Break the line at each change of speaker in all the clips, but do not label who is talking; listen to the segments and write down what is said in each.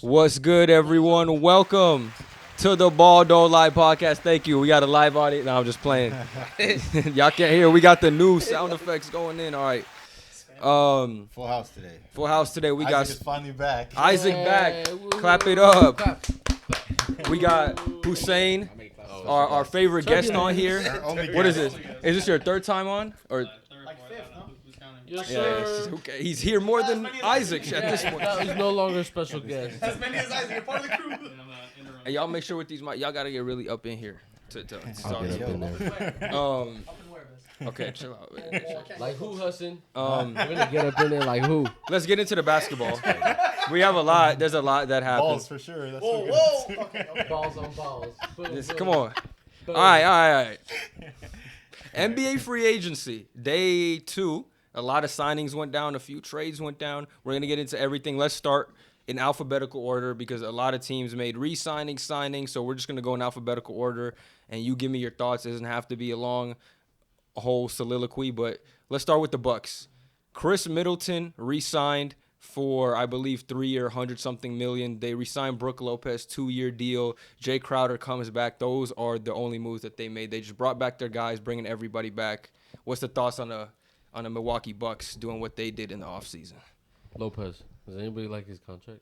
What's good, everyone? Welcome to the Ball Don't Lie podcast. Thank you. We got a live audience. No, I'm just playing. Y'all can't hear. We got the new sound effects going in. All right.
Full house today.
Full house today. We got
Isaac is finally back.
Isaac back. Clap it up. We got Hussain, our favorite guest on here. What is this? Is this your third time on? Or
Like fifth, no?
Yes,
yeah,
sir.
okay. He's here more than Isaac at this point.
He's no longer a special guest.
As many as Isaac, you're part of the crew.
Hey, y'all make sure with these mics, y'all gotta get really up in here to talk.
I'll get up in there.
Okay, chill out.
Like who, Hussain?
Um,
We're gonna get up in there like who?
let's get into the basketball. We have a lot. There's a lot that
Balls
happens.
for sure. That's
Whoa,
so good.
whoa. Okay.
Balls on balls. Boom,
This-
boom,
come on.
boom.
All right. NBA free agency, day 2. A lot of signings went down. A few trades went down. We're going to get into everything. Let's start in alphabetical order because a lot of teams made re-signings, signings. So we're just going to go in alphabetical order, and you give me your thoughts. It doesn't have to be a long whole soliloquy, but let's start with the Bucks. Chris Middleton re-signed for, I believe, 3-year, 100-something million. They re-signed Brook Lopez, 2-year deal. Jay Crowder comes back. Those are the only moves that they made. They just brought back their guys, bringing everybody back. What's the thoughts on the Milwaukee Bucks doing what they did in the offseason?
Lopez. Does anybody like his contract?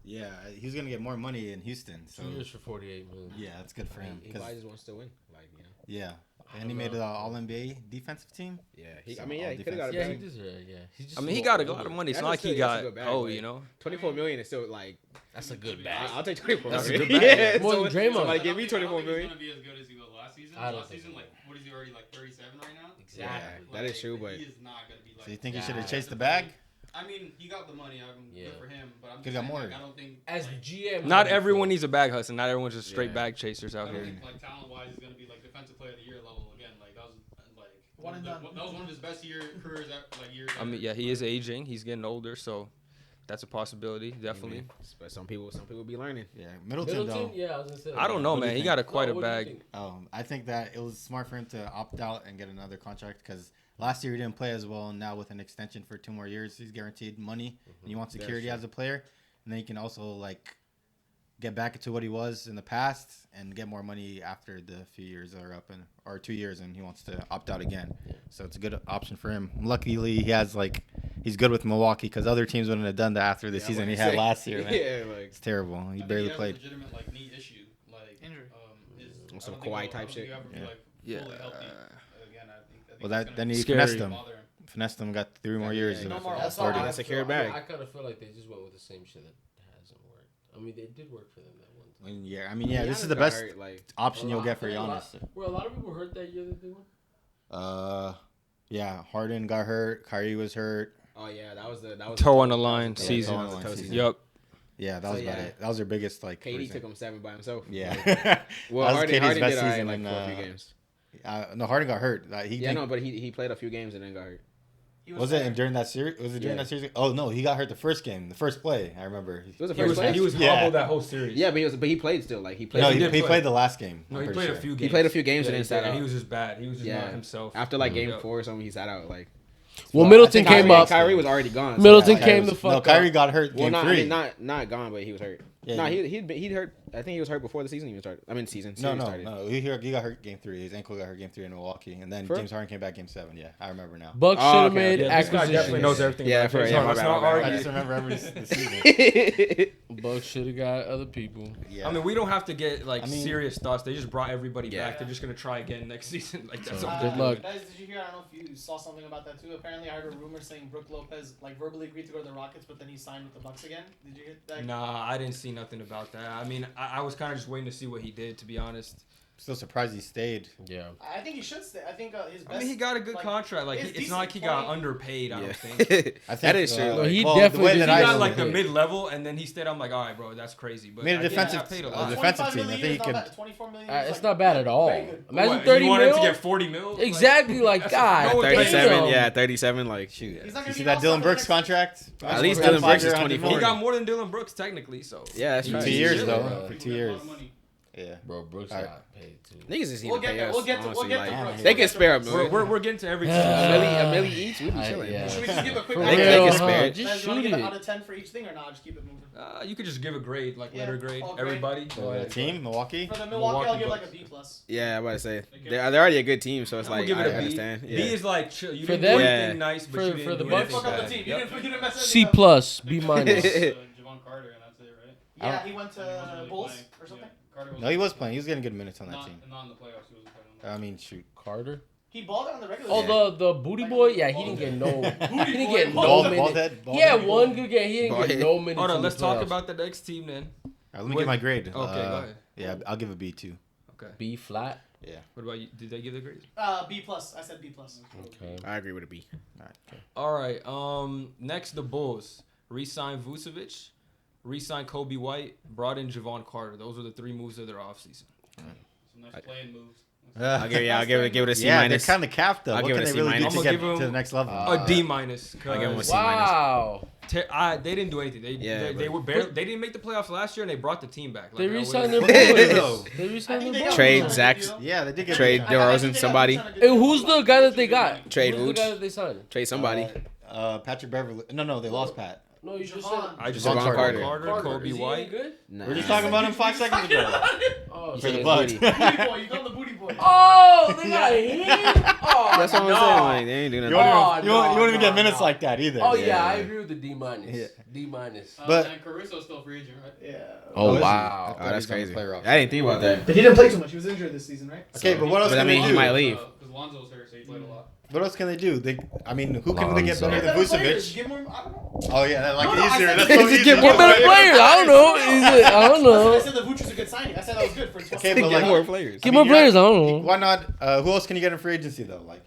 Yeah, he's gonna get more money in Houston. So
2 years for $48 million.
yeah, that's good for him.
He
'cause-
probably just wants to win, like
yeah, and he made the All NBA defensive team.
Yeah,
So
he could
all
have got a
Yeah, he
bag.
does. Yeah. He's just
I mean, he got a lot of money. It's
That's
not like he
still- that's
got,
a good bag,
you
like-
know.
24 million is still like
That's a good bag.
I'll take 24
That's a
million.
good bag.
Yeah,
More than Draymond.
Somebody give me 24
He's
million.
gonna be as good as he was last season.
I don't
Last
think
season,
so.
like, what is he already like 37 right now?
Exactly.
Yeah, that is true, but
he is not gonna be like.
So you think he
Yeah.
should have chased the bag?
I mean, he got the money.
Yeah.
Good for him, but I'm
Could've
just
got
saying,
more.
like, I don't think
As
like,
GM,
Not everyone needs a bag hustle. Not everyone's just straight
Yeah.
bag chasers
I
out
don't
here.
think like talent-wise he's gonna be like defensive player of the year level again. Like that was like
One and done.
that was one of his best careers years.
I mean, yeah, he is aging. He's getting older, so that's a possibility, definitely.
But some people be learning.
Yeah, Middleton,
Middleton?
though.
Yeah, I was gonna say.
I don't know,
What do you
man. He
think?
got quite a
What do you
bag.
think?
I think that it was smart for him to opt out and get another contract because last year he didn't play as well. And now with an extension for 2 more years, he's guaranteed money, and he wants security
true.
as a player. And then he can also like get back into what he was in the past and get more money after the few years are up or 2 years, and he wants to opt out again. So it's a good option for him. Luckily, he's good with Milwaukee because other teams wouldn't have done that after the season he had last year. Man.
Yeah, like
It's terrible. He
I think
barely
he has a
played.
legitimate like knee issue, like
Injury.
His,
Some
I don't think
Kawhi
he'll-
type
I don't
shit.
think he'll ever be,
Yeah.
like,
Yeah.
fully healthy. Again, I think
Well,
it's
that
gonna
then
be
he
Scary.
finessed him.
bother him.
Finessed him. Got 3 more years.
Yeah,
of-
No more
That's
all-star.
how I
That's a
feel.
secured bag.
I kind of feel like they just went with the same shit that hasn't worked. I mean, they did work for them that one time.
And yeah, I mean, yeah, this
Giannis
is the
got
best
hurt, like,
option
Well,
you'll get for
I feel like
Giannis.
Were a lot of people hurt that year that they won?
Yeah, Harden got hurt. Kyrie was hurt.
oh yeah, that was
Toe on the line
yeah,
season.
toe on the toe season.
Yup.
Yeah, that
So,
was about
yeah.
it. That was their biggest like.
KD
reason.
took him 7 by himself.
Yeah.
Well,
That was
Harden
KD's
did
best
alright
season
like
in,
for a few games.
No, Harden got hurt. He
Yeah,
didn't-
no, but he played a few games and then got hurt.
He
Was it during that series? Was it during
Yeah.
that series? Oh no, he got hurt the first game, the first play. I remember.
It was the
He
first
was,
play.
he was
Yeah.
hobbled that whole series.
Yeah, but he played still. Like he played.
No,
he
he,
did
he
play.
played the last game.
No,
I'm
he
pretty
played
sure.
a few games.
He played a few games
Yeah,
and then
he
sat
did.
out.
He was just bad. He was just
Yeah.
not himself.
After like game
Yeah.
4 or something, he sat out. Like
Well,
I
Middleton
think
came
Kyrie,
up.
Kyrie was already gone. so
Middleton
like,
came the
No,
fuck
Kyrie
up.
got hurt
Well,
game
not
3.
not gone, but he was hurt.
Yeah,
no,
he-
he'd hurt. I think he was hurt before the season even started. I mean, season.
No,
series started.
he got hurt game 3. His ankle got hurt game 3 in Milwaukee, and then
For-
James Harden came back game 7. Yeah, I remember now.
Bucks
Oh,
should have
okay,
made
okay.
Yeah, this guy definitely
acquisitions.
knows everything.
Yeah,
about
for-
James
yeah,
Harden.
my
Let's
bad,
not
my bad.
I
argue.
just remember the season.
Bucks should have got other people.
Yeah.
I mean, we don't have to get like
I mean-
serious thoughts. They just brought everybody
Yeah.
back. They're just gonna try again next season. Like that's all.
Good luck.
Guys, did you hear? I don't know if you saw something about that too. Apparently, I heard a rumor saying Brook Lopez like verbally agreed to go to the Rockets, but then he signed with the Bucks again. Did you hear that?
Nah, I didn't see nothing about that. I mean, I was kind of just waiting to see what he did, to be honest.
Still surprised he stayed.
Yeah.
I think he should stay. I think his best.
I mean, he got a good
like,
contract. Like,
it's
it's not like he got
decent
underpaid. I don't
Yeah.
think.
I think
That is true.
Well, he
the
definitely
way
did.
that
He
I
got
know
like the
that.
mid level, and then he stayed. I'm like, all right, bro, that's crazy. But
Made a
I think he
defensive-
got paid a
a
lot.
defensive
25
team. I
million
think he
is not
could-
bad. 24 million. is,
It's
like,
not bad at all.
very good.
Imagine
What,
30
you wanted
mil.
to get 40 mil? Like,
Exactly, like
that's a
God.
no
damn.
37. Yeah, 37. Like
Shoot.
He's not
You
gonna
see
be
that
an all-star
Dylan
for
Brooks
the next-
contract?
At least
That's
Dylan Brooks is
5 year,
24.
he
100
got more than Dylan Brooks technically. So
Yeah, that's
For
right.
2 years
Yeah,
though.
bro.
For 2 years. Yeah.
Bro, Brooks
Alright.
got paid too.
Niggas just need
We'll
to
get
pay
there.
us.
We'll get to
honestly,
Brooks.
like,
They
they can spare a million.
We're getting to every team.
A million each, we be
I-
chilling.
yeah.
Should we just give a quick
For
They
outline?
can spare it.
Guys,
Just
you wanna
shoot
give it
it.
out of 10 for each thing or not? Just keep it moving.
You could just give a grade, like
Yeah,
letter grade.
all grade.
Everybody.
So, team, Milwaukee.
For the Milwaukee, I'll
Milwaukee
give like a
Bucks.
B plus.
Yeah, I'm about to say they're already a good team, so it's
I'm gonna
like
give it
I
a B.
understand.
B
Yeah.
is like chill. You
For
didn't do
them?
anything
Yeah.
nice, but
For-
you
for
didn't
the
do
You
Bucks?
didn't
anything
fuck up
bad.
the team.
Yep.
You didn't mess anything
C
up.
plus, B minus.
Javon Carter, and that's it, right?
Yeah, he went
He wasn't
to
really
Bulls
playing.
or something.
Yeah, Carter
No, he was playing. He was getting good minutes on that
not,
team.
not in the playoffs. He wasn't playing.
I mean, shoot.
Carter.
He balled out on the regular.
Oh,
season.
the booty boy. Yeah, he didn't get no. He didn't get no
Bald
minutes.
head.
He had one good game. He didn't
Bald
get
head.
no minutes.
Hold
in
on,
the
let's talk
playoffs.
about the next team then.
Let me give my grade.
Okay, go ahead.
Yeah, I'll give a B too.
Okay.
B flat.
Yeah.
What about you? Did they give the grade?
B plus. I said B plus.
Okay.
I agree with a B.
All right. Next, the Bulls re-signed Vucevic, re-signed Kobe White, brought in Javon Carter. Those were the three moves of their offseason.
Some nice playing moves.
I'll give it a C
Yeah,
minus.
they're kind of capped though.
I'll
What
give
can
it a
they
C
really do
minus.
to
I'ma
get
give
to
him
the next level?
A D minus.
I'll give him a C.
Wow.
They didn't do anything.
Yeah,
They were barely. They didn't make the playoffs last year, and they brought the team back.
They
I
re-signed
wouldn't-
their
They did,
boys.
though.
They re-signed their boys.
Trade Zach.
Yeah, they did get
Trade DeRozan, somebody.
And who's the guy that they got?
Trade
Who's the
Vooch.
guy that they signed?
Trade somebody.
Patrick Beverly. No, they lost Pat.
No, you just
Javon.
said
I just
Javon
said
Carter.
Carter, Kobe
Is he any
White.
good?
Nah.
We were just talking about him 5 seconds ago.
Oh,
For the
shit.
Bucks.
Booty boy. You call him the booty boy.
Oh, they got him. Oh,
That's what I'm
no.
saying. Like, they ain't doing
You
nothing.
won't
Oh,
even,
no,
get minutes
no.
like that either.
Oh yeah,
Yeah.
I agree with the D minus.
Yeah.
D minus.
But-
And Caruso's still free agent, right?
Yeah.
Oh
is he?
wow.
Oh, that's
He's on the
crazy.
player
I
option.
didn't think about that.
But he didn't play too much. He was injured this season, right?
Okay, but what else
But I
can
mean,
they
he
do?
might leave.
Because Lonzo was hurt, so he played a lot.
What else can they do? Who can they get
Lonzo.
better than
Better players.
Vucevic?
Give more. I don't know.
Oh yeah, that, like
No, I
easier.
said
That's
they-
so
Just
easy.
get more better players. I don't know. I don't
I
know.
said the Vooch is a good signing. I said that was good for.
Okay, but
Get
like,
more players.
Get more players. I don't know.
why not? Who else can you get in free agency though? Like,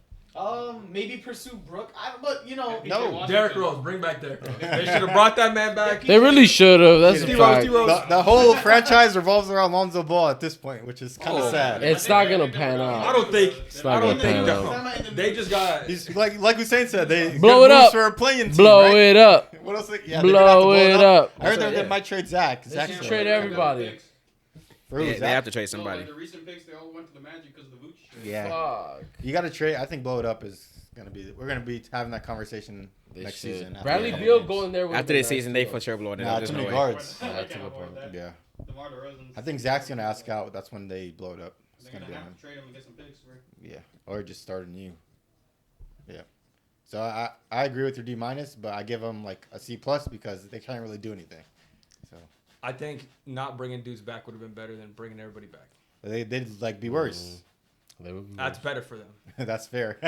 Maybe pursue Brook. But you know.
No.
Derrick Rose, bring back Derrick Rose. They should have brought that man back.
They really should have. That's a fact.
the whole franchise revolves around Lonzo Ball at this point, which is kind of
Oh.
sad.
It's not gonna pan out.
I don't think.
It's
I
not
don't
gonna
think.
pan out.
They just got.
He's like Hussain said, they
Blow
good
it
moves
up.
for a playing team.
Blow
right?
it up.
What else? Yeah, they're gonna have to
Blow it up.
I heard
Yeah.
they might trade Zach. Zach
should
said.
trade everybody.
For who,
Yeah, they
Zach?
have to trade
So,
somebody.
like, the recent picks, they all went to the Magic because of the Vooch.
Yeah,
Fuck.
you got to trade. I think blow it up is gonna be. We're gonna be having that conversation
They
next
should.
season. after
Bradley
the
Beal
games.
going there with
After this season, they for sure blowing it
Nah,
up. There's
too
no
many
way.
guards.
I
That's a
can't
good
afford
point.
that.
Yeah,
DeMar DeRozan.
I think Zach's gonna ask out. That's when they blow it up. It's
They're
gonna
gonna
be
have
him.
to trade him and get some picks.
Yeah, or just start anew. Yeah. So I agree with your D minus, but I give them like a C plus because they can't really do anything. So
I think not bringing dudes back would have been better than bringing everybody back.
they'd like be worse.
They would be
That's better for them.
That's fair.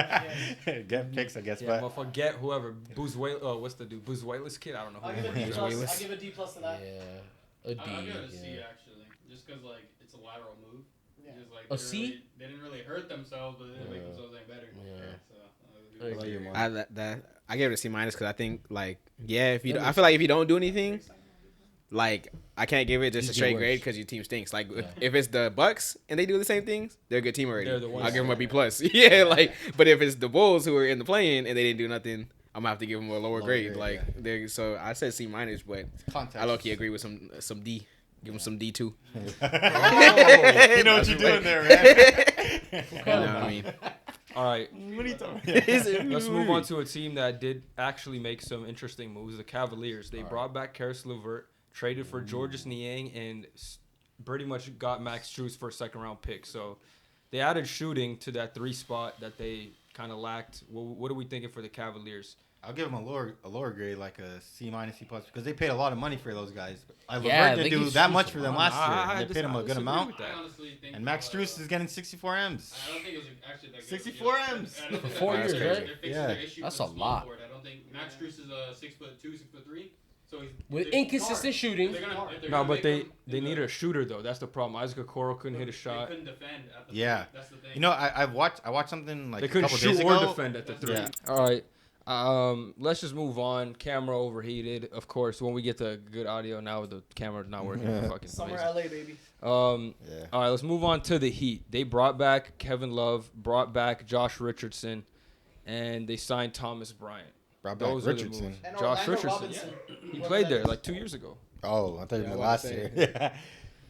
Get picks, I guess.
Yeah,
but
motherfucker, get whoever. What's the dude? Buzzweiler's kid? I don't know
I'll
who
give a
he
D
is.
plus. I'll give a D plus to that.
Yeah. A D.
I'll give it a C
Yeah.
actually, just because like it's a lateral move.
Yeah.
Just, like,
A
they
C?
really- They didn't really hurt themselves, but they didn't make
Yeah.
themselves any better.
Yeah.
So,
I
give it a
agree.
C.
I give it a C minus because I think like if you I feel like if you don't do anything, like I can't give it just
You
a
get
straight
worse.
grade because your team stinks. Like
Yeah.
if it's the Bucks and they do the same things, they're a good team already.
They're the ones
I'll give them a
that-
B plus. Yeah, like but if it's the Bulls who are in the play-in and they didn't do nothing, I'm gonna have to give them a lower grade.
grade,
Like
yeah.
they're so I said C minus, but
context.
I low key agree with some D. Give them some D too.
You know what you're doing there, man.
You know what I mean?
All right.
What are you talking about?
Let's move on to a team that did actually make some interesting moves. The Cavaliers. They brought back Karis LeVert, traded for Georges Niang, and pretty much got Max Strus for a second-round pick. So they added shooting to that 3 spot that they kind of lacked. What are we thinking for the Cavaliers?
I'll give them a lower grade, like a C minus, C plus, because they paid a lot of money for those guys.
Yeah,
LeVert
they
didn't do
give
that
Strus
much
a
for them
lot.
last year. They paid him a good
disagree
amount.
with that.
I honestly think.
And Max Strus is getting 64 M's.
I don't think it was actually that good.
64 M's.
I don't think
For 4
that's
years,
crazy.
right?
They're fixing
Yeah.
their issue
That's
with
a
the small
lot.
forward. I don't think Max Strus is a 6'2", 6'3", so he's
With
they're-
inconsistent shooting.
they're gonna- if they're
No,
gonna
but
make
they
him
they
in
need
the-
a shooter though. That's the problem. Isaac Okoro couldn't hit a
They
shot.
couldn't defend at the
Yeah.
three. That's the thing.
You know, I watched something like
They
a
couldn't
couple
shoot
days
or
ago.
defend at the 3.
Yeah.
All right. Let's just move on. Camera overheated. Of course, when we get the good audio now, the camera's not working. Fucking
Summer
amazing.
LA, baby.
Yeah.
All right, let's move on to the Heat. They brought back Kevin Love, brought back Josh Richardson, and they signed Thomas Bryant.
Brought back
Those are the
Richardson.
moves.
And
Josh
Orlando
Richardson.
Robinson.
He played there like 2 years ago.
Oh, I thought you
Yeah,
meant
I was
last
about to
year.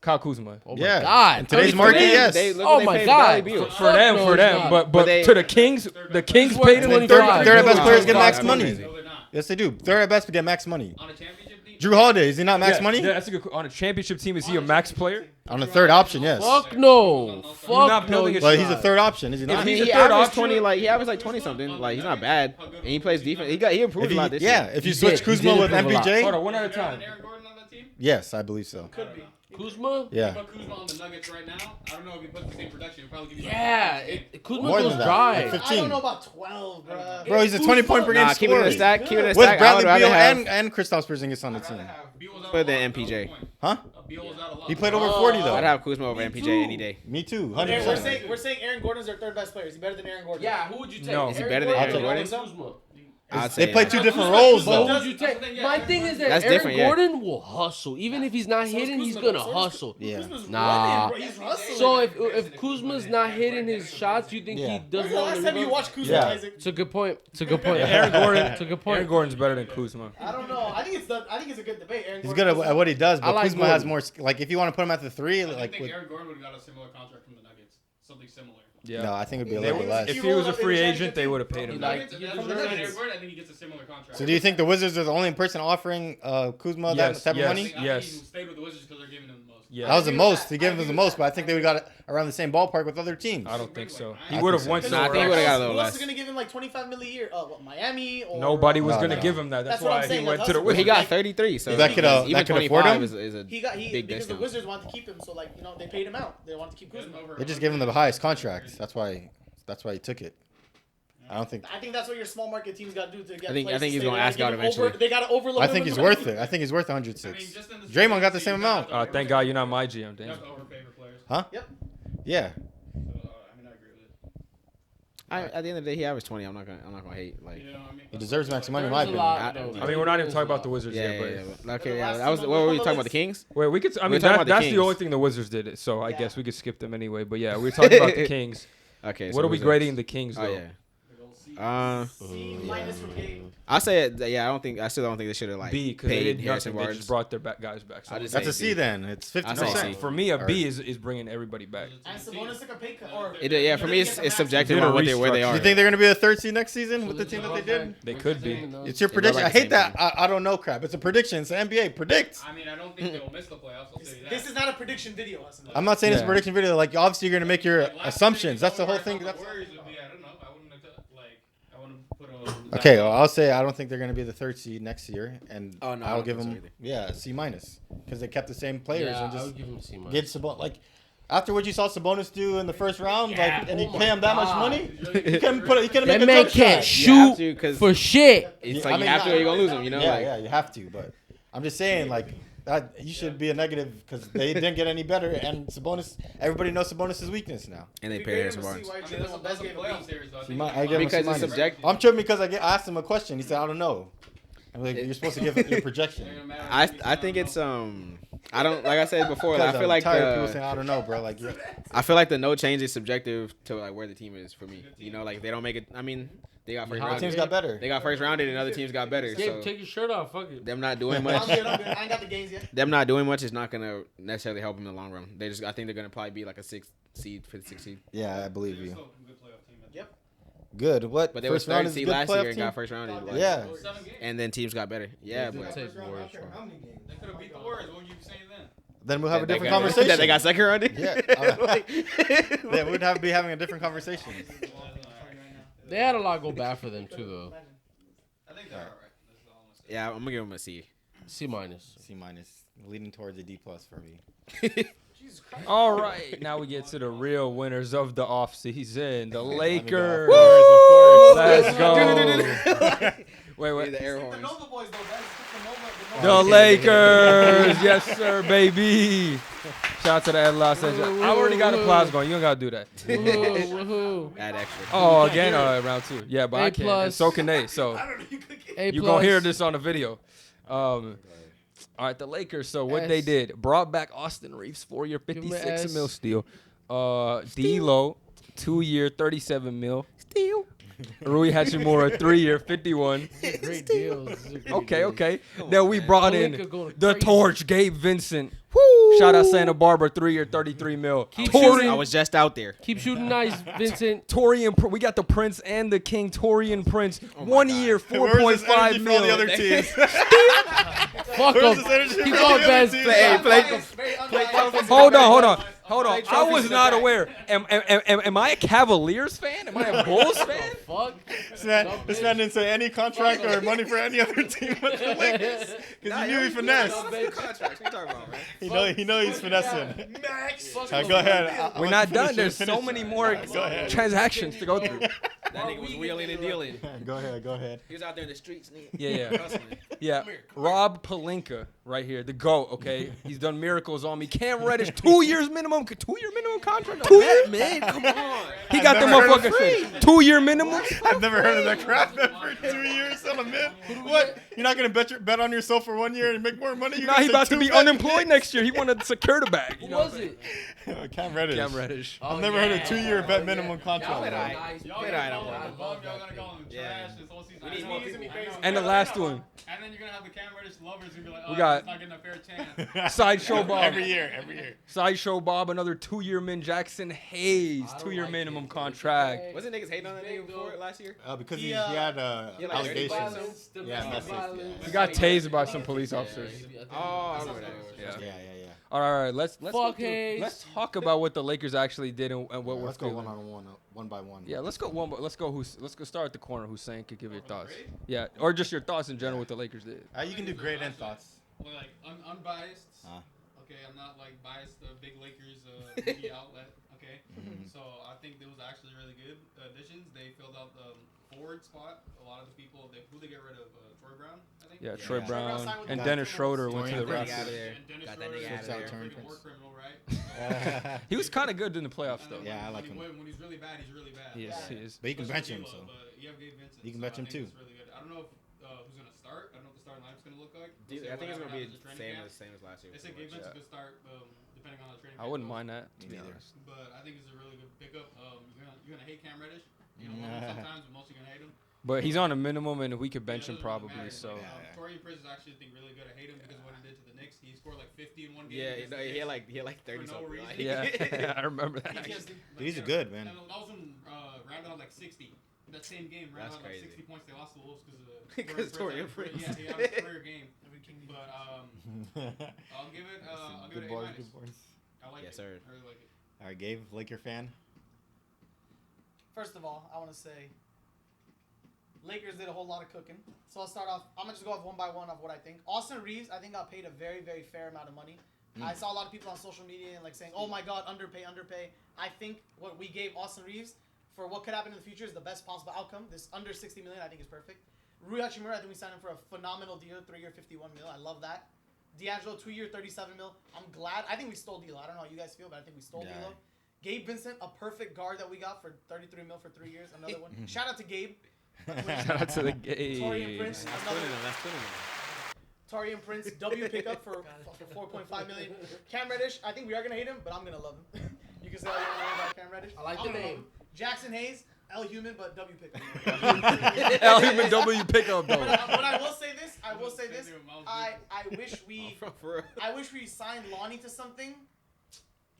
Kyle Kuzma.
Oh
Yeah.
my God.
In today's
33?
market, yes.
Oh my God.
For them,
no,
for
it's
them.
not.
But
But they-
to the Kings
He's
paid
worth
him.
25.
They're the best
No,
players get
no,
max
no,
money.
No, they're not.
Yes, they do. They're at best to get max money.
On a championship team.
Drew Holiday, is he not max money?
Yeah, that's a good. On a championship team, is he a max player?
On the third option, yes.
Fuck no. Fuck
not
no.
building a
But he's a third option, is he
I
not?
mean,
he's a
he
third
averaged
option.
20, like he averaged like 20 something. Like he's not bad, and he plays defense. He improved
If
a lot
he,
this
yeah,
year.
if you
He
switch
did. He
Kuzma
did
with
improve a lot.
Hold
MPJ,
on, one at a
Better than
time.
Aaron Gordon on that team?
yes, I believe so.
Could be.
Kuzma?
Yeah.
Put Kuzma on the Nuggets right now. I don't know if he puts the same production. He'll probably give you.
Yeah. Kuzma
More
goes
than that.
dry.
Like 15.
I don't know about 12, bro.
Bro, he's a 20-point per game
Nah, keep it in
scorer.
the stack. Keep it in the
With
stack. I
Bradley
would rather
Beal
have.
and Kristaps Porzingis on the team.
Beal was out
Put
a
the
lot,
MPJ.
that was the point.
Huh?
Beal was out a lot.
He played over 40,
I'd
though.
have Kuzma over MPJ any day.
Me too,
We're
100%.
saying Aaron Gordon's their third best player. Is he better than Aaron Gordon?
Yeah, who would you take?
No.
Is he better than
I'll
Aaron
take
Gordon?
Kuzma.
I'd
They
say
play
that.
two different roles,
But
though.
who would you take? My thing is that
That's
Aaron
different, yeah.
Gordon will hustle. Even if he's not hitting, he's gonna hustle.
Yeah.
Kuzma's
Nah.
running, bro. He's hustling.
So if Kuzma's not hitting his shots, you think
Yeah.
he does
When's the
well?
last
in the
time you
rebound?
watched Kuzma,
Yeah.
Isaac?
It's a good point. It's a good point.
Aaron Gordon.
It's a good point.
Aaron Gordon's better than Kuzma.
I don't know. I think it's a good debate. Aaron
He's
Gordon
good at what he does,
I
but
like
Kuzma has
Gordon.
more. Like, if you want to put him at the three,
I
like,
think
with,
Aaron Gordon would have got a similar contract from the Nuggets. Something similar.
Yeah.
no, I think it'd be a
They
little
would-
bit less.
if he was a free agent, they would have paid
The
him.
Like-
Nuggets, if
Yeah,
that's
from
what
the
Aaron
Nuggets.
Gordon, I think he gets a similar contract.
So do you think the Wizards are the only person offering Kuzma that
Yes,
type
yes.
of
I
money?
think
Yes.
he stayed with the Wizards because they're giving him the most.
Yeah.
That was the
agree with
most.
that.
He gave
I
him the
agree
most,
with
but I
that.
think they would got around the same ballpark with other teams.
I don't think so.
I
He would have
think
went
so.
Nah, I
somewhere
think he
else.
would've got a
Who
little
else
less.
is gonna give him like 25 million a year? What, Miami or
Nobody was
No,
gonna
no.
give him that. That's
That's what I'm
why he
saying,
went
like
to the
us.
Well, he
Wizards.
got 33, so
That could,
even
that could afford
25
him?
is a
He got
big
because the
discount.
Wizards wanted to keep him, so like they paid him out. They wanted to keep Kuzma.
They just gave him the highest contract. That's why he took it. I don't think.
I think that's what your small market teams got to do to get.
I think
players to
he's
stay
gonna
there.
ask out
Give him
eventually.
They got to overload.
I
him
think
with
he's
money.
worth it. I think he's worth
I mean,
106.
just in the
Draymond got the same amount.
Thank God you're not my GM,
You
damn.
have to overpay for players.
Huh?
Yep.
Yeah.
So, I mean, I agree with it.
At the end of the day, he averaged 20. I'm not gonna hate. Like,
You know what I mean?
He deserves max money, in
There's
my
a
opinion.
lot,
I-
though.
I mean, we're not even talking about the
There's
Wizards
yeah,
yet, but
yeah, yeah. Okay,
The
yeah.
last
That was
team
what
on
were
the
we talking about? The
list.
Kings?
wait, we could. I
We're
mean,
talking about the
that's the
Kings.
only thing the Wizards did it. So I
Yeah.
guess we could skip them anyway. But yeah, we're talking about the Kings.
Okay.
What are we
Wizards.
grading the Kings though?
Oh yeah.
C minus from Gabe.
I say yeah. I still don't think they should have like
B because they
paid
did
Harrison
nothing. They
Barnes.
just brought their guys back. So
I just
That's
say
a C
C.
then. It's
I say
50%.
C.
for me, a
Or-
B is bringing everybody back.
And Sabonis took a pay cut. Or
Yeah, for me, it's subjective
Did a
on where they
restructure.
are.
You think they're gonna be a third seed next season with the team that they did?
They could be.
It's your
They
prediction.
look
I
like
hate
the same
that. I don't know, crap. It's a prediction. It's the NBA. Predict.
I mean, I don't think they'll miss the playoffs. I'll tell you that.
This is not a prediction video. Hassan.
I'm not saying it's a
Yeah.
prediction video. Like, obviously, you're gonna make your
Like, last
assumptions.
thing
That's the whole
about
thing.
the
That's
Warriors would be, I don't know. I wouldn't put a.
okay. Well, I'll say I don't think they're gonna be the third seed next year, and
Oh, no, I
I'll
don't
give
think so
them
either.
a C minus because they kept the same players
Yeah,
and
I
just
would give him a C minus.
get Sabonis. Like, after what you saw Sabonis do in the first round,
Yeah,
like, and you
oh
pay him that much
God.
money, you couldn't put. You couldn't make
That
a
man
jump
can't
shot.
You have
shoot
to, 'cause
for shit.
It's
I
like
mean,
you have to,
not-
or you're gonna lose them. You know,
Yeah,
like,
yeah, you have to. But I'm just saying, like, that you should be a negative because they didn't get any better. And Sabonis, everybody knows Sabonis' weakness now.
and they
If
paid
you
Harrison
grade him a
Barnes.
C, why
I
you
mean,
give him a best
that's a
game of
playoff
the
series, though. I
I
think
give him a
Because
C
it's
minus.
subjective.
I'm tripping because I asked him a question. He said, "I don't know." I'm like, "You're supposed to give your projection."
I think it's I don't like I said before. Like, I feel
I'm
like
tired of people saying,
the
"I don't know, bro." Like, yeah.
I feel like the no change is subjective to like where the team is for me. You know, like they don't make it. I mean, they got first
Our
rounded.
teams got better.
They got first rounded, and other teams got better.
Gabe,
So
take your shirt off. Fuck it.
them not doing
I'm
much.
good. I'm good. I ain't got the games yet.
Them not doing much is not gonna necessarily help them in the long run. I think they're gonna probably be like a 6th seed, 5th, 6th seed.
Yeah, I believe you.
Yep.
Good. What?
But they were
First round
third
is a
seed
good
last
playoff
year and
team?
got first rounded. Like,
Yeah.
7 games.
And then teams got better. Yeah,
They
but
take Warriors for him.
They could have beat the Warriors. What would you be saying then?
Then we'll have a
that
different
got-
conversation.
That they got second rounded.
Yeah. Then we'd be having a different conversation.
They had a lot go bad for them too, though.
I think they're all right. That's all I'm gonna say.
Yeah, I'm gonna give them a C.
C minus.
C minus, leading towards a D plus for me.
Jesus Christ.
All right, now we get to the real winners of the offseason, the Lakers.
Woo!
Let's go. Wait.
The air
The
horns.
Nova boys, though, guys. The
The
Nova.
Lakers, yes sir, baby. Shout out to the Los Angeles. I already got applause going. You don't gotta do that.
Woohoo, woohoo.
Add extra.
Oh, again, round 2. Yeah, but I
A
can't.
plus.
And so can they. So
A
you
plus.
gonna hear this on the video. All right, the Lakers. So what they
S.
did, brought back Austin Reeves, 4-year,
Give him a
56
S.
mil steal. D'Lo, 2-year, 37 mil. Steal. Rui Hachimura, 3-year, 51.
Great deals. These are great
Okay,
deals.
okay. Then we brought
Pelinka
in
going
the
crazy.
torch, Gabe Vincent. Shout out Santa Barbara, 3-year, 33 mil.
Keep
I
shooting.
was just out there.
Keep shooting nice, Vincent.
We got the Prince and the King, Torian Prince.
Oh my
1
God.
year,
Where's this
4.5
energy for all the
mil.
other teams?
Fuck
Where's
him.
this energy
Keep
for all
going,
the other
Bez.
teams?
Hold on. I was not
back.
aware. Am I a Cavaliers fan? Am I a Bulls fan?
Fuck.
This man didn't say any contract or money for any other team but the Lakers. Because he knew he finessed.
Contracts. What you talking about, man?
He know he's finessing.
Max.
Go ahead.
We're not done. There's so many more
Go ahead.
transactions to go through.
That nigga was wheeling and dealing.
Go ahead.
He was out there in the streets, nigga.
Yeah.
Hustling.
Yeah. Rob Pelinka right here, the GOAT, okay? He's done miracles on me. Cam Reddish, 2 years minimum. 2 year minimum contract? 2 years?
Man, come on.
He got the
never heard of
motherfucker 2 year minimum.
I've never heard of that crap for 2 years on a mid. What? You're not gonna bet on yourself for 1 year and make more money?
Nah, he about to be unemployed next year. He wanted to secure the bag.
Who was it?
Cam Reddish.
Cam Reddish.
I've never heard of 2 year bet minimum contract.
Y'all
Alright.
nice.
Y'all
Wait,
gonna
I don't
call
want
him
it.
above, y'all gonna call him
Yeah.
trash this whole season.
We need
I
more
know.
people.
And the last one,
And then you're gonna have the Cam Reddish lovers who be like, oh,
We got-
he's not getting a fair chance.
Sideshow Bob.
Every year.
Sideshow Bob, another 2 year min. Jackson Hayes,
I don't
2 year
like
minimum
it.
contract.
Wasn't niggas hating on that nigga before last year?
Because
He,
he had
Yeah, like
allegations.
Violence,
Yeah,
domestic
that's it,
violence.
He got tased by some police officers.
Oh, I remember that.
Yeah.
Yeah.
All right. Let's
Fuck
go through-
Hayes.
let's talk about what the Lakers actually did and what we're
Let's go
feeling.
one by one.
Yeah, let's go one. Let's go start at the corner. Hussain could give your thoughts. Yeah, or just your thoughts in general what the Lakers did.
You can do great and thoughts.
Well, like unbiased. Okay, I'm not like biased. Big Lakers media outlet. Okay, so I think it was actually really good additions. They filled out the forward spot. A lot of the people who they get rid of Troy Brown, I think.
Yeah, Troy
Yeah.
Brown
signed with
and
the
Dennis
Timberwolves.
Schroeder went to the
Torian
Prince.
Raptors.
Out of there.
And Dennis
Got that
Schroeder
nigga
is
out of
a
there.
freaking war criminal, right?
He was kind of good in the playoffs
And
though.
then
Yeah, I
when
like
he-
him.
When he's really bad, he's really bad.
He is.
But you can bench him,
Especially
so.
But you have Gabe Vincent.
You can
so
bench
I
him,
think
too.
It's really good. I don't know who's gonna start. I don't know what the starting lineup's gonna look like. We'll see
I think it's
what
gonna be
happens at
the
training camp.
same as last year.
They said
pretty
Gabe
much.
Vincent's good start, depending on the training.
I
camp
wouldn't
goes.
mind that. To
Me
be
neither.
honest.
But I think it's a really good pickup. You're gonna hate Cam Reddish. You don't love him sometimes, but mostly gonna hate him.
But he's on a minimum, and we could bench
It
him
doesn't really
probably.
matter.
So
Yeah.
Torian Prince is actually, I think, really good. I hate him because of what he did to the Knicks. He scored like 50 in one game.
Yeah,
against the
he had
Knicks.
like 30
no
something.
reason.
Like,
yeah, I remember that.
PTSD.
Dude, he's a good, man.
And that was when rounded out like 60. That same game, rounded
That's
out like
crazy.
60 points. They lost the Wolves because of
Because Torian Prince.
Yeah, he had his career game. But I'll give it
Good
A
bars,
minus.
good bars.
I like
Yes,
it.
sir.
I really like it.
All right, Gabe, Laker fan.
First of all, I want to say Lakers did a whole lot of cooking. So I'll start off. I'm gonna just go off one by one of what I think. Austin Reeves, I think got paid a very, very fair amount of money. I saw a lot of people on social media and like saying, "Oh my God, underpay." I think what we gave Austin Reeves for what could happen in the future is the best possible outcome. This under 60 million, I think, is perfect. Rui Hachimura, I think we signed him for a phenomenal deal, 3 year, 51 mil. I love that. D'Angelo, 2 year, 37 mil. I'm glad. I think we stole D'Lo. I don't know how you guys feel, but I think we stole
Yeah.
D'Lo. Gabe Vincent, a perfect guard that we got for 33 mil for 3 years. Another one. Shout out to Gabe.
Shout out to the
Torian
game.
Prince,
That's
another.
twinning him. That's twinning him.
Torian Prince, W pickup for 4.5 million. Cam Reddish, I think we are gonna hate him, but I'm gonna love him. You can say all you want to know about Cam Reddish.
I like
I'm
the
gonna love
name.
him. Jackson Hayes, L human, but W pickup.
L human W pickup
But
though.
I will say this.
For real.
I wish we signed Lonnie to something.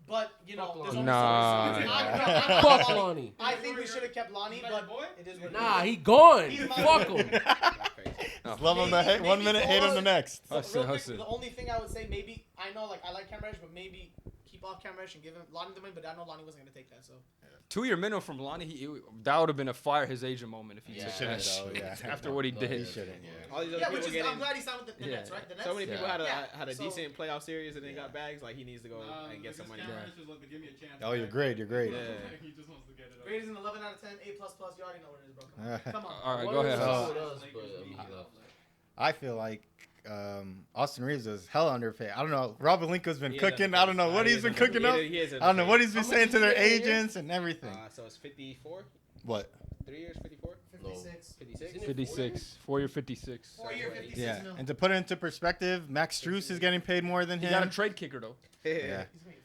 But you know,
Fuck
there's only
Nah.
so much.
Nah.
Fuck Lonnie.
I think we should have kept Lonnie,
Is that your
but
boy?
it is what it
Nah,
is.
he gone.
He's my
Fuck
boy.
him.
That's crazy.
Love him the 1 minute, hate him the next.
So
Hussain,
real quick,
Hussain.
the only thing I would say, maybe I know like I like Cam Reddish, but maybe keep off Cam Reddish and give him Lonnie the win. But I know Lonnie wasn't gonna take that. So
2 year minimum from Lonnie. That would have been a fire his agent moment if he
Yeah.
took
Shouldn't
that.
though, yeah.
After what he
No,
did.
he
He shouldn't, yeah.
All these other
yeah,
people
which is
getting.
I'm glad he signed with the
Yeah.
Nets, right? The Nets.
So many people had a
Yeah.
had a
So-
decent playoff series and then got bags. Like he needs to go and get some money.
Cam
Yeah.
Reddish is like the give me a chance.
Oh, you're
guy.
great. You're great.
Yeah.
He just wants to get it up.
Rated an 11 out of 10, A++. You already know what it is, bro. Come on. Come on.
All right,
What
go
is
ahead.
up
Huss.
with us,
Lakers
but, I
beat
mean,
the Lakers.
I feel like Austin Reeves is hella underpaid. I don't know. Rob Pelinka's been
He is
cooking.
underpaid.
I don't know
Nah,
what
he
he's
is
been
underpaid.
cooking up.
He is
I don't know what he's been
How
saying
much
to
he
their
get a year?
agents and everything.
So it's 54.
What?
3 years, 54,
56.
56.
Isn't it
56. 4 year 56.
4 year, 56
Yeah.
mil.
And to put it into perspective, Max Strus is getting paid more than
He got a
him.
trade kicker though.
Yeah.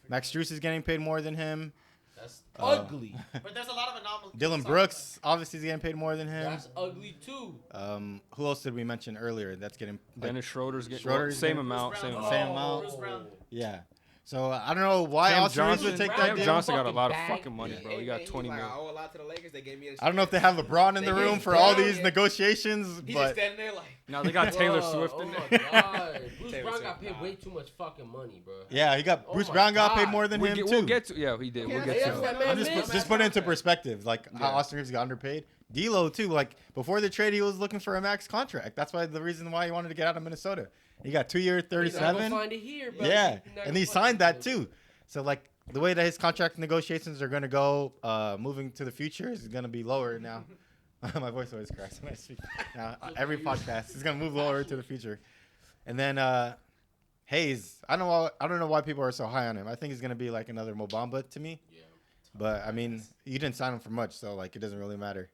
Max Strus is getting paid more than him.
That's
Uh,
ugly.
But there's a lot of anomalies.
Dylan Brooks obviously is getting paid more than him.
That's ugly too.
Who else did we mention earlier? That's getting like,
Dennis Schroeder's getting
Schroeder's
same
getting-
amount. Same
Brown.
amount.
same
Oh,
amount.
Bruce Brown.
Yeah. So I don't know why
Cam
Austin Reeves would
Johnson,
take
Cam
that deal.
Johnson got a
Fucking
lot of
bag.
fucking money, bro. He got 20
I
million.
owe a lot to the Lakers. They gave me.
I don't know if they have LeBron in the
They
room
gave
for all
Brown,
these
yeah.
negotiations,
He's just
but
standing there like.
Now they got Taylor
Whoa,
Swift
oh
in
my
there.
God. Bruce
Taylor
Brown
Swift,
got paid way too much fucking money, bro.
yeah, he got
Oh
Bruce
my
Brown got paid
God.
more than him too.
We'll get to he did. We'll get
Yeah,
to
that
it.
man
I'm
missed.
just put it into perspective, like how
Yeah.
Austin Reeves got underpaid. D'Lo too, like before the trade, he was looking for a max contract. That's why the reason why he wanted to get out of Minnesota. He got 2 years,
He's not gonna
37.
find it here, bro.
Yeah,
He's not
and
gonna
he
find
signed
it
that
here.
too. So like the way that his contract negotiations are gonna go, moving to the future is gonna be lower now. My voice always cracks when I speak. Now every podcast is gonna move lower to the future. And then Hayes, I don't know why people are so high on him. I think he's gonna be like another Mobamba to me.
Yeah.
But I mean, you didn't sign him for much, so like it doesn't really matter.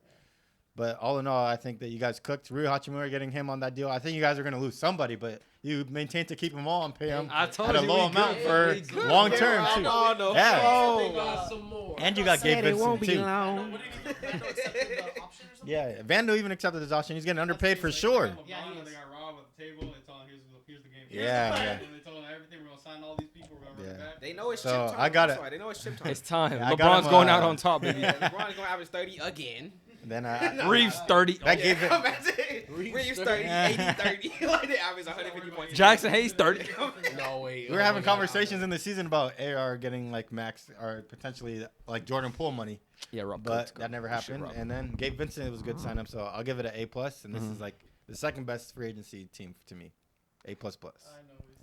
But all in all, I think that you guys cooked. Rui Hachimura getting him on that deal. I think you guys are gonna lose somebody, but you maintain to keep them all and pay them
I told
at a
you
low
we
amount
good.
for long term too. Yeah.
They got some more.
And you got Gabe Vincent too.
What did he do? Vando accepted the option or something?
Yeah, Vando even accepted his option. He's getting underpaid for sure.
Yeah, he
LeBron,
is.
they got Rob at the table. They told him, here's the game.
Yeah,
plan.
yeah.
And they told him everything. We're gonna sign all these people. We're gonna run it
Yeah.
back.
They know it's
So,
chip time.
I got
That's
it.
why. They know it's chip time.
It's time.
Yeah, I got
LeBron's
him,
going out on top, baby.
Yeah, LeBron's gonna average 30 again.
Then
Reeves 30.
that gave it.
Reeves 30, 80, 30. Like they average 150 points.
Jackson Hayes 30.
No way.
We were having conversations in the season about AR getting like max or potentially like Jordan Poole money,
Yeah, Rob.
but that never happened. And then Gabe Vincent was a good sign up, so I'll give it an A plus. And this is like the second best free agency team to me, A plus plus.
I know what he's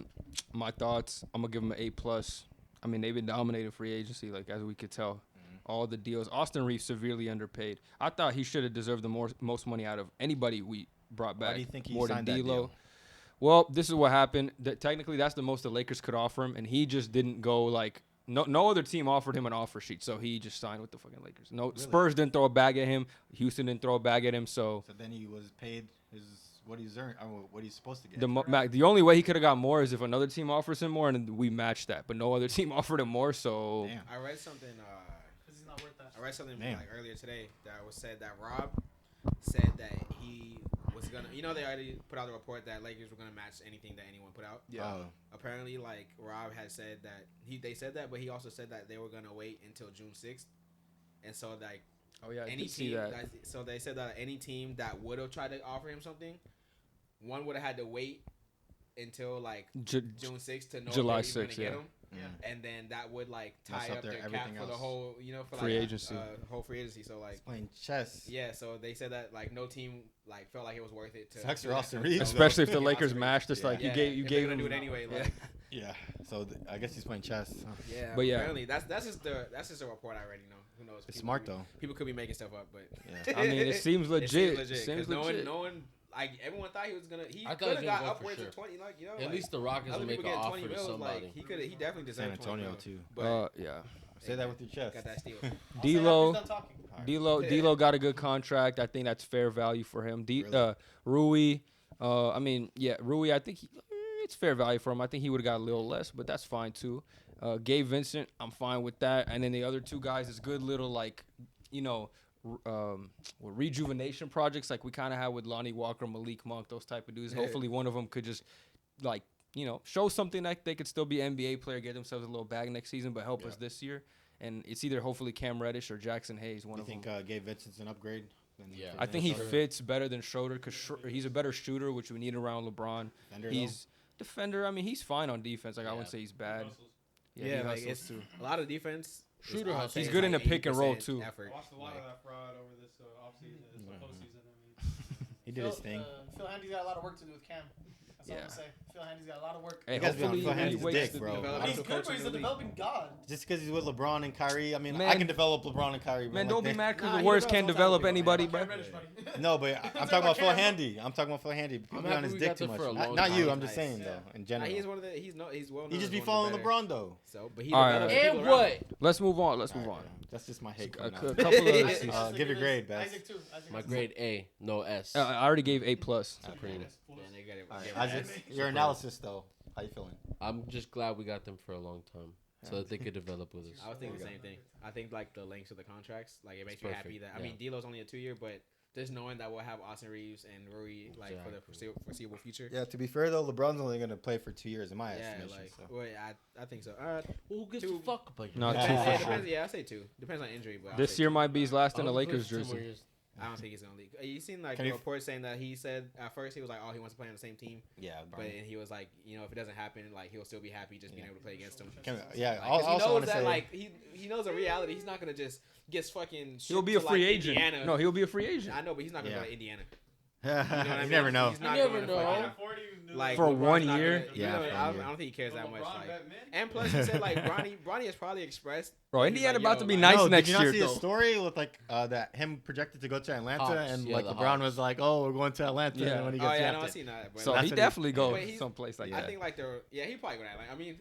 thinking.
My thoughts. I'm gonna give him an A plus. I mean, they've been dominating free agency, like as we could tell. All the deals. Austin Reeves severely underpaid. I thought he should have deserved the most money out of anybody we brought back.
Why do you think he
more
signed
than
that
D'Lo.
deal?
Well, this is what happened. Technically, that's the most the Lakers could offer him, and he just didn't go like no other team offered him an offer sheet, so he just signed with the fucking Lakers. No, Spurs didn't throw a bag at him. Houston didn't throw a bag at him. So
So then he was paid what he's earned, what he's supposed to get.
the only way he could have got more is if another team offers him more, and we matched that. But no other team offered him more, so
Damn.
I read something.
Because he's not worth that.
I read something
Damn.
like earlier today that was said that Rob said that he was gonna. You know, they already put out the report that Lakers were gonna match anything that anyone put out.
Yeah.
Oh,
Apparently, like Rob had said that they said that, but he also said that they were gonna wait until June 6th, and so like
oh yeah, I
any
did see
team.
that.
So they said that any team that would have tried to offer him something, one would have had to wait until like June 6th to know
July
if they were
6th,
gonna
yeah.
get him.
Yeah.
And then that would like
Mess
tie
up
up
their
their cap
everything
for the
else.
whole, for
Free
like
agency.
whole free agency. So like,
he's playing chess.
yeah. So they said that like no team like felt like it was worth it to.
Sucks
do
for
that.
Austin Reeves, though.
Especially if the
Yeah,
Lakers
Austin
matched, just
Yeah.
like you
Yeah,
gave
if
him.
they're gonna do it anyway. Like,
Yeah. So I guess he's playing chess. Huh.
yeah.
But yeah.
Apparently that's just a report I already know. Who knows?
It's
People
smart
could be-
though.
People could be making stuff up, but
Yeah.
I mean, it seems legit. It seems
'cause no
legit.
one, like everyone thought he was gonna. He
I thought
could
he
have
was
got
gonna go for
upwards
sure.
of 20. Like
At least the Rockets
other
will make
people
an
getting
offer
20
to
mils.
somebody.
Like he definitely
San
deserved 20
Antonio
mil.
too.
But
Yeah.
Say that with your chest.
got that steal.
I'll say that
D'Lo-
after he's done talking.
D'Lo got a good contract. I think that's fair value for him.
Really?
Rui, Rui. I think it's fair value for him. I think he would have got a little less, but that's fine too. Gabe Vincent, I'm fine with that. And then the other two guys is good little like, rejuvenation projects like we kind of had with Lonnie Walker, Malik Monk, those type of dudes.
Yeah.
Hopefully one of them could just like show something that they could still be an NBA player, get themselves a little bag next season, but help us this year. And it's either hopefully Cam Reddish or Jackson Hayes. One
You
of
think
them.
Gabe Vincent's an upgrade?
Yeah.
I think he
Minnesota?
fits better than Schroeder because he's a better shooter, which we need around LeBron.
Defender,
He's defender. I mean, he's fine on defense. Like I wouldn't
Yeah.
say he's bad.
Hustles.
Yeah,
Yeah,
he
like
hustles
it's
too.
a lot of defense.
Shooter
I'll
hustles.
say
He's
it's
good in
like
the pick and roll,
80%
too.
Effort.
I watched a lot
Like,
of that fraud over this offseason. It's the
Yeah.
postseason. I mean,
He did his thing.
Phil Handy's got a lot of work to do with Cam. That's all I'm
Yeah.
gonna say. Phil Handy's got a lot of work.
Hey,
You guys be on
hopefully
Phil
he
Handy's
waits
dick,
to
bro.
develop
I
He's
don't-
good, but he's a developing god.
Just because he's with LeBron and Kyrie, I mean, I
Man.
can develop LeBron and Kyrie.
Man,
like
don't be
they-
mad because
Nah,
the
he
worst
develops
can't
all the
develop
time,
anybody,
Cam
bro.
Reddish, buddy.
No, but I'm talking about Phil Handy. I'm talking about Phil Handy. People
I'm
be on
happy
his
we
dick
got
too
them
much.
for a
Not,
long
not you.
time.
I'm just saying
Yeah.
though, in
Nah,
general.
he's one of the. He's well.
He just be
known as one
following
of the better.
LeBron though.
So, but he
All right,
develops
all right.
people
And
around
what?
him.
Let's move on. Let's move
All
on.
right, that's just my hate.
A
coming
couple
out.
of
Isaac,
Uh,
just
give your
it
grade,
is.
Bess.
Isaac too. Isaac
My
is-
grade A, no S.
I already gave A+.
Supreme.
Man, they got it.
All right,
get
Isaac,
it.
your analysis though. How you feeling?
I'm just glad we got them for a long time so that they could develop with us.
I was thinking the same thing. I think like the lengths of the contracts, like it makes me
perfect,
happy that. I
yeah.
mean, D'Lo's only a 2-year, but just knowing that we'll have Austin Reeves and Rui like for the foreseeable future.
Yeah, to be fair though, LeBron's only gonna play for 2 years in my
Yeah,
estimation.
like
So.
wait, I think so.
Well, who gives
Two-
a fuck about you?
No,
Depends-
two
yeah,
for
it
sure.
depends, yeah, I say 2. Depends on injury, but I'll
This
say
year
2.
might be his last in the
I'll play
Lakers
for 2 more
jersey.
years.
I don't think he's gonna leave. You seen like
Can
the
he-
report saying that he said at first he was like, oh, he wants to play on the same team,
Yeah,
but he was like, you know, if it doesn't happen, like he'll still be happy just being able to play against him.
yeah.
Like,
I
'cause he
also
knows
want to
that
say
like he knows the reality. He's not gonna just get fucking.
He'll
shipped
be a
to,
free
like,
agent.
Indiana.
No, he'll be a free agent.
I know, but he's not gonna
Yeah.
go to Indiana. You know what I
you
mean?
never know.
He's not
You
going
never
to
know.
fucking- Like
For
LeBron's
1
not
year?
gonna-
Yeah,
you know,
for 1
I
year.
don't think he cares that much.
LeBron
Like,
bet men?
and plus he said like Bronny has probably expressed.
Bro,
he's
Indiana
like,
about
yo,
to be
like-
nice
No,
next
did you not
year,
see
though.
a story with like that him projected to go to Atlanta
Hawks,
and
yeah,
like
the
LeBron
Hawks.
was like, "Oh, we're going to Atlanta."
Yeah.
And when he
Oh
gets
yeah, no, I
drafted.
seen that. But
So
That's
he
what he-
definitely
But
go
he's-
someplace like
Yeah.
I
that.
think like he probably go to Atlanta. I mean,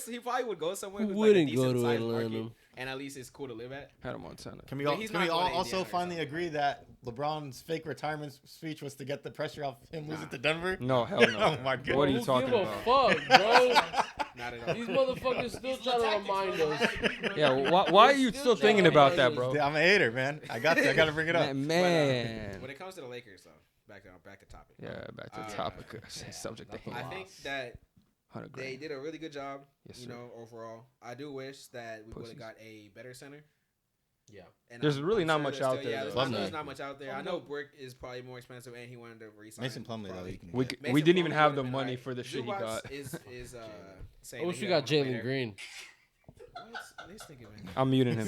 he probably would go somewhere
Who
who's
wouldn't
like a
go
decent
to
sized
Atlanta?
market, and at least it's cool to live at.
Hannah Montana.
Can we
But
all,
he's
can we
not
all
going to
also
Indiana or
finally
something.
agree that LeBron's fake retirement speech was to get the pressure off him losing to Denver?
No, hell no.
Oh my god.
What are you
Who
talking
give
about?
a fuck, bro?
Not at all.
These motherfuckers still trying to remind us.
Yeah, why are you
Still
still
trying
thinking
to
about
remind
that,
us.
bro?
I'm a hater, man. I got to bring it up.
Man.
When it comes to the Lakers, though, back to topic.
Yeah, back to the
Uh,
topic. Subject to
I
hate.
think that
100
they
grand.
did a really good job.
Yes,
you
sir.
know, overall, I do wish that we would
Pussies.
have got a better center.
Yeah.
And
There's really not
sure
much
there's
out
still-
there,
Yeah,
though.
there's
Plumlee.
not much out there. I know Brick is probably more expensive, and he wanted to resign.
Mason Plumlee though,
probably.
you can
We
get.
we
Mason
didn't even
Plumlee
have the
would've been
money
alright.
for the shit he
Zubac
got.
is saying
I wish
that
we
he
got
doesn't wanna play
Jalen Green.
there. This nigga, man.
I'm muting him.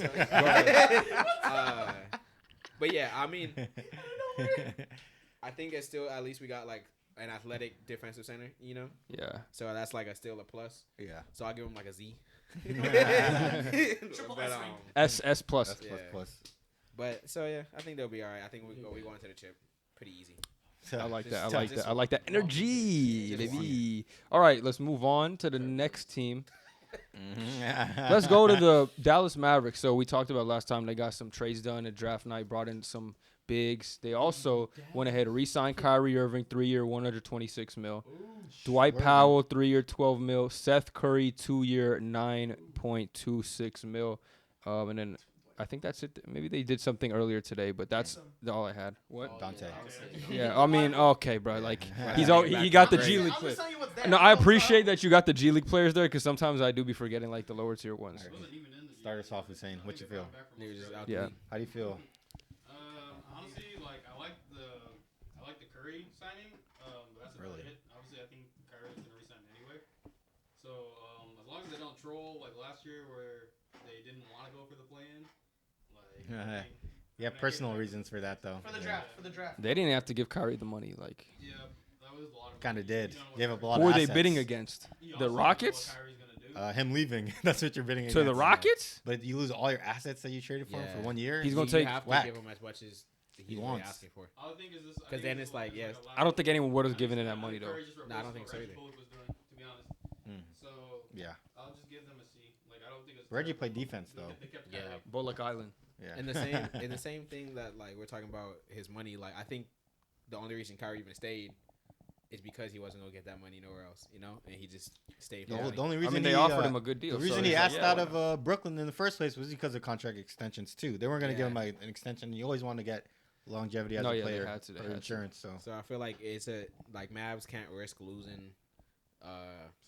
But yeah, I mean, I think it's still at least we got like an athletic defensive center, you know.
Yeah.
So that's like still a plus.
Yeah.
So I'll give him like a Z.
Triple
But,
S ring.
S plus.
That's
Yeah.
plus.
But so yeah, I think they'll be all right. I think we go into the chip pretty easy.
I like
Just-
that. I
just-
like
just
that. I like that
one.
energy,
Just one.
baby. All right, let's move on to the next team.
Mm-hmm.
Let's go to the Dallas Mavericks. So we talked about last time they got some trades done at draft night, brought in some bigs. They also went ahead and re-signed Kyrie Irving, 3-year, $126 million. Dwight
Word.
Powell, 3-year, $12 million. Seth Curry, 2-year, $9.26 million. And then I think that's it. Maybe they did something earlier today, but that's all I had. What?
Dante.
Yeah, I mean, okay, bro. Like
Yeah.
he's all, he got the
I'm
G
just-
League
I'm
players.
just telling you what's there.
No, I appreciate that you got the G League players there because sometimes I do be forgetting like the lower tier ones.
Wasn't even in the
Start us off, Hussein. What you feel?
Niggas just out
Yeah.
the league.
How do you feel?
Honestly, like I like the Curry signing. But that's about
Really?
it. Obviously, I think Kyrie's gonna resign anyway. So as long as they don't troll like last year where they didn't want to go for the plan, like I think-
You have
I mean, I
personal
get that.
reasons for that though.
For the draft. For the draft.
They didn't have to give Kyrie the money. Like,
Yeah, that was a lot of.
Kind of
money.
did.
You don't know what
Gave up a
Kyrie-
lot
who
of
are they
assets.
bidding against?
You
The
also don't know
Rockets?
What Kyrie's gonna do.
Him leaving. That's what you're bidding
To the
against.
Rockets?
But you lose all your assets that you traded for him
Yeah.
for 1 year.
He's gonna
You
take
have to
whack.
give him as much as he's
He
really
wants.
asking for.
Other thing is this.
'Cause then it's like, yes.
I don't think anyone would have given it that money though.
Nah, I don't think so either.
Was doing, to be honest.
Mm.
So
Yeah.
I'll just give them a C. Like I don't think it's.
Reggie
terrible.
played defense though.
They kept
Yeah.
Kyrie.
Bullock Island.
Yeah.
And the same thing that like we're talking about his money. Like I think the only reason Kyrie even stayed is because he wasn't gonna get that money nowhere else, you know, and he just stayed.
The,
for
the only
I
reason
mean, they
he,
offered him a good deal.
The
so
reason
he's
he
like,
asked
yeah,
out
why
of
not?
Brooklyn in the first place was because of contract extensions too. They weren't going to give him
Yeah.
an extension. You always want to get longevity as
No,
a
yeah, they
player
had to, they
for
had to.
insurance. So
So I feel like it's like Mavs can't risk losing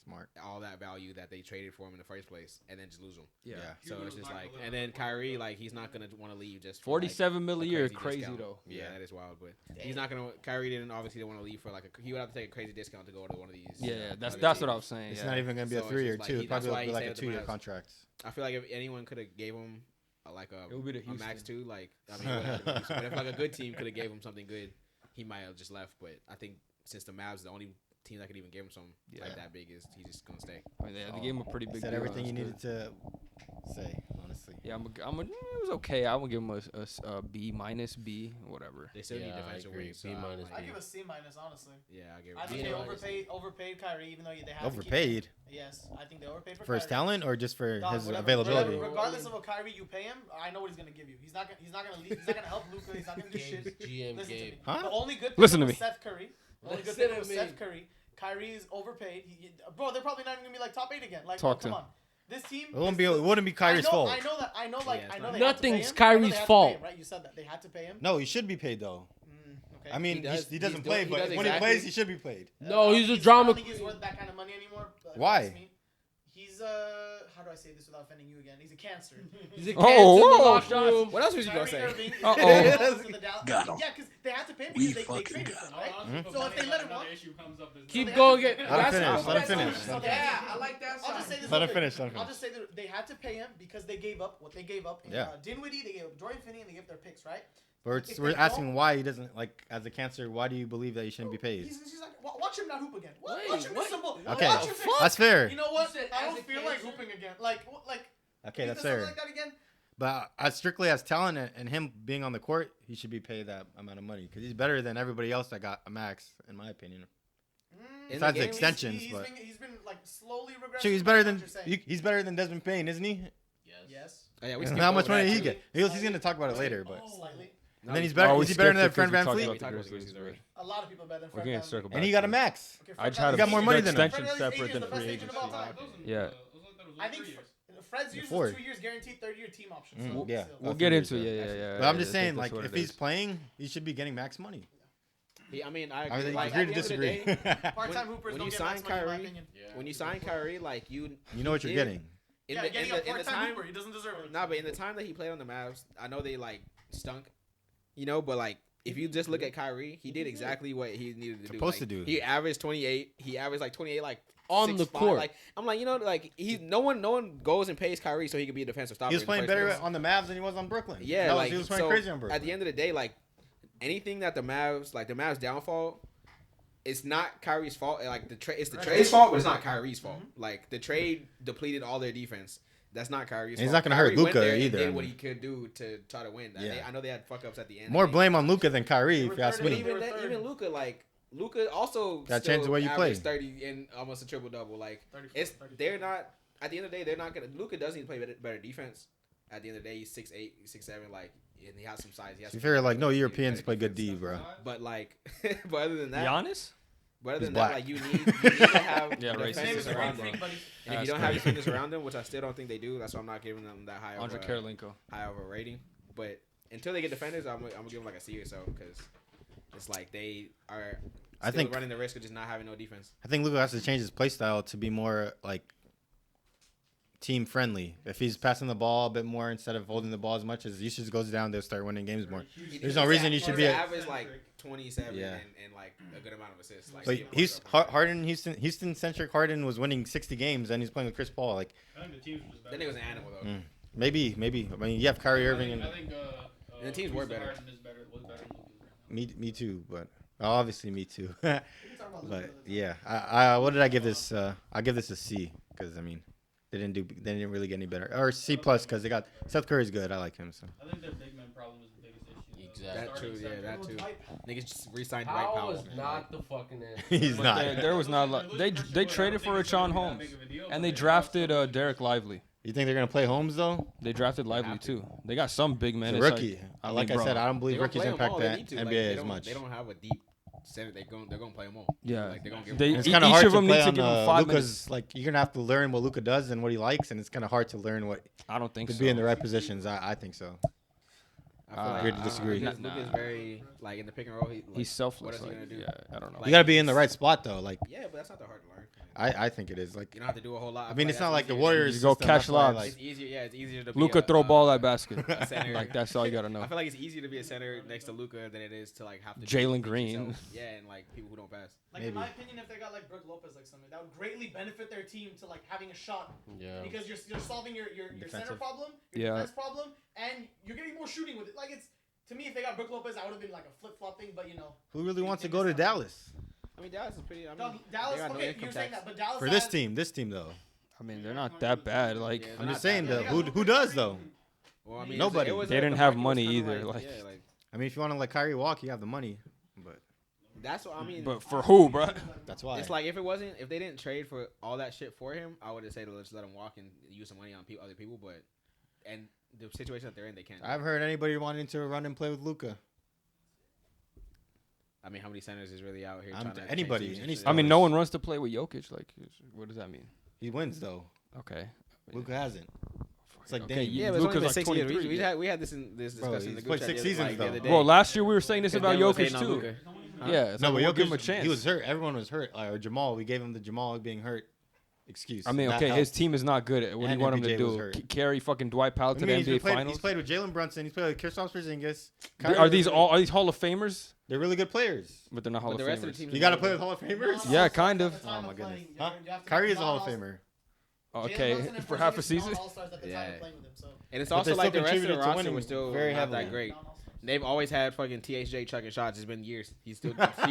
smart.
all that value that they traded for him in the first place and then just lose him.
Yeah.
So it's just like, and then Kyrie, like he's not gonna want to leave just for,
47
like,
mil a
a
year,
crazy
crazy
discount.
though.
Yeah, that is wild, but he's not gonna. Kyrie didn't obviously want to leave for like he would have to take a crazy discount to go to one of these.
Yeah, that's
other
what
teams.
I was saying.
It's
Yeah.
not even going to be
So
a
it's
3 year
just like
too.
he-
It's probably
that's why
be
he
like
stayed
a
with the
2 year
Mavs.
contract.
I feel like if anyone could have gave him like
It would be the
a max
Houston.
two, like I mean, it would have to be Houston. But if like a good team could have gave him something good, he might have just left. But I think since the Mavs the only team that could even give him something
Yeah.
like that big is he's just gonna stay.
I mean, they gave him a pretty big
Said
deal.
everything you
That's
needed to say, honestly.
Yeah, it was okay. I'm gonna give him a B minus B, whatever.
They still need
Yeah, I
defensive
agree.
wings.
B
So
minus,
I
B.
give a C minus, honestly.
yeah, I give.
I think
B
they
minus.
overpaid Kyrie, even though they have to keep
Overpaid
him. Yes, I think they overpaid
for his
Kyrie.
talent or just for
Dog,
his
whatever-
availability?
Regardless of what Kyrie you pay him, I know what he's gonna give you. He's not gonna leave. He's not gonna help Luka. He's not gonna do shit.
GM
Listen to
Gabe.
me.
Huh?
The only good thing
Listen to
was
me.
Seth Curry. The only good
Listen
thing was
to me.
Seth Curry. Kyrie is overpaid. Bro, they're probably not even gonna be like top 8 again. Like,
Talk
come
to
on. This team.
It wouldn't be Kyrie's fault.
I know that.
Yeah, it's
I know
not.
they had to pay
Nothing's
him. I know they
Kyrie's
had to pay
fault.
him, right? You said that they had to pay him.
No, he should be paid though.
Okay.
I mean,
does-
he doesn't
he's
play,
doing- he
but
does
when he
exactly-
plays, he should be paid.
No, he's a
I
drama.
don't think he's worth that kind of money anymore. But
Why?
that's me. He's how do I say this without offending you again? He's a cancer.
He's a
Oh,
cancer in the
whoa.
locker room.
What else was you gonna
Kyrie
say?
Irving is
Uh-oh.
to the Dallas-
Got him.
Yeah, because they had to pay him
We
because they
fucking
traded
got
him,
I'll
right?
honestly
So if they let him
another
walk-
issue comes up, there's
Keep
they
going.
had to-
Get.
Let him
that's-
finish. Let him
that's-
finish.
so
Let him
they
finish.
had to-
I like that.
I'll just say this.
Let him
real quick.
finish. Let him
I'll
finish.
just say that they had to pay him because they gave up what they gave up.
Yeah.
Dinwiddie, they gave up Jordan Finney, and they gave their picks, right?
But
If
we're
they
asking
don't-
why he doesn't like as a cancer. Why do you believe that he shouldn't be paid?
He's like, watch him not hoop again.
Wait,
Watch him do
what?
some bull.
Okay,
Watch him say,
that's fair.
you know what?
You said
I
as
don't
a
feel like
cancer?
hooping again. Like,
Okay,
he
that's
does something
fair.
like that again.
But as strictly as talent and him being on the court, he should be paid that amount of money because he's better than everybody else that got a max, in my opinion. Besides the
game,
extensions,
he's
but
been like slowly regressing.
sure, he's
but
better
I know
than
what you're saying.
he's better than Desmond Payne, isn't he?
Yes.
Oh, yeah, we
And
skipped
how
over
much money
that,
did he
too.
get? He's going to talk about it later, but
Slightly.
and then he's better.
Oh, we
Is he better
skipped
than
it 'cause
Fred
we
Van
talked
Fleet?
about the
We talked
Grizzlies,
about the Grizzlies
A lot of people better than
We're
Fred
getting
VanVleet.
circled back.
And he got a
to it.
max.
Okay,
I
Fred
just had
He got more money than him.
extension
Fred
separate
VanVleet
than
is the
free
best agent of all
agency.
time.
Yeah.
I think Fred's uses
Four.
2 years guaranteed, third-year team option.
Mm,
So
yeah.
still.
We'll
That's
get
what
into
he
it.
said.
Yeah.
But I'm
I
just
think
saying,
that's
like,
what
if
it
he's
is.
playing, he should be getting max money.
I mean, I
I
agree.
mean,
Like,
agree
at
to
the end of the
disagree.
day,
Part-time hoopers
when
don't
you
get
sign
max money, in my
Kyrie,
opinion.
when you sign Kyrie, like you
You know what you're
did-
getting.
In
Yeah,
the,
getting
in
a
the, in the
part-time
time,
hooper, he doesn't deserve it.
nah, but in the time that he played on the Mavs, I know they like stunk, you know. But like, if you just look at Kyrie, he did exactly what he needed to do.
Supposed
Like,
to do.
He averaged 28. He averaged like 28, like
On the
6'5".
court.
Like I'm like, you know, like he no one goes and pays Kyrie so he could be a defensive stopper.
He was
in the
playing
first
better
place.
on the Mavs than he was on Brooklyn.
Yeah,
No,
like
he was playing
so
crazy on Brooklyn.
At the end of the day, like anything that the Mavs downfall, it's not Kyrie's fault. Like it's the trade's fault, but it's not Kyrie's fault. Like the trade depleted all their defense. That's not Kyrie's
And he's
fault.
not gonna hurt
Kyrie went
Luka
there and
either, I
Did what
mean.
he could do to try to win.
Yeah.
I know they had fuck ups at the end.
More
They-
blame on Luka than Kyrie,
They
if
were
you ask
third
But
in
me.
the-
even
They were third.
even Luka also
Gotta
still
change the way you play.
averaged 30 and almost a triple double. Like
34,
it's
34.
they're not at the end of the day they're not gonna. Luka does need to play better defense. At the end of the day, he's 6'8", 6'7", like and he has some size. He has
You
some
figure like no
better
Europeans play good
defense.
D, bro.
But like, but other than that,
Giannis?
but other
He's
than
black.
that, like you need to have
Yeah, racist.
His name is
defenses
a
around
Greek
them.
freak, buddy.
And if you
That's
don't have
crazy.
defenders around them, which I still don't think they do, that's why I'm not giving them that high of
Andre
a
Karolinko.
rating. But until they get defenders, I'm gonna give them like a C or so because it's like they are.
I
Still
think-
running the risk of just not having no defense.
I think Luka has to change his play style to be more like team friendly. If he's passing the ball a bit more instead of holding the ball as much as usage goes down, they'll start winning games more. There's no reason you should be.
Average like 27
Yeah.
and like a good amount of assists. Like
But he's Harden, Houston centric. Harden was winning 60 games, and he's playing with Chris Paul. Like
I think the teams were just better.
That nigga was an animal though.
maybe. I mean, you have Kyrie Irving
I
and
think
And the teams were
Houston
better.
Harden is better. Was better than Luka's right now.
me too. But obviously me too.
We can talk about Luka
But
another time.
yeah, I what did I give this? I give this a C because I mean they didn't really get any better, or C plus because they got Seth Curry's good. I like him so.
I think their big man problem is the biggest issue.
Exactly.
That too, yeah, that too.
Hype.
Niggas just re-signed Dwight
How
Powell.
was not the fucking answer?
He's
But
not.
there was not. They traded for Rashawn Holmes, and they drafted Derek Lively.
You think they're gonna play Holmes though?
They drafted Lively
have to.
too. They got some big man.
He's a
It's
rookie.
Like,
Like I
bro,
said, I don't
They
believe
gonna
rookies
play 'em
impact
all. They
that
need to. Like,
NBA
they
as
don't-
much.
They don't have a deep center. They're gonna play them all.
Yeah.
Like, they're gonna give
They-
them
It's
Each
kind of hard
of
to
them
play
need to
on
give him 5
Luka's. Like you're gonna have to learn what Luka does and what he likes, and it's kind of hard to learn what
I don't think
to
so.
be in the right positions. I think so.
I feel
Agree to disagree.
Luka's
Nah.
very like in the pick and roll.
He's selfless.
What is he
Like,
gonna do?
yeah, I don't know.
Like,
You gotta be in the right spot though. Like
Yeah, but that's not that hard to learn.
I think it is. Like
You don't have to do a whole lot.
I mean,
feel
it's not
that's
like the
easier.
Warriors.
Just go
system,
catch
that's why,
lobs.
like,
It's easier. Yeah, it's easier to be
Luka
a,
throw ball that basket.
a center.
Like that's all you gotta
I
know.
feel like it's easier to be a center next to Luka than it is to like have to
Jalen
beat
Green.
yourself. Yeah, and like people who don't pass.
Like in my opinion, if they got like Brook Lopez, like something that would greatly benefit their team to like having a shot
Yeah.
because you're solving your center
Defensive.
problem, your
Yeah.
defense problem, and you're getting more shooting with it. Like it's to me, if they got Brook Lopez, I would have been like a flip flop thing. But you know,
who really wants to
They
go to
just-
Dallas
I mean, Dallas is pretty. I mean,
Dallas.
they got no
Okay,
income
you're saying
tax.
that, but Dallas
for this
has-
team? This team though.
I mean, they're not that bad. Like
Yeah,
I'm
they're
just
not
saying
that
though.
bad.
Who does though?
Well, I mean,
Nobody.
It was
They
like,
didn't
the
have
market was
money
kinda
either, like-
yeah, like
I mean, if you want to let Kyrie walk, you have the money. But
that's what I mean.
but for who, bro?
that's why.
It's like if they didn't trade for all that shit for him, I would have said let's let him walk and use some money on other people. But and the situation that they're in, they can't.
I've heard anybody wanting to run and play with Luka.
I mean, how many centers is really out here?
I'm-
trying to
anybody,
change teams
any
and shit?
I mean, no one runs to play with Jokic. Like, what does that mean?
He wins though.
Okay.
Luka hasn't. It's like
Okay,
Dame.
Yeah, but it's only
Luka's
been
like
6 years.
23.
We had this discussion in the
he's
group
played
chat
6
the
seasons,
other
though.
day.
Bro, last year we were saying this
Because
about
Dan was
Jokic
hating on
too.
Luka.
Yeah, it's
No,
like,
but
we'll give him a
Jokic,
chance.
he was hurt. Everyone was hurt. Or Jamal, we gave him the Jamal being hurt excuse.
I mean,
That
okay, his
helps.
team is not good at what do you
And
want him to
MPJ was
do?
hurt.
Carry fucking Dwight Powell
I
to
mean,
the NBA
he's
Finals?
played with Jalen Brunson. He's played with Kristaps Porzingis.
Are these Hall of Famers?
They're really good players.
But they're not Hall
But
of
the rest of the
Famers.
team.
You got to play with Hall of Famers.
Yeah, kind of.
Oh my goodness. Huh? Kyrie is a Hall of Famer.
Okay, for half a season.
Yeah. And it's
But
also
they
like the
still
rest of the
contributed to
roster
winning
was still
very
not
heavily.
that great. They've always had fucking THJ chucking shots. It's been years. He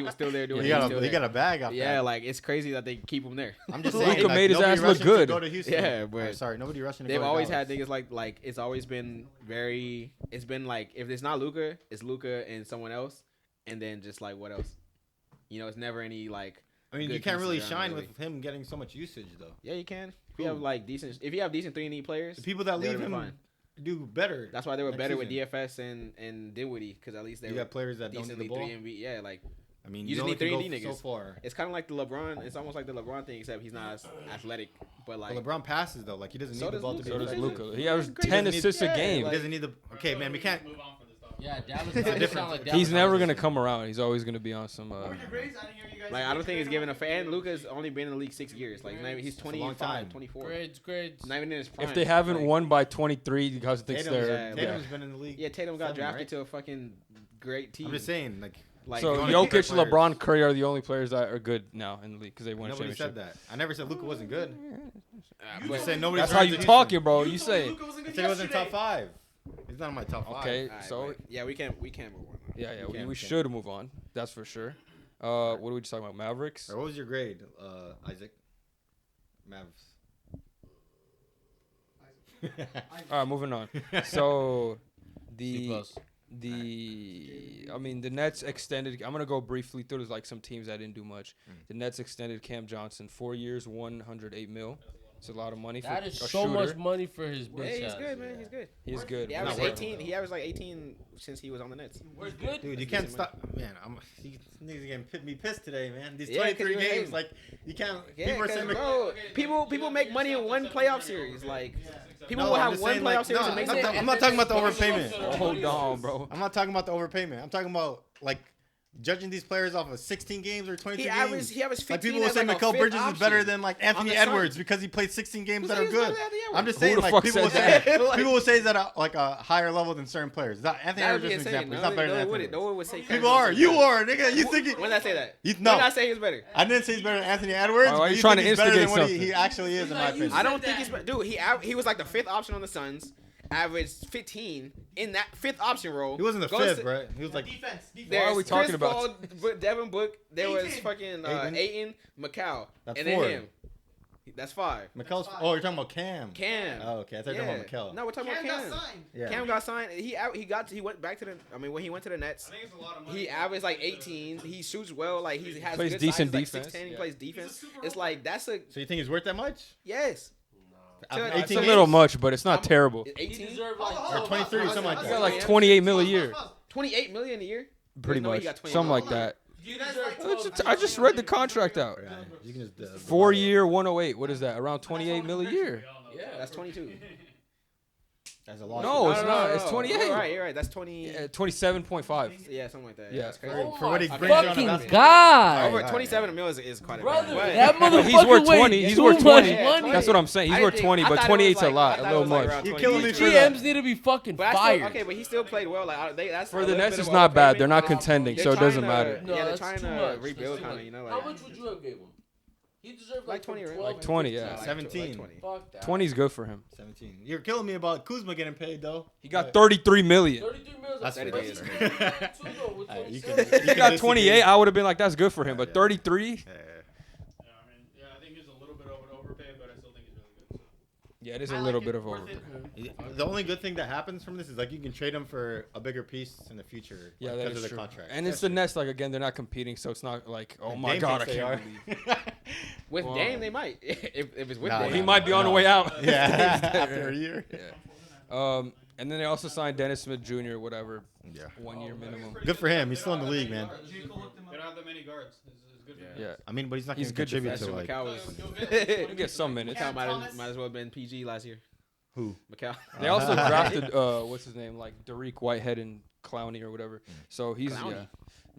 was still there doing
He
it. He's
got
still
a
there.
bag off
Yeah,
that.
like it's crazy that they keep him there.
I'm just
Luka
saying. Like,
made his
nobody
ass look
rushing to
good.
Go to Houston.
Yeah, but
sorry, nobody rushing to
They've
go to
always had
Dallas.
niggas like it's always been very. It's been like if it's not Luka, it's Luka and someone else, and then just like what else? You know, it's never any like.
I mean,
good
you can't really
pieces around,
shine
really.
with him getting so much usage, though.
Yeah, you can. If you have like decent, if you have decent 3-and-D players,
The people that
they
leave
would've been
him do better.
that's why they were
next
better
season.
with DFS and Dinwiddie because at least they
You
were
got players that don't need the
decently
ball.
3-and-D. Yeah, like
I mean,
you just
only
need
can
3-and-D
go
niggas.
so far.
it's kind of like the LeBron. It's almost like the LeBron thing, except he's not as athletic. But like
But LeBron passes though. Like he doesn't
So
need the
does
ball
Luka.
to be
So does
effective.
Luka. He averaged
Great.
10
Doesn't need-
assists a
yeah,
game.
He doesn't need the. Okay, man, we can't.
Move on from this topic.
Yeah, Dallas.
It's a
Dallas
different-
sound like
He's
Dallas
never
is-
gonna come around. He's always gonna be on some.
What were your grades? I didn't hear you guys.
Like I don't think it's given a fan. Luka's only been in the league 6 years. Like he's
a long
25,
time.
24.
Grades.
Not even in his prime.
If they haven't
Like,
won by 23, because thinks
Tatum's,
they're.
yeah,
Tatum's been in the league.
yeah, Tatum got
7,
drafted
right?
to a fucking great team.
I'm just saying, like
So
you only
Jokic,
pick players.
LeBron, Curry are the only players that are good now in the league because they won a
Nobody
championship.
said that. I never said Luka wasn't good.
but
I said nobody.
That's how you talking, bro. You say.
Luka wasn't
I
good
said he wasn't
yesterday.
top 5. He's not in my top 5.
Okay,
Alright,
so
but yeah, we can't move on.
yeah,
We can't-
we
can't.
should move on. That's for sure. What are we just talking about? Mavericks.
Or what was your grade, Isaac? Mavs.
All right, moving on. So
C+.
I mean, the Nets extended. I'm gonna go briefly through. There's like some teams that didn't do much. The Nets extended Cam Johnson 4 years, 108 mil. It's a lot of money for
That is
a
so
shooter.
much money for his
Yeah,
bitch
he's
ass.
good, man. He's good.
He's good.
He
Not
averaged
worth
18.
it.
He averaged like 18 since he was on the Nets.
Where's good?
Dude, you can't stop. Man, these niggas getting me pissed today, man. These
Yeah, 'cause
23
you're
games,
hating.
like you can't.
Yeah,
people are
'cause,
saying,
bro, people make money in one playoff series. Like people
No,
will
I'm
have
just
one
saying,
playoff
like,
series
no,
and make
I'm
it.
not- I'm not talking about the overpayment.
Hold on, bro.
I'm not talking about the overpayment. I'm talking about like judging these players off of 16 games or 23
He
games.
averaged 15.
Like people will
as,
say
like, a
Mikal
fifth
Bridges is better
option.
than like Anthony
the Suns.
Edwards because he played 16 games
Who
that
said
are
he was better
good.
than Anthony
I'm
Edwards?
just
Who
saying
the
like
fuck
people will
said
say
that?
people will say that at like a higher level than certain players. Not Anthony
That would
Edwards
be
is an
insane.
example. He's not better than
No,
Anthony
one
Edwards.
would say.
People are. You are, nigga. You think
When did I say that?
He's
When
no.
did I say he was better?
I didn't say he's better than Anthony Edwards.
Why are
but
you
you
trying
think
to
he's better than
instigate
what
something?
he actually is, in my opinion.
I don't think he's better. Dude, he was like the fifth option on the Suns. Averaged 15 in that fifth option role.
He wasn't the
Goes
fifth,
to-
right? He was like
Defense.
Why are we
There's
talking
Chris
about-
Paul, Devin Book. There was
Ayton.
fucking
Ayton.
Ayton, Macau,
That's
and then
4.
him. That's 5.
McKell's. Oh, you're talking about Cam.
Cam.
Oh, okay. I thought you were talking about McKell.
No, we're talking
Cam
about
got
Cam.
signed.
Yeah.
Cam got signed. He went back to the. I mean, when he went to the Nets,
I think it's a lot of money.
he averaged like 18. He shoots well. Like he has
Plays
good
decent
size,
defense.
Like 6'10", He
Yeah.
plays defense. It's like that's a
So you think he's worth that much?
yes.
After
No,
It's
18
a
games?
little much, but it's not terrible.
18,
deserved
Hold on, hold on,
Or 23,
pause,
something like
pause,
that.
He got
pause,
like
pause,
28 mil a
pause,
year.
pause.
28 million a year.
Pretty
No, he
much.
got 20
Something like
Hold on.
that.
Do you guys like
I just read the contract out.
Yeah, you can just
4 year, 108. What is that? Around 28 mil a year.
Yeah, that's 22.
That's a lot.
No, it's not. It's 28.
You're right. That's 20.
Yeah, 27.5.
Yeah, something like that.
Yeah.
That's crazy.
Oh
For what he
my
brings you on a
fucking
basketball.
god,
Over
Alright,
27 mil is quite a
brother!
bit. But-
That
But
motherfucker
he's worth
weighs
20. He's
too
worth
much
20.
money.
That's what I'm saying. He's
I
worth
didn't
20,
think- I
but
thought it
28's
was
a
like-
lot,
I
a
thought it
little
was like
much.
around
You
20.
killing me for
GMs need to be fucking
But I
fired.
still, okay, but he still played well. Like that's
For
a
the
little
Nets,
bit
it's
of
not bad.
overpayment.
They're not contending,
They're
so it doesn't
trying to-
matter.
No,
Yeah, they're
that's
trying
too
to
much.
rebuild,
That's too
kind of.
much.
You know,
How
like
much would you have gave him? He deserved
Like
like
20, right?
12
Like
or
20,
15.
yeah.
like
17.
20.
Fuck that.
20's good for him.
17. You're killing me about Kuzma getting paid though.
He got 33 million.
33 mils.
That's
That's
fair.
crazy.
That's
Two, though, with
You
27.
can-
If he got 28, I would have been like, that's good for him. But 33,
Yeah, I think it's a little bit of an overpay, but I still think he's really good.
yeah, it is
I
a
like
little
it,
bit of
worth
over.
it.
The only good thing that happens from this is like you can trade him for a bigger piece in the future.
Yeah,
like,
that
because
is
of the
true.
contract.
And it's the Nets. Like again, they're not competing, so it's not like, oh my god, I can't believe.
With
Wow.
Dame, they might. if it's with
Nah,
Dame,
He might be on the way out.
Yeah, after a year.
And then they also signed Dennis Smith Jr. Whatever,
Yeah.
1 year minimum.
Good for him. He's still in the league, man.
They don't have that many guards. good for
Yeah.
him.
Yeah.
I mean, but he's not
He's
going to
good
contribute to
That's
like
Macau was.
He'll get some minutes.
Macau
Thomas?
might as well have been PG last year.
who.
Macau.
They also drafted what's his name, like Derek Whitehead and Clowney or whatever. So he's
Clowney.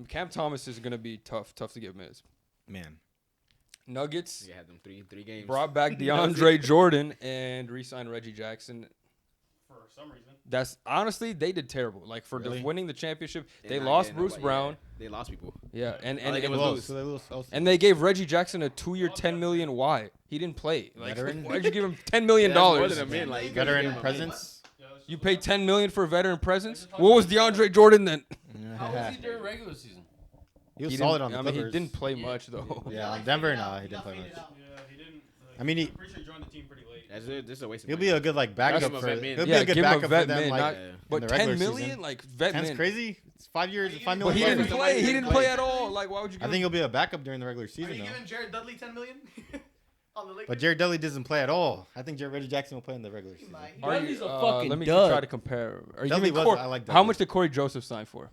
Cam Thomas is gonna be tough to get minutes.
Man,
Nuggets
Yeah, had them three games.
brought back DeAndre Jordan and re-signed Reggie Jackson.
For some reason.
That's honestly they did terrible. Like for
Really?
winning the championship,
They're
they
not
lost
getting
Bruce
nobody.
Brown.
Yeah, they lost people.
Yeah, and
All they did
and,
was
and,
lose.
So they lose also.
they gave Reggie Jackson a 2-year, $10 million. Why? He didn't play. Like,
Veteran?
why'd you give him $10 million?
Yeah, that's more than a million, like, you could've
veteran
given him a
presence.
Yeah, that's
You
just
paid
like-
$10 million for a veteran presence. What was DeAndre Jordan then?
How was he during regular season?
He was
He
solid
didn't-
on the
I mean,
Clippers.
he didn't play
Yeah.
much though.
Yeah, on
He
Denver,
got
no, he
faded
didn't play
out.
much.
Yeah, he didn't.
I mean,
I'm pretty sure he joined the team pretty late.
This is a waste of
He'll
money.
be a good like backup
Give him a
for.
vet min.
He'll be
Yeah,
a good
give him a
backup
vet
for them.
min,
Like,
not-
Yeah.
But
the regular
10 million,
season.
like vet
10's
min.
crazy. It's 5 years, $5
But
million.
he didn't
bucks.
play. He didn't play at all. Like, why would you?
I
Give
think
him?
he'll be a backup during the regular
Are
season
you
though.
giving Jared Dudley $10 million? On the Lakers?
But Jared Dudley doesn't play at all. I think Reggie Jackson will play in the regular season.
Like,
Are you-
Dudley's a fucking
let me
dud.
try to compare. Are you
Dudley
giving
was-
Cor-
I like
How
Dudley.
much did Corey Joseph sign for?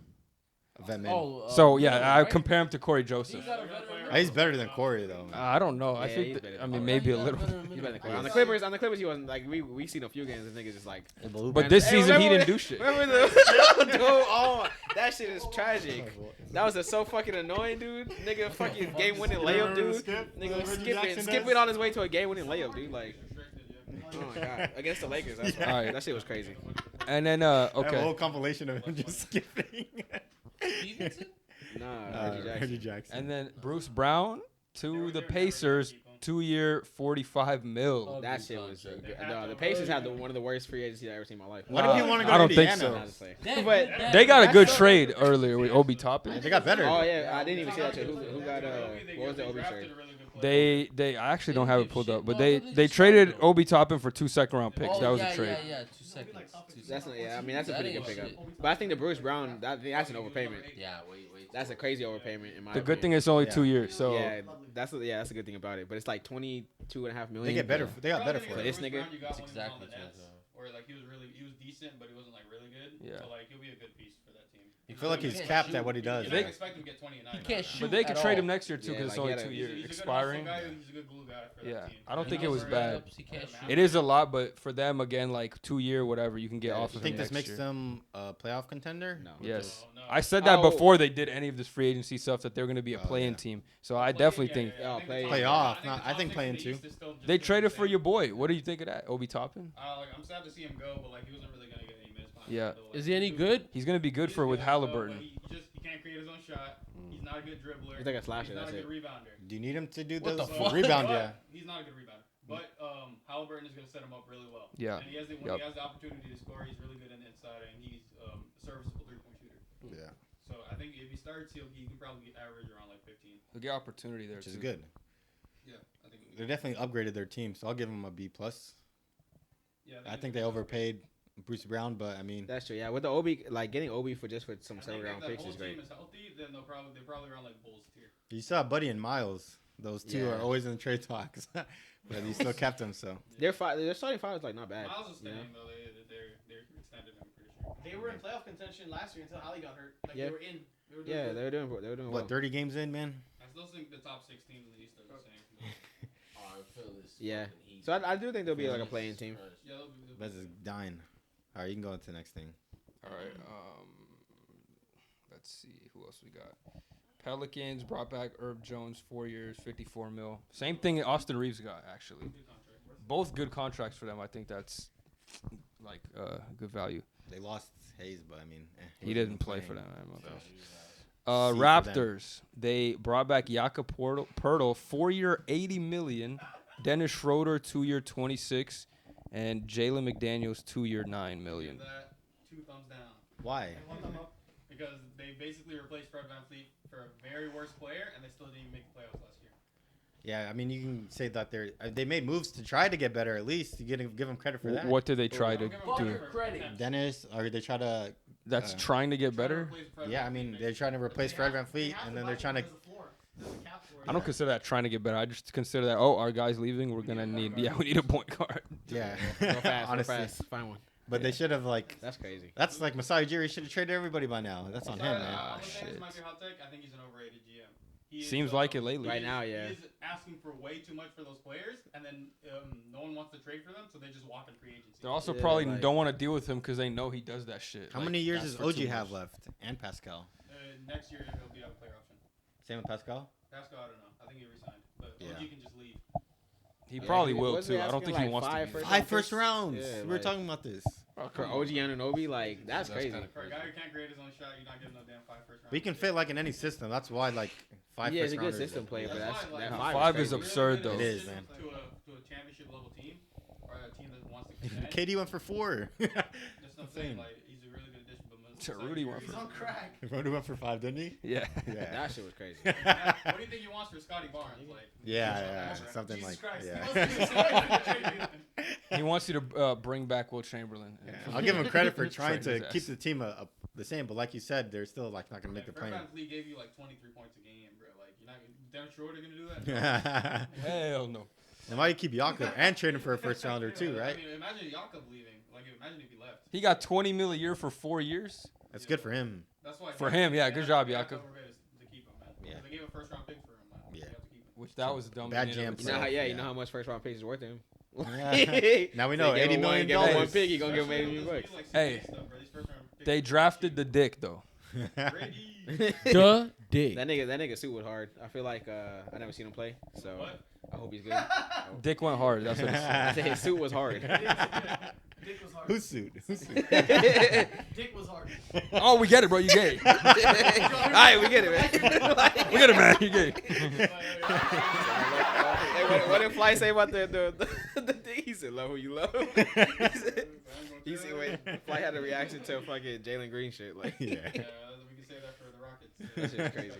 A vet man.
So yeah, I
right?
compare him to Corey Joseph.
He's got a veteran.
He's better than Corey though. Man.
I don't know. I
Yeah,
think.
he's
That,
better
I
than
mean,
Corey.
maybe a little.
He's better than Corey. On the Clippers, he wasn't like we seen a few games. I think it's just like.
But this season he didn't do shit.
Remember the dude? Oh, that shit is tragic. That was so fucking annoying, dude. Nigga, fucking game winning layup, dude. Nigga skip it on his way to a game winning layup, dude. Like, oh my god, against the Lakers. That's
All right.
That shit was crazy.
And then
I have a
okay.
whole compilation of him just skipping.
Stevenson?
Nah, Reggie Jackson.
Reggie Jackson.
And then Bruce Brown to the Pacers, 2-year, $45 million.
That shit was. No, the Pacers had one of the worst free agencies I've ever seen in my life.
Why do people want to go
I
to
don't think
Indiana?
so.
But
They got a good trade earlier with Obi Toppin.
They got better.
oh yeah, I didn't even see that shit. Who got what was the Obi trade?
They I actually don't have it pulled up, but they traded Obi Toppin for 2 second-round picks. That was a trade.
Yeah, 2 seconds.
That's not, yeah, I mean that's a
That
pretty
ain't
good pickup.
shit.
But I think the Bruce Brown that's an overpayment.
Yeah, wait.
That's a crazy overpayment in my
The good thing
opinion.
is only
Yeah.
2 years, so
yeah, that's a good thing about it. But it's like 22.5 million.
They get better. They got better
For
for it.
this nigga,
It's
exactly
Or like he was decent, but he wasn't like really good.
Yeah.
So like he'll be a good piece for that team.
You feel like he's
can't
capped
shoot.
at what he does.
You
They-
don't expect him to get 20 a night.
He can't shoot.
but they could
at
trade
all.
him next year too
Yeah,
because it's
like,
only
he
2
had a-
years
He's a good
expiring.
hustle guy, he's a good glue guy for
Yeah,
that team.
I don't think
He
it was
can't
bad.
shoot. He can't shoot.
It is a lot, but for them again, like 2-year, whatever you can get
Yeah,
off
You
of
think
him
this
next
makes
year.
them a playoff contender?
No.
Yes,
No.
I said that
Oh.
before they did any of this free agency stuff that they're going to be a
Oh,
play-in
yeah.
team. So I definitely think
Yeah, play-
Playoff, I think play-in too.
they traded for your boy. What do you think of that, Obi Toppin?
I'm sad to see him go, but like he wasn't really gonna get any minutes. behind
Yeah.
him, though, like,
Is he any
was-
good?
He's going to be good
he's
for with
but
Halliburton.
He can't create his own shot. He's not a good dribbler.
He's like a slasher,
He's not
that's
a good rebounder.
Do you need him to do
What
the
the fuck?
rebound?
But
Yeah.
He's not a good rebounder. But Halliburton is going to set him up really well.
Yeah.
And he has when
Yep.
he has the opportunity to score, he's really good in the inside, and he's a serviceable 3-point shooter.
Yeah.
So I think if he starts, he can probably get average around like 15.
He'll get opportunity there
Which
too.
is good.
Yeah, I think.
They definitely upgraded their team, so I'll give them a B plus.
Yeah,
I think they overpaid Bruce Brown, but I mean,
That's true. Yeah, with the Obi, like getting Obi for some
I think
seven
if
round
that
picks
whole
is great.
team is healthy, then they're probably around like Bulls tier.
you saw Buddy and Miles. Those two
Yeah.
are always in the trade talks, but you still kept them. So
Their starting five is like not bad.
Miles is
you know?
staying though. They're extended. I'm pretty sure.
They were in playoff contention last year until Ali got hurt. Like
Yeah.
they were in. They were doing
Yeah,
good.
they were doing
what,
well.
30 games in, man?
I still think the top 6 teams in the East are the same.
Oh, I feel this
Yeah.
fucking heat.
So I do think they'll be like a playing team.
Yeah, they'll be
Bez is dying. All right, you can go on to the next thing.
All right. Let's see who else we got. Pelicans brought back Herb Jones, 4 years, $54 million. Same thing Austin Reeves got actually. Both good contracts for them. I think that's like good value.
They lost Hayes, but I mean,
He didn't play for them.
So.
Okay.
C for them.
Raptors. They brought back Jakob Poeltl, 4-year, $80 million. Dennis Schroeder, 2-year, $26, and Jalen McDaniels, 2-year, $9 million.
Give that 2 thumbs down.
Why?
Because they basically replaced Fred VanVleet for a very worst player, and they still didn't even make the playoffs last year.
Yeah, I mean, you can say that they made moves to try to get better. At least you give them credit for that.
What did they try to
Don't give them
do?
for
credit.
attempts.
Dennis, or they try to?
That's
Uh,
trying to get
Trying to
better.
replace Fred
Yeah, I
VanVleet
mean,
next
they're
year.
trying to replace Fred VanVleet, and then they're trying to.
I don't consider that trying to get better. I just consider that, oh, our guy's leaving. We're going to need, we need a point guard.
Yeah,
Go fast,
honestly.
go fast. Find one.
But they should have like.
That's crazy.
That's like Masai Ujiri should have traded everybody by now. That's on him, man.
I'm gonna say
shit.
this might be a hot take. I think he's an overrated GM.
Seems like it lately.
Right now, yeah.
He is asking for way too much for those players, and then no one wants to trade for them, so they just walk in free agency.
They also
Yeah,
probably
like-
don't want to deal with him because they know he does that shit.
How
Like,
many years
that's
does
for
OG
2
have
years.
left? And Pascal.
Next year he'll be on a player option.
Same with Pascal.
Pascal, I don't know. I think he resigned, but
Yeah.
OG can just leave.
He probably
he
will
wasn't
too. I don't
asking
think he
like
wants to.
5
be
first
there.
round
5 first
picks?
rounds.
Yeah,
we were
like-
talking about this.
For OG Anunoby, like that's crazy.
kinda
For a guy who can't create his own shot, you're not getting no damn 5 first round.
But he can fit like in any system. That's why like 5
Yeah,
first
it's a good
rounders,
system
like-
play, but
That's
that's
why,
that
like,
5
5 is
crazy.
absurd, though.
It is, man.
To a championship level team, or a team that wants to contend.
KD went for 4.
That's what I'm saying.
insane.
Like, he's a really good addition, but
Rudy went
He's on crack.
Rondu went for 5, didn't he?
Yeah.
Yeah.
That shit was crazy.
What do you think he wants for Scotty Barnes? Like,
Yeah, something
Jesus
like
Christ.
yeah.
He wants you to bring back Will Chamberlain.
Yeah. I'll give him credit for trying
Trade his
to keep
ass.
the team the same, but like you said, they're still like not gonna make the
Fred
play.
VanVleet gave you like 23 points a game, bro. Like, you're not damn sure they're gonna do that.
Hell no.
And why you keep Jakob and trade him for a first rounder
Yeah,
too, right?
I mean, imagine Jakob leaving. Like, imagine if he left.
He got 20 mil a year for 4 years.
That's good for him.
That's why.
For him, yeah, good job,
they have to
Jakob.
overpay to keep him, man.
Yeah.
They gave a first round pick for him, man.
Yeah.
They have to keep him.
Which that was dumb.
Bad
in and of
jam
You know how?
itself.
Yeah, you
Yeah.
know how much first round picks is worth to him.
Yeah. Now we know
They give
$80
him one-
million.
give him one
dollars.
pick, he gonna give him
Especially
80
with
million
those
bucks.
like
Hey,
CBA stuff, bro. These first round picks
They
are
drafted the
cheap.
dick though.
Brady.
The dick.
That nigga suit was hard. I feel like I never seen him play, so
What?
I hope he's good.
Dick went hard. That's what it said.
I said his suit was hard.
Dick was hard.
Whose suit? Whose suit?
Dick was hard.
Oh, we get it, bro. You gay.
All right, we get it, man.
We get it, man. You gay.
Hey, what did Fly say about the thing? He said, "Love who you love." He said, "Wait." Fly had a reaction to fucking Jalen Green shit. Like,
Yeah.
Yeah, we can say that for the Rockets.
that shit's crazy.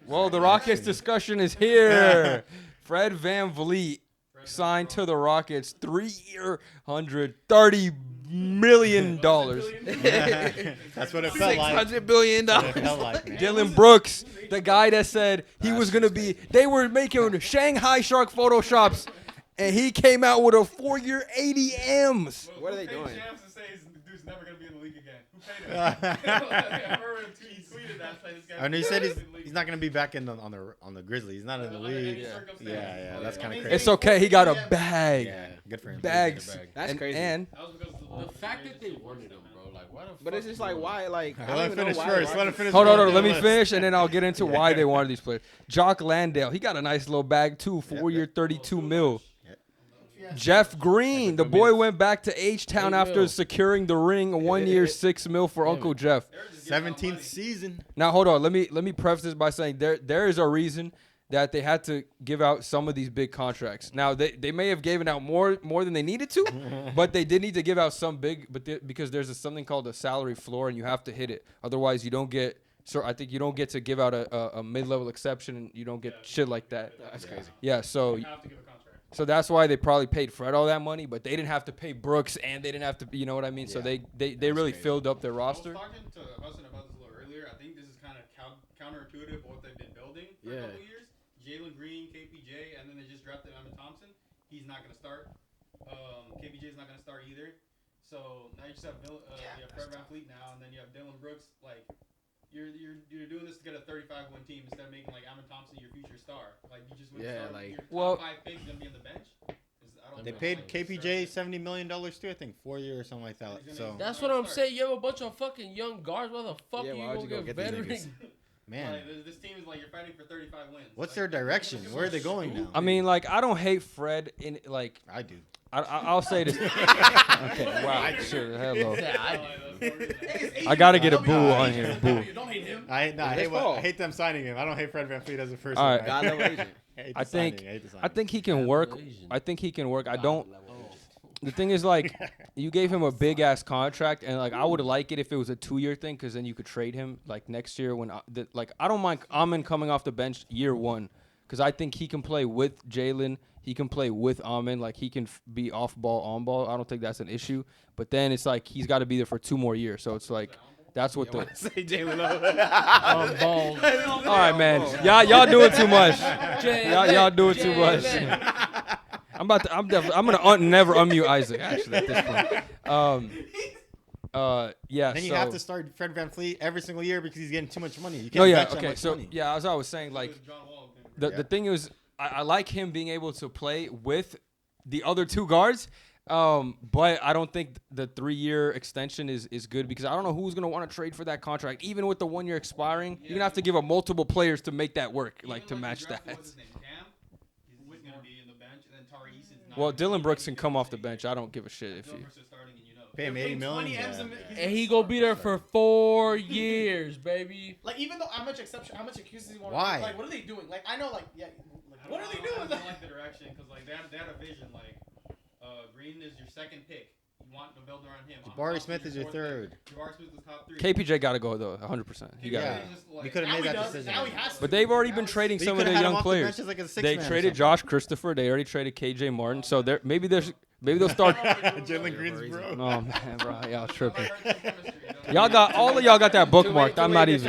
Well, the Rockets discussion is here. Fred VanVleet signed to the Rockets, 3-year, $130 million.
That's what it felt like.
$600 billion.
That's what it felt like, man.
Dylan Brooks, the guy that said he was going to be, they were making Shanghai Shark Photoshops, and he came out with a 4-year 80 M's.
What are they
Who paid
doing?
Shams to say the dude's never gonna be in the league again? Who paid him? I remember he tweeted that. Saying this guy
And he said
never gonna be in the league.
he's not gonna be back in on the Grizzlies. He's not in the
Under any
league.
circumstance.
Yeah, that's kind of
It's
crazy.
It's okay. He got a bag.
Yeah, good for him.
Bags.
That's
and,
crazy.
And
That was because
The fact that they wanted him, bro. Like, why the fuck?
But it's just like,
you
why? Like, I
Let
don't
him
even know
finish
why.
first. Let him finish.
hold
first.
on, let me
Let's-
finish, and then I'll get into why they wanted these players. Jock Landale, he got a nice little bag too, 4-year 32 mil.
Yeah.
Jeff Green, the boy went back to H-Town
8
after
mil.
securing the ring, a 1-year 6 mil for
Damn
Uncle
it.
Jeff.
17th season.
Now hold on, let me preface this by saying there is a reason that they had to give out some of these big contracts. Now they may have given out more than they needed to, but they did need to give out some big. But because there's something called a salary floor, and you have to hit it. Otherwise, you don't get. So I think you don't get to give out a mid-level exception, and you don't get shit like that.
That's crazy.
Yeah, so
You have to give a contract.
so that's why they probably paid Fred all that money, but they didn't have to pay Brooks, and they didn't have to, you know what I mean? So
Yeah.
they really
crazy.
filled up their
I
roster.
was talking to Hussain about this a little earlier. I think this is kind of counterintuitive what they've been building for
Yeah.
a couple years. Jalen Green, KPJ, and then they just drafted Emma Thompson. He's not going to start. KPJ is not going to start either. So now you just have you have Fred VanVleet now, and then you have Dylan Brooks. Like you're doing this to get a 35-win team instead of making like Emma Thompson your future star. Like you just wouldn't
Yeah,
start.
like-
Your top
Well-
5 picks gonna be on the bench. I don't
They
think
paid
that's, like,
KPJ
absurd.
$70 million too. I think 4 years or something like that. So
That's what I'm saying. You have a bunch of fucking young guards. Why the fuck
Yeah,
you
why would
gonna
you go
get
get these
veterans?
man,
Like, this team is like you're fighting for 35 wins.
what's
Like,
their direction? Where are they going now?
I mean, like I don't hate Fred in like
I do.
I'll say this. Okay, wow, sure, hello.
Yeah,
I gotta get a boo on here. Boo.
You don't hate him.
I
It's his
hate
fault.
I hate them signing him. I don't hate Fred VanVleet as a first.
All right.
God level agent.
I think he can work. I think he can work. I don't. The thing is, like, you gave him a big ass contract, and like I would like it if it was a 2-year thing, because then you could trade him like next year when I don't mind Amin coming off the bench year 1, because I think he can play with Jalen. He can play with Amin. Like he can be off ball, on ball. I don't think that's an issue. But then it's like he's got to be there for 2 more years. So it's like that's what the.
Say Jalen Love.
balls.
All right, man. Y'all doing too much. Y'all doing too much. I'm gonna never unmute Isaac actually at this point. Yeah.
Then you
so,
have to start Fred VanVleet every single year because he's getting too much money. You can't
No, yeah.
bench that
Okay.
much
So
money.
yeah, as I was saying, like
John Wall
The thing is, I like him being able to play with the other two guards. But I don't think the 3-year extension is good because I don't know who's gonna want to trade for that contract. Even with the 1 year expiring, you're gonna have to give up multiple players to make that work,
Even
like to match that.
What's his name? Cam. He's gonna be in the bench, and then Tyrese is not.
Well,
gonna
Dylan
be
Brooks
in
can come off the
game.
bench. I don't give a shit if
Dylan
he.
Brooks is starting, and you know.
Pay him
They're
80
paying 20
million.
M's a
Yeah.
mi-
And he gonna be there for 4 years, baby.
Like even though how much excuses you want?
Why?
Like what are they doing? Like I know like yeah. Like, what are they
I
doing?
don't like the direction because like they had a vision like Green is your second pick. You want to build around him.
Jabari Smith is your third.
Jabari Smith is top 3.
KPJ got to go though, 100%. He got.
Yeah.
to
You could have
Now
made
he
that
does.
decision.
Now he has to.
But they've already
Now
been
he's-
trading
But you
some of
coulda
the
had him
young
off the
players.
bench as like a sixth
They
man or
traded
something.
Josh Christopher. They already traded KJ Martin. So they're maybe they'll start.
Jalen Green's bro.
Oh man, bro, y'all tripping. Y'all got all of y'all got that bookmarked. I'm not even.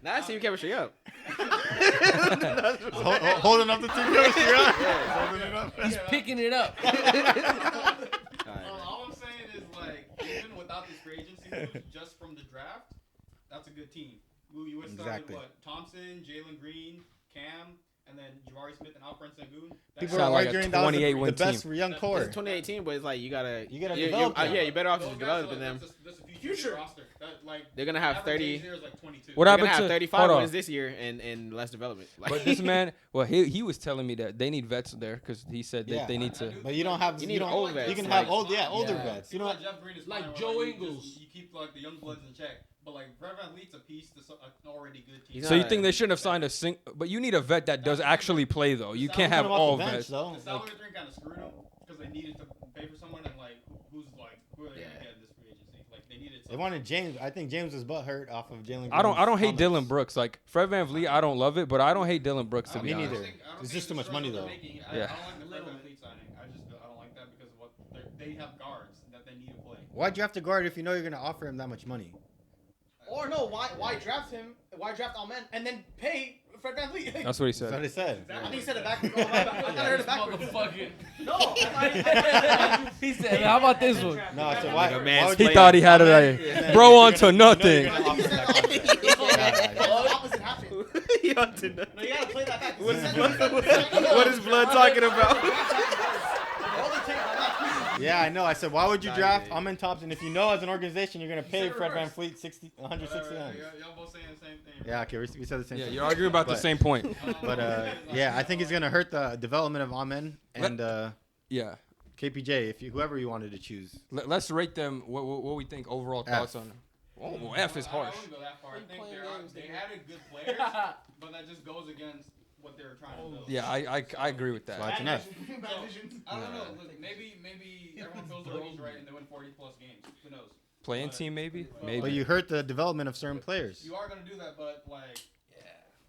Nah, I see your chemistry up.
Holding up the team chemistry, Holding it up.
He's picking it up.
All I'm saying is like even without this free agency moves, just from the draft, that's a good team. You would start
Exactly.
with what? Thompson, Jalen Green, Cam, and then Jabari Smith and Alperen Sengun.
People
Sound
are
like a
arguing that was
28
the
win
best
team.
young core.
It's 2018, but it's like you gotta
develop them.
yeah, you're better off just developing them.
That's a
Future.
future roster. That, like,
They're gonna have
average
30.
age there is like 22.
What
They're
happened
gonna have
to
35
hold on.
wins this year and less development. Like,
But this man, well, he was telling me that they need vets there because he said that
Yeah.
they need to.
But you don't have.
You
You,
need
don't.
old vets.
You can
Like-
have older
Yeah.
vets. You know.
Like Jeff Green is
Like
fine,
Joe
where,
Ingles.
You keep like the young bloods in check, but like Fred VanVleet's a piece to an already good team.
He's
So you
not-
think they shouldn't have signed a sing? But you need a vet that does actually play though. You can't have
Put him off
all
the bench,
vets.
though.
The salary thing kind of screwed them because they needed to pay for someone and like who are they gonna get in this free agency? Like they needed.
They wanted James. I think James was butt hurt off of Jalen.
I don't hate
Green's
Dylan
comments.
Brooks. Like Fred VanVleet, I don't love it, but I don't hate Dylan Brooks to
Me
be
neither.
honest.
It's just too much money, though.
Yeah.
I don't like the Fred VanVleet signing. I don't like that because of what they have guards that they need to play.
Why'd you have to guard if you know you're gonna offer him that much money?
Or no, why draft him? Why draft Alman and then pay Fred VanVleet?
That's what he
That's what
said.
they said.
I think he said it backwards. Oh, I thought I heard it backwards.
Motherfucking.
No, I
He said, "How about this one?"
No, so why?
Like a
why
man's
would
He
you-
thought he had it.
Yeah.
Like, bro, onto
You know
nothing.
you're gonna offer him that contract.
the opposite happened.
You don't to know.
No, you gotta play that back.
What is blood talking about?
Yeah, I know. I said, why would you
Nah,
draft
yeah.
Amen Thompson if you know as an organization you're gonna pay
said
Fred
reverse.
VanVleet 160 M's?
Y'all both saying the same thing.
Yeah, okay, we said the same
Yeah,
thing.
you're arguing about the
But-
same point.
But yeah, I think it's gonna hurt the development of Amen and
Yeah.
KPJ if whoever you wanted to choose.
Let's rate them. What we think overall
F.
thoughts on them. Oh, F is harsh.
I wouldn't go that far. I think they added good players, but that just goes against what they were trying to build.
Yeah, I agree with
Why
that.
it's an F.
I don't know. Look, maybe everyone feels their roles right and they win 40 plus games. Who knows?
Playing team maybe,
But
maybe.
you hurt the development of certain players.
You are gonna do that, but like,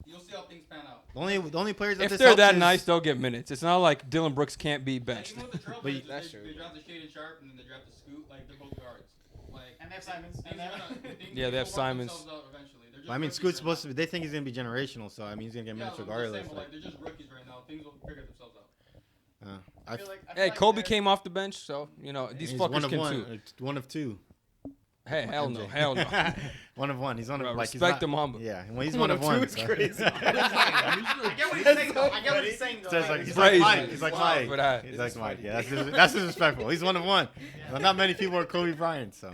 you'll see how things pan out.
The only players that
If
this
they're
helps
that
is-
nice, they'll get minutes. It's not like Dylan Brooks can't be
Like,
benched.
even with the
But
Trailblazers,
that's true.
they drafted Shaden Sharp and then they drafted Scoot. Like they're both guards. Like
And they have Simons.
things
And
are
then,
gonna- things
Yeah, they have
will work
Simons.
themselves out eventually. They're just
I mean,
rookies
Scoot's
right
supposed to
now.
be. They think he's gonna be generational, so I mean, he's gonna get
Yeah,
minutes
I'm just
regardless.
saying, but,
Like,
like, they're just rookies right now. Things will figure themselves out.
I
feel like
Hey, Kobe
they're-
came off the bench, so you know these
he's
fuckers
one of
can
one,
too.
one of two.
Hey, hell no,
MJ.
hell no.
One of one. He's one
Bro,
of like he's
respect
not-
him, Mamba.
Yeah, well, he's one of one.
It's
so-
crazy.
I get what he's saying though. I get what he's saying though.
So it's like
Like,
he's
Crazy.
like Mike. He's like
Wow,
Mike.
for that.
He's like Mike. Yeah, that's disrespectful. He's one of one. Well, not many people are Kobe Bryant, so.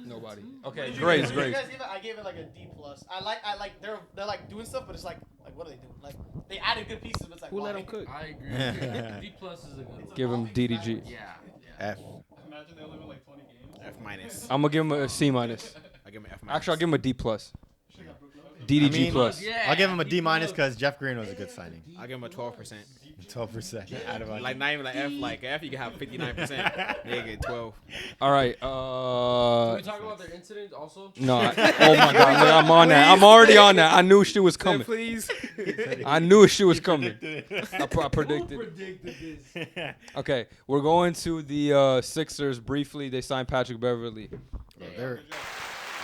Nobody.
what
Okay,
did you
grades,
give it? What did you
grades.
guys give it? I gave it like a D plus. I like they're like doing stuff, but it's like what are they doing? Like they added good pieces, but it's like
Who
why?
let him cook?
I agree. D plus is a good one.
Give him DDG.
Yeah.
F.
Imagine they live in like 20 games.
F minus.
I'm gonna give him a C minus.
I give him F minus.
Actually, I'll give him a D plus.
I
DDG
mean,
plus.
Yeah.
I'll give him a D minus because Jeff Green was a good signing.
I'll give him a 12%.
12% out of 100.
Like not even like F. Like F, you can have 59%. They get 12.
All right.
Can we talk about their incident also?
No. Oh my God. Look, I'm on that. I'm already on that. I knew she was coming.
Please.
I knew she was coming. I
Who
predicted.
predicted this?
Okay, we're going to the Sixers briefly. They signed Patrick Beverly.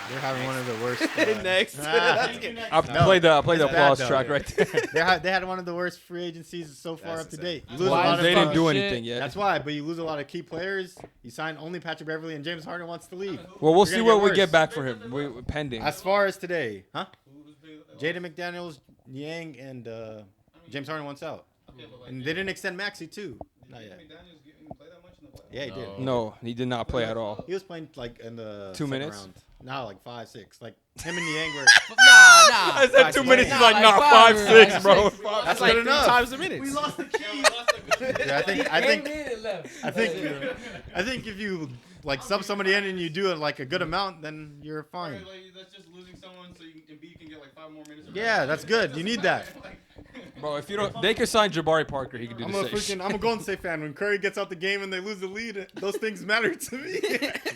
They're having one of the worst.
Next.
I
No,
played the
it's bad,
applause
though.
track right there.
They had one of the worst free agencies so far
That's
up to
insane.
date. You lose a
Why
lot
is
of
They didn't
fuck
do
shit.
anything yet.
That's why, but you lose a lot of key players. You sign only Patrick Beverly and James Harden wants to leave.
Well, we'll
You're
see
gonna
what
get
we
worse.
get back for him. We're pending.
As far as today, huh?
Who's big?
Jaden McDaniels Niang and James Harden wants out,
Okay, but like,
and they didn't extend Maxey too. Not
did
yet.
McDaniels even play that much in the playoffs?
Yeah, he did.
No, he did not play at all.
He was playing like in the
2
second
minutes?
round. No, like 5, 6. Like him and Niang were.
Nah.
I said 2 minutes. He's like, nah, 5, 6, bro.
That's
good
like 3
enough.
times a minute.
We lost the key.
Yeah, I
Came
think
in and left.
I think if you like sub somebody in and you do it like a good amount, then you're fine.
Alright, like, that's just losing someone so Embiid can get like 5 more minutes. of
Yeah,
rest.
that's good. You need that.
Bro, if you don't, they could sign Jabari Parker. He could do
I'm
the same.
I'm a Golden State fan. When Curry gets out the game and they lose the lead, those things matter to me.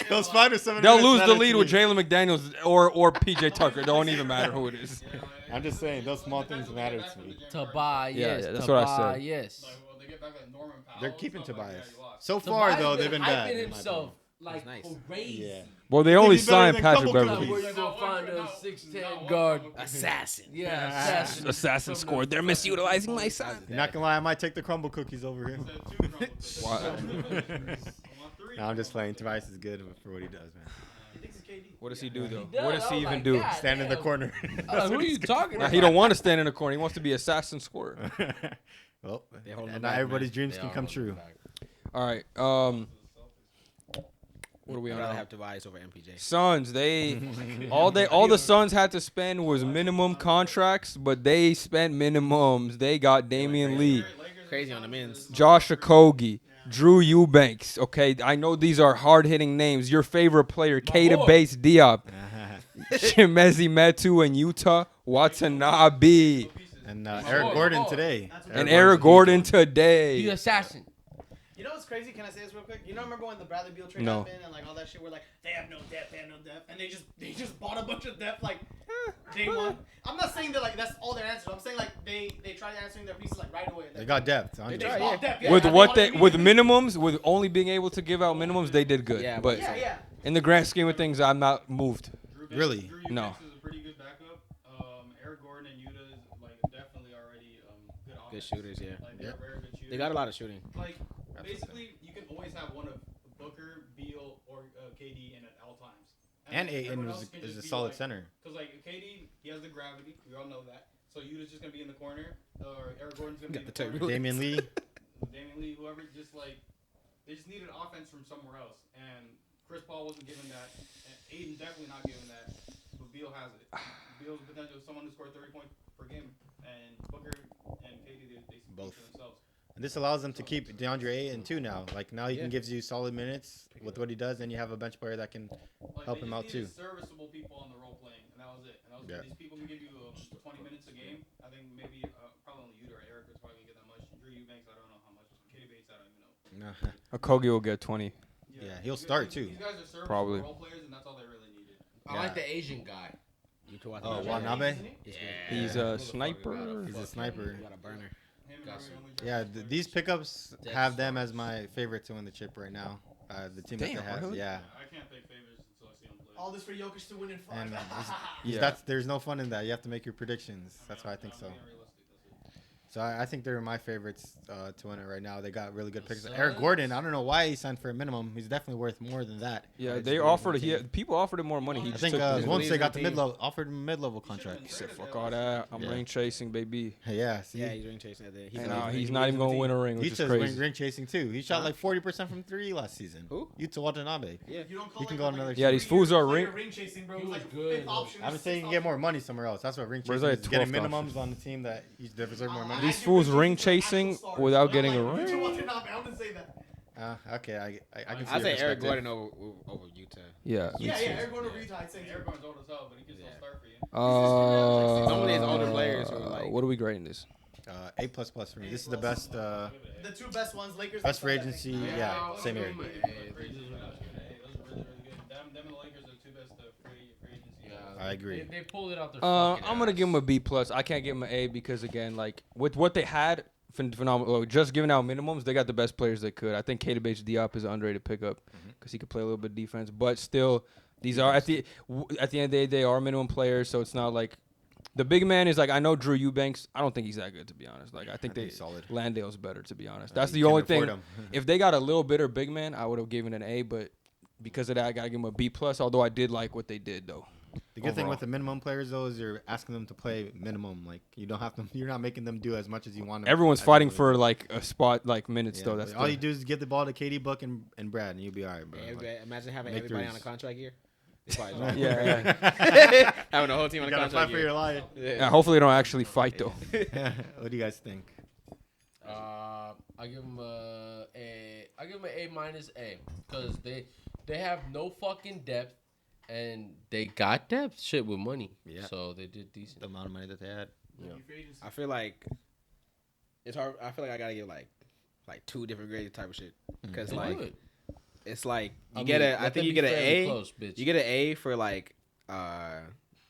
Those 5 or 7
They'll
minutes
lose
matter
the
to
lead
me.
with Jalen McDaniels or PJ Tucker. Don't even matter who it is.
I'm just saying, those small things matter to me.
Tobias.
Yeah, that's what I said.
Yes.
Like, well, they get back like Norman Powell.
They're keeping
stuff like that,
Tobias.
you lost.
So far, though, they've been
hyping
bad. in my
himself like
Nice.
crazy.
opinion. Yeah.
Well, they
think
only
he's better
signed
than
Patrick
Cumble
Beverly.
Where you gonna find a 6'10" guard?
Assassin.
Yeah, assassin.
Assassin scored. They're misutilizing my son.
You're not gonna lie, I might take the crumble cookies over him.
Said 2 crumbles.
Wow.
I want 3.
No, I'm just playing. Tobias is good for what he does, man.
He thinks it's KD.
What does he do though?
does.
What does
I
he
was
even
like,
do?
God.
Stand in the
Damn.
corner.
Who are you talking
Nah,
about?
he don't want to stand in the corner. He wants to be assassin scorer.
Well,
They hold him
and
back,
not everybody's
man.
dreams
They
can
are
come
holding
true.
back.
All right. What are we
I'd
on?
rather
now?
have Tobias over MPJ.
Suns, all the Suns had to spend was minimum contracts, but they spent minimums. They got Damian Lee,
Crazy on the men's.
Josh Okogie, Drew Eubanks. Okay, I know these are hard-hitting names. Your favorite player, Keita Bates Diop, Chimezi Metu in Utah, Watanabe,
And Eric Gordon today.
and Eric Gordon today.
You assassin.
You know what's crazy? Can I say this real quick? You know, remember when the Bradley Beal trade
No.
happened and like all that shit? We're like, they have no depth, and they just bought a bunch of depth like day one. I'm not saying that like that's all their answers. I'm saying like they tried answering their pieces like right away.
They got depth.
They
Andre.
bought depth, yeah,
With
and
what
wanted
they
to
with
be-
minimums, with only being able to give out minimums, they did good.
Yeah,
but
Yeah.
in the grand scheme of things, I'm not moved.
Really?
Drew
No.
Eubanks is a pretty good backup. Eric Gordon and Utah is like definitely already good
Good
offense.
shooters, yeah.
Like they're very good shooters.
They got a lot of shooting.
Like basically, you can always have one of Booker, Beal, or KD in at all times.
And Ayton
everyone else can
is
just
a
be
solid
like,
center.
Because like KD, he has the gravity. We all know that. So Utah's just gonna be in the corner, or Eric Gordon's gonna be in
Got
the
the
corner.
Damian Lee.
Damian Lee, whoever, just like they just needed offense from somewhere else, and Chris Paul wasn't given that. And Aiden definitely not given that, but Beal has it. Beal's potential someone to score 30 points per game, and Booker and KD they speak
Both.
for themselves.
And this allows them to keep DeAndre Ayton too now. Like now he can gives you solid minutes with what he does, and you have a bench player that can
Like,
help
they
him
just
out too.
needed serviceable people on the role playing, and that was it. And that was
Yeah.
these people can give you 20 minutes a game. I think maybe probably only Utah or Eric is probably gonna get that much. Drew Eubanks, I don't know how much. Katie Bates, I don't even know.
Okogie will get 20.
Yeah, he'll
These
start,
guys-
too.
These guys are serviceable
Probably.
role players, and that's all they really needed.
I like the Asian guy.
Oh, Watanabe.
He's a sniper.
He's a sniper.
Got a burner.
Him and
Got
Murray
some.
only
Yeah,
drafted
these pickups
Dead
have them as my favorite to win the chip right now. The team that
Damn,
they have,
really?
yeah.
I can't pick favorites until I see them play.
All this for Jokic to win in 5.
And
Yeah.
that's there's no fun in that. You have to make your predictions. That's why I think so.
I'm being realistic, that's it.
So I think they're my favorites to win it right now. They got really good picks.
Suns.
Eric Gordon, I don't know why he signed for a minimum. He's definitely worth more than that.
Yeah,
It's
they
really
offered.
insane.
People offered him more money. He
I
just
think
took the-
Golden State got the
team.
mid-level, offered him a mid-level contract.
He said, "Fuck all that. I'm
Yeah.
ring chasing, baby."
Yeah, see,
Yeah, he's ring chasing at the.
He's not even gonna win a ring, which is
Utah's
crazy.
ring chasing too. He shot like 40% from three last season.
Who?
Utah Watanabe.
Yeah.
You don't call
He can
like
go
a-
on another
Yeah, these fools are
player
ring.
ring chasing, bro.
He
It's
was
like
good,
fifth
though.
option.
I'm saying you can get more money somewhere else. That's what ring
Where's
chasing
that
is. Getting
12th
minimums
option?
on the team that you deserve more money.
These fools ring chasing without getting a ring.
I wouldn't say that.
Okay, I can see
I say
your
Eric
perspective.
Gordon over Utah.
Yeah.
Yeah, Eric Gordon over Utah, I'd say.
Eric Gordon's old as hell, but he can still
Yeah.
start for you.
Some of these older players who are like-
What are we grading this?
A++ for me. This is the best.
The two best ones, Lakers.
Best free
and Suns, I
agency.
think.
Yeah, same here.
Those are really, really good. Them and the Lakers are the two best free agency.
Yeah,
I agree.
They pulled it out their
I'm
fucking
gonna
ass.
give him a B+. I can't give him an A because again, like with what they had, phenomenal. Just giving out minimums, they got the best players they could. I think Keita Bates Diop is an underrated pickup because he could play a little bit of defense. But still, these are at the end of the day, they are minimum players, so it's not like the big man is like I know Drew Eubanks. I don't think he's that good to be honest. Like I think
he's solid.
Landale's better to be honest. That's
You
the
can't
only
afford
thing.
him.
If they got a little bitter big man, I would have given an A. But because of that, I gotta give him a B+. Although I did like what they did though.
The good thing
overall.
with the minimum players though is you're asking them to play minimum. Like you don't have to. You're not making them do as much as you want.
Everyone's fighting for like a spot, like minutes
Yeah,
though. That's
all you do is give the ball to KD, Buck, and Brad, and you'll be all right, bro.
Yeah,
Like,
imagine having
make
everybody on a
threes.
contract year. They probably
Yeah,
having the whole team on
you
a
gotta
contract
fight for
year.
your life.
yeah. Hopefully they don't actually fight though.
What do you guys think?
I give them I give them an A minus A because they have no fucking depth and they got depth shit with money.
Yeah.
So they did decent.
The amount of money that they had.
I feel like it's hard. I feel like I gotta give like two different grades type of shit because
They
like
do it.
it's like you
I
get
mean,
a. I
let
think
them
you
be
get an
fairly
A.
close, bitch.
You get an A for like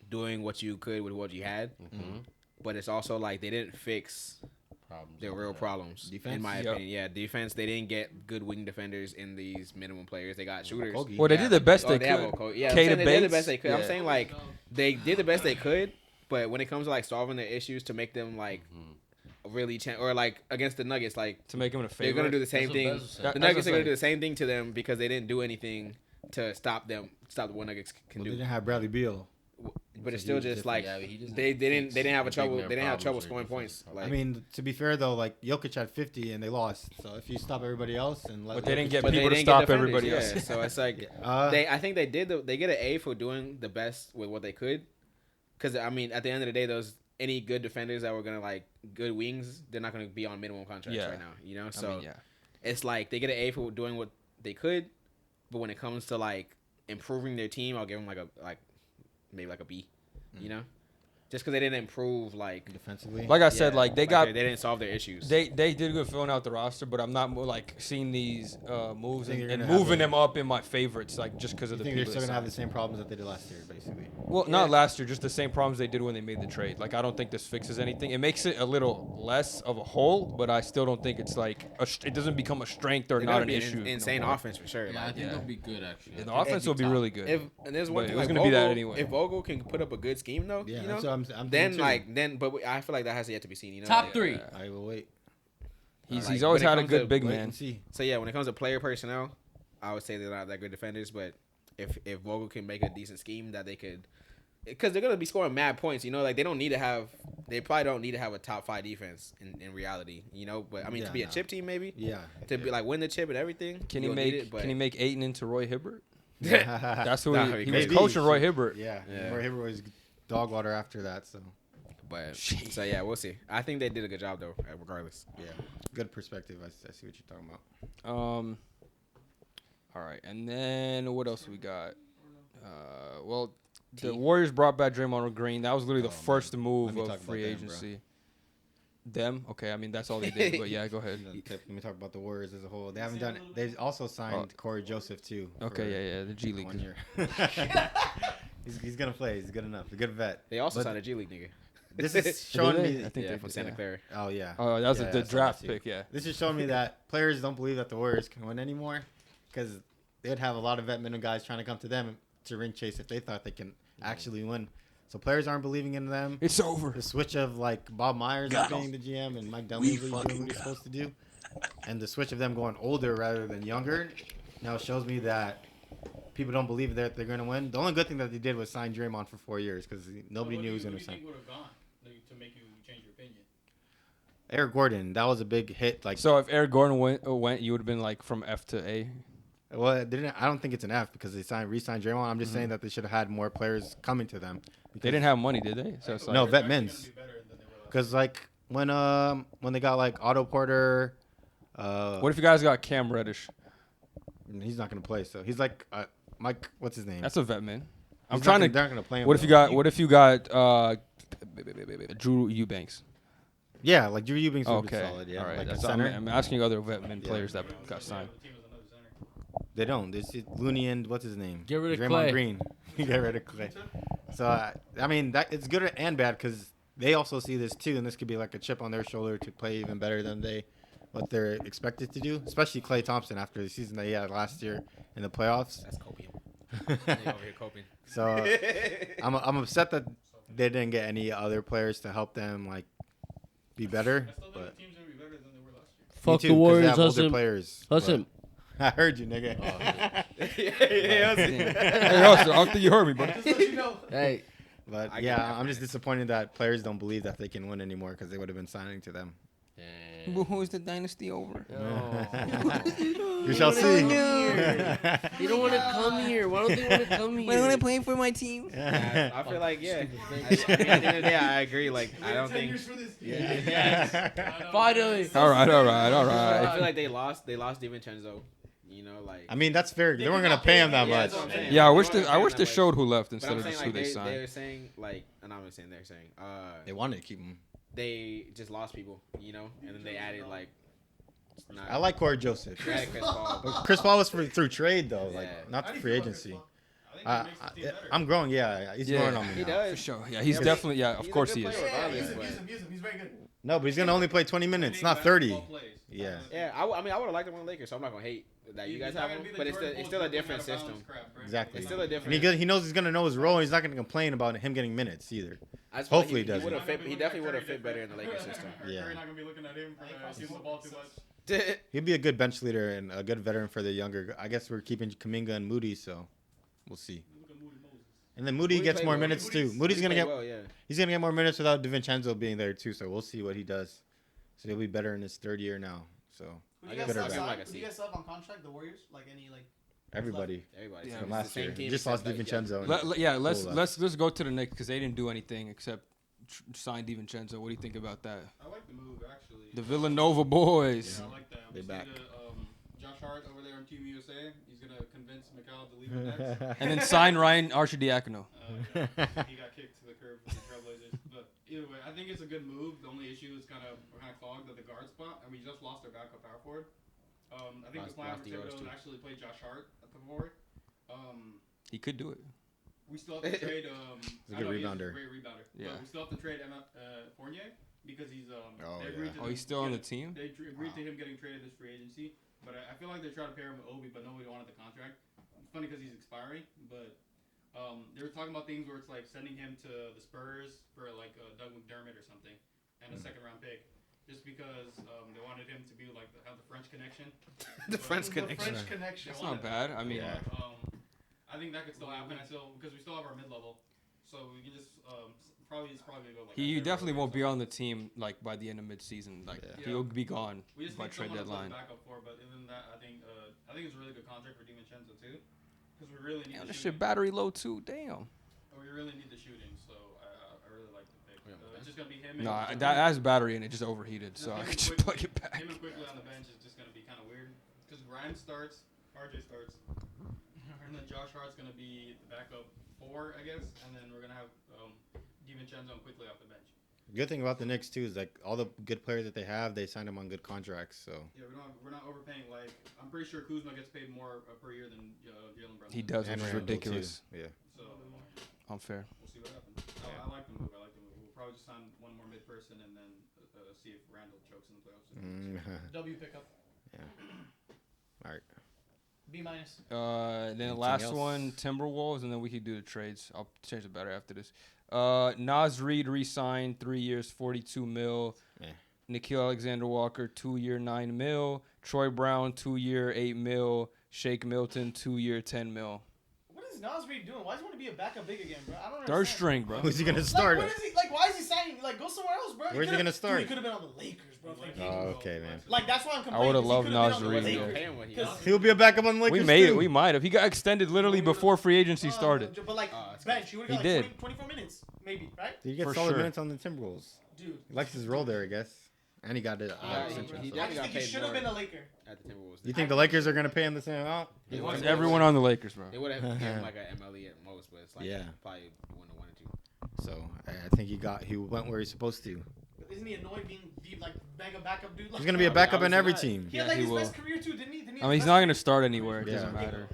doing what you could with what you had,
Mhm.
but it's also like they didn't fix
Problems
the
with
real
that.
problems.
Defense?
In my
Yep.
opinion, yeah, defense. They didn't get good wing defenders in these minimum players. They got shooters.
Kogi.
Well, they
Yeah.
did the best
Oh,
they
they have
could.
Okogie. Yeah, I'm
Kata
saying they did the
Bates,
best they could. I'm
yeah.
saying like they did the best they could, but when it comes to like solving the issues to make them like really or like against the Nuggets, like
To make him a
they're
favorite.
gonna do the same
That's what
thing.
Bez was saying.
That-
The
that's
Nuggets
what
are
I'm
gonna do
saying.
the same thing to them because they didn't do anything to stop what Nuggets can
Well, they
do.
didn't have Bradley Beal.
But it's
a
still
huge
just
difference.
like
Yeah, but he doesn't
they didn't
fix
have
the
a trouble.
big man
They didn't have trouble
problems or
scoring
defensive
points.
problems.
Like,
I mean, to be fair though, like Jokic had 50 and they lost. So if you stop everybody else and let
But they didn't
Jokic-
get
but they
people to
didn't
stop
get defenders,
everybody
yeah.
else.
So it's like
Uh,
I think they get an A for doing the best with what they could. Because I mean, at the end of the day, those any good defenders that were gonna like good wings, they're not gonna be on minimum contracts
Yeah.
right now. You know,
I
so
mean, yeah.
it's like they get an A for doing what they could, but when it comes to like improving their team, I'll give them maybe like a B. You know, just because they didn't improve like
defensively.
Like I said, like they
didn't solve their issues.
they did good filling out the roster, but I'm not more like seeing these moves
think
and,
you're
and
gonna have
moving
a-
them up in my favorites, like just because
you
of the
think
people.
they're still
that
gonna have the
signed.
same problems that they did last year, basically.
Well, not last year, just the same problems they did when they made the trade. Like I don't think this fixes anything. It makes it a little less of a hole, but I still don't think it's like it doesn't become a strength or
They're
not
gonna
an
be
issue.
insane
no more.
offense for sure.
Yeah, I
Like,
think
Yeah.
they'll be good actually.
And the offense will be really good.
and there's one
But
thing
it was
like
gonna be that
Vogel-
anyway.
If Vogel can put up a good scheme though,
Yeah,
you
that's
know,
what I'm
then
thinking too.
but I feel like that has yet to be seen. You know,
Top
like,
three.
I will wait.
He's
Like,
always
when it
had a
comes
good
to
big
Wait
man.
and see.
So yeah, when it comes to player personnel, I would say they're not that good defenders. But if Vogel can make a decent scheme that they could, because they're gonna be scoring mad points. You know, like they probably don't need to have a top 5 defense in reality. You know, but I mean to be a
no.
chip team maybe
Yeah.
to be like win the chip and everything.
Can he
you'll need
make
it, but
Can he make Ayton into Roy Hibbert?
That's
That's who
Nah,
he was
maybe.
coaching Roy Hibbert.
Yeah.
Yeah.
Roy Hibbert was dog water after that, so
But so yeah, we'll see. I think they did a good job though, regardless.
yeah. Good perspective. I see what you're talking about.
All right, and then what else we got? Well, the Warriors brought back Draymond Green. That was literally the
Oh,
first
Let
move
me
of
talk about
free
them, bro.
agency. Them? Okay, I mean that's all they did. But yeah, go ahead.
Let me talk about the Warriors as a whole. They haven't done. They've also signed Corey Joseph too.
Okay,
for
yeah, the G League.
1 year. he's gonna play. He's good enough. A good vet.
They also
But
signed a G League nigga.
This is showing
they?
me.
I think
Yeah,
they
from
did,
Santa
yeah.
Clara.
Oh yeah.
Oh, that was
Yeah,
the
I saw
draft
that too.
pick. Yeah.
This is showing me that players don't believe that the Warriors can win anymore because they'd have a lot of vet minimum guys trying to come to them to ring chase if they thought they can actually win. So players aren't believing in them.
It's over.
The switch of like Bob Myers being the GM and Mike Dunleavy doing what he's supposed to do, and the switch of them going older rather than younger, now shows me that people don't believe that they're going to win. The only good thing that they did was sign Draymond for 4 years because nobody knew he was going to sign.
What do you think would have gone to make you change your opinion?
Eric Gordon, that was a big hit. Like,
So if Eric Gordon went, you would have been like from F to A.
well, I don't think it's an F because they re-signed Draymond. I'm just saying that they should have had more players coming to them.
They didn't have money, did they? So it's like,
No,
They're
vet
actually
men's.
gonna be better than they were last
Because like when they got like Otto Porter,
What if you guys got Cam Reddish?
he's not gonna play. So he's like Mike. What's his name?
That's a vet man. I'm
He's
trying
not
to.
They're not gonna play him.
What if you
though.
got? What if you got Drew Eubanks?
Yeah, like Drew Eubanks would
Okay,
be solid. Yeah,
all right.
like a
That's,
center.
I'm asking other vet men players that got signed.
The team was another center.
They don't. There's Looney and what's his name?
Get rid of
Draymond
Clay.
Green. Get rid of Clay. So I mean that it's good and bad because they also see this too, and this could be like a chip on their shoulder to play even better than what they're expected to do. Especially Klay Thompson after the season that he had last year in the playoffs.
That's copium. They over here coping.
So I'm upset that they didn't get any other players to help them like be better.
I still think
But
the team's gonna be better than they were last year.
me
Fuck
too,
the
'cause they
Warriors,
have older
Hussain.
players.
Hussain,
I heard you, nigga.
Hey, Hussain, I don't think you heard me, bro.
Just let you know.
Hey,
But
I
yeah,
get that,
I'm just
man.
disappointed that players don't believe that they can win anymore because they would have been signing to them.
But who's the dynasty over?
You shall see.
You don't want to come here. Why don't they want to come here?
play for my team?
Yeah, I feel like yeah. I
Stupid
mean, at the end of the day, I agree. Like I don't
10
think.
years for this.
Finally.
All right.
I feel like they lost DiVincenzo. You know, like.
I mean, that's fair. They weren't gonna pay him that
Yeah,
much.
that's what I'm saying.
Yeah, I wish
They
this.
weren't
I wish
paying
this
that
showed who left
But
instead
I'm
of
saying
just
like
who they
they
signed.
were saying like, and I'm not saying they're saying
They wanted to keep him.
they just lost people, you know, and then they added like. Not,
I like Corey Joseph.
they added Chris Paul.
But Chris Paul was through trade though, like
Yeah.
not
How do you
free
feel about Chris
agency.
Paul?
I think it makes the team better.
I'm growing. Yeah, he's
Yeah.
growing on me
He
now.
does.
For sure. Yeah, he's
Yeah.
definitely. Yeah, of
He's a
course
good
he is.
player.
Yeah,
Regardless,
use
but-
him. He's very good.
No, but he's gonna only play 20 minutes, not 30. Yeah.
Yeah, I mean, I would have liked him on the Lakers, so I'm not gonna hate that you guys have him. But it's still a different system.
Exactly.
It's still a
And
different.
he knows he's gonna know his role. And he's not gonna complain about him getting minutes either.
I just feel
Hopefully
like
he doesn't.
would've fit. He definitely would have fit better in the Lakers system.
Yeah.
Curry not gonna be looking at him for shooting the ball too much.
He'd be a good bench leader and a good veteran for the younger. I guess we're keeping Kuminga and Moody, so we'll see.
Look at Moody Moses.
And then Moody
Moody
gets
played
more
well.
minutes too.
Moody's
Moody's gonna
He
get
played well, yeah.
he's gonna get more minutes without DiVincenzo being there too. So we'll see what he does. So he'll be better in his third year now. So
Who
I
do you
guess
guys
better
have
back.
signed?
Like a
Who do you guys have on contract? The Warriors? Like any like?
everybody
Everybody.
Yeah,
from
It's
last
the
year.
same team
You just lost
except, like,
DiVincenzo.
Let's
Cool,
let's go to the Knicks because they didn't do anything except sign DiVincenzo. What do you think about that?
I like the move actually.
The Villanova boys.
Yeah, I like that.
They
We see
back.
Josh Hart over there on Team USA. He's gonna convince McCall to leave the Nets.
And then sign Ryan Arcidiacono.
Yeah, he got kicked to the curb from the Trailblazers. But either way, I think it's a good move. The only issue is we're kind of clogged at the guard spot, and we just lost our backup power forward. I think the plan
Lost
for
Dios,
Thibodeau
too.
is actually play Josh Hart at the forward.
He could do it.
We still have to trade.
He's a
I
good
know
rebounder.
He's a great rebounder.
Yeah.
But we still have to trade Fournier because he's they agreed to
Oh,
them
he's still on the
getting-
team.
They agreed to him getting traded this free agency, but I feel like they tried to pair him with Obi, but nobody wanted the contract. It's funny because he's expiring, but they were talking about things where it's like sending him to the Spurs for like Doug McDermott or something, and a second round pick, just because they wanted him to be like have the French connection.
The French
The
connection.
French connection.
That's not bad. I mean,
Yeah.
I think that could still happen. Because we still have our mid level, so we can just probably gonna go like.
he
that
definitely
or
won't be
something.
on the team like by the end of midseason. Like
Yeah.
he'll be gone
We just
by
need
trade
someone to play
deadline.
backup for, but other than that, I think it's a really good contract for DiVincenzo too, because we really need
Damn,
the
this shit
shooting.
battery low too. Damn.
We really need the shooting, so I really like the pick.
Yeah.
It's just gonna be him.
Nah,
and
that has battery in it, just overheated,
Just
so I
him
could
and
just plug
Quickly-
it back.
Him and quickly on the bench is just gonna be kind of weird, because Grimes starts, RJ starts, and then Josh Hart's gonna be the backup 4, I guess, and then we're gonna have DiVincenzo and quickly off the bench.
Good thing about the Knicks too is like all the good players that they have, they signed them on good contracts. So
Yeah, we're not overpaying. Like I'm pretty sure Kuzma gets paid more per year than Jalen Brunson.
He does, which
And
is
Randle, too.
ridiculous.
Yeah.
So
Unfair.
we'll see what happens. I like the move. We'll probably just sign one more mid person and then see if Randall chokes in the playoffs.
W pickup.
All right.
B minus.
Then the
Anything
last
else?
one, Timberwolves, and then we could do the trades. I'll change the battery after this. Nas Reed re-signed 3 years, 42 mil.
Yeah.
Nikhil Alexander-Walker, 2 year, 9 mil. Troy Brown, 2 year, 8 mil. Shake Milton, 2 year, 10 mil.
What is Nas Reed doing? Why does he want to be a backup big again, bro? I don't
Third
understand.
string, bro.
Who's he gonna
Like,
start?
what is he like? Why is he signing? Like, go somewhere else, bro.
Where's he gonna start?
Dude, he could have been on the Lakers, bro.
Oh, okay, man.
Like, that's why I'm
I
complaining.
would've
'cause he
loved
could've been
Nas
on the
Reed,
They
yeah.
don't
Lakers.
pay him what he
Because-
got.
He'll be a backup on the Lakers
We made
too.
it. We might have. He got extended literally before free agency started.
But like,
Oh, that's
bench, you would
He
have got like
did.
24 minutes, maybe, right?
Did he get
For
solid
sure.
minutes on the Timberwolves?
Dude.
He likes his role there, I guess. And he got it.
Yeah,
extension.
he
I
definitely
just
got
think he
paid
should have
more.
been a Laker.
At the Timberwolves.
You think the Lakers are gonna pay him the same amount?
They
It's
would've-
everyone on the Lakers, bro.
They would have given him like an MLE at most, but it's like
Yeah.
probably 1 to 1 or 2.
So I think he went where he's supposed to.
Isn't he annoyed being deep, like mega backup dude? Like,
He's gonna be a
No,
backup in
obviously
every
not.
team.
He had
Yeah,
like
he
his
will.
best career too, didn't he? Didn't he
I
have
mean,
his
he's
best-
not going to start anywhere. It
Yeah.
doesn't matter.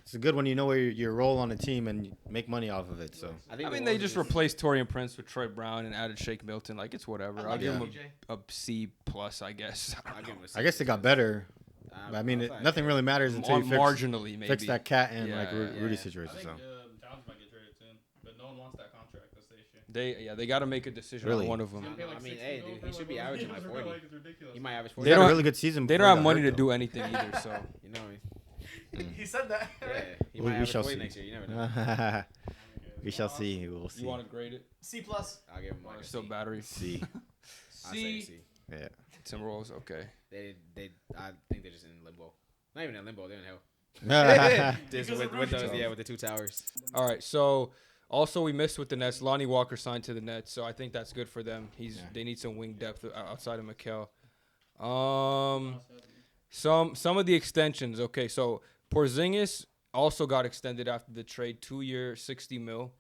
It's good when you know where your role on a team and you make money off of it. So
I
the
mean, they
Wolves
just
is-
replaced Torian Prince with Troy Brown and added Shake Milton. Like, it's whatever.
I
I'll
like
give
Yeah.
him
DJ.
a C plus, I guess.
I'll give him a
I guess they got better. But I mean, nothing really matters until you
Marginally, maybe.
fix that cat and
Yeah,
like
yeah.
Rudy
I
situation.
think
So
Towns might get traded soon, but no one wants that contract. That's the issue.
They got to make a decision
Really?
on one of
He's
them.
gonna pay like
I mean,
60
hey,
mil
dude,
for
he
him,
should be
like,
averaging like
it's
40.
ridiculous.
He might average
He
40.
had a
don't-
really good season.
They
before
don't have
he got
money
hurt,
to
though.
do anything either. So
You know,
He said that.
yeah, he
We
might average
shall
40
see.
next year. You never know.
We shall see. We will see.
you want to grade it?
C plus.
I'll give him
Or
like a
still
C.
battery?
See.
I'll say C.
Yeah.
Timberwolves. Okay.
I think they're just in limbo. Not even in limbo. They're in hell. Just
Because
with
of
those,
Rudy.
yeah, with the two towers.
All right. So also we missed with the Nets. Lonnie Walker signed to the Nets, so I think that's good for them. They need some wing depth outside of Mikal. Some of the extensions. Okay, so Porzingis also got extended after the trade, 2-year, $60 million.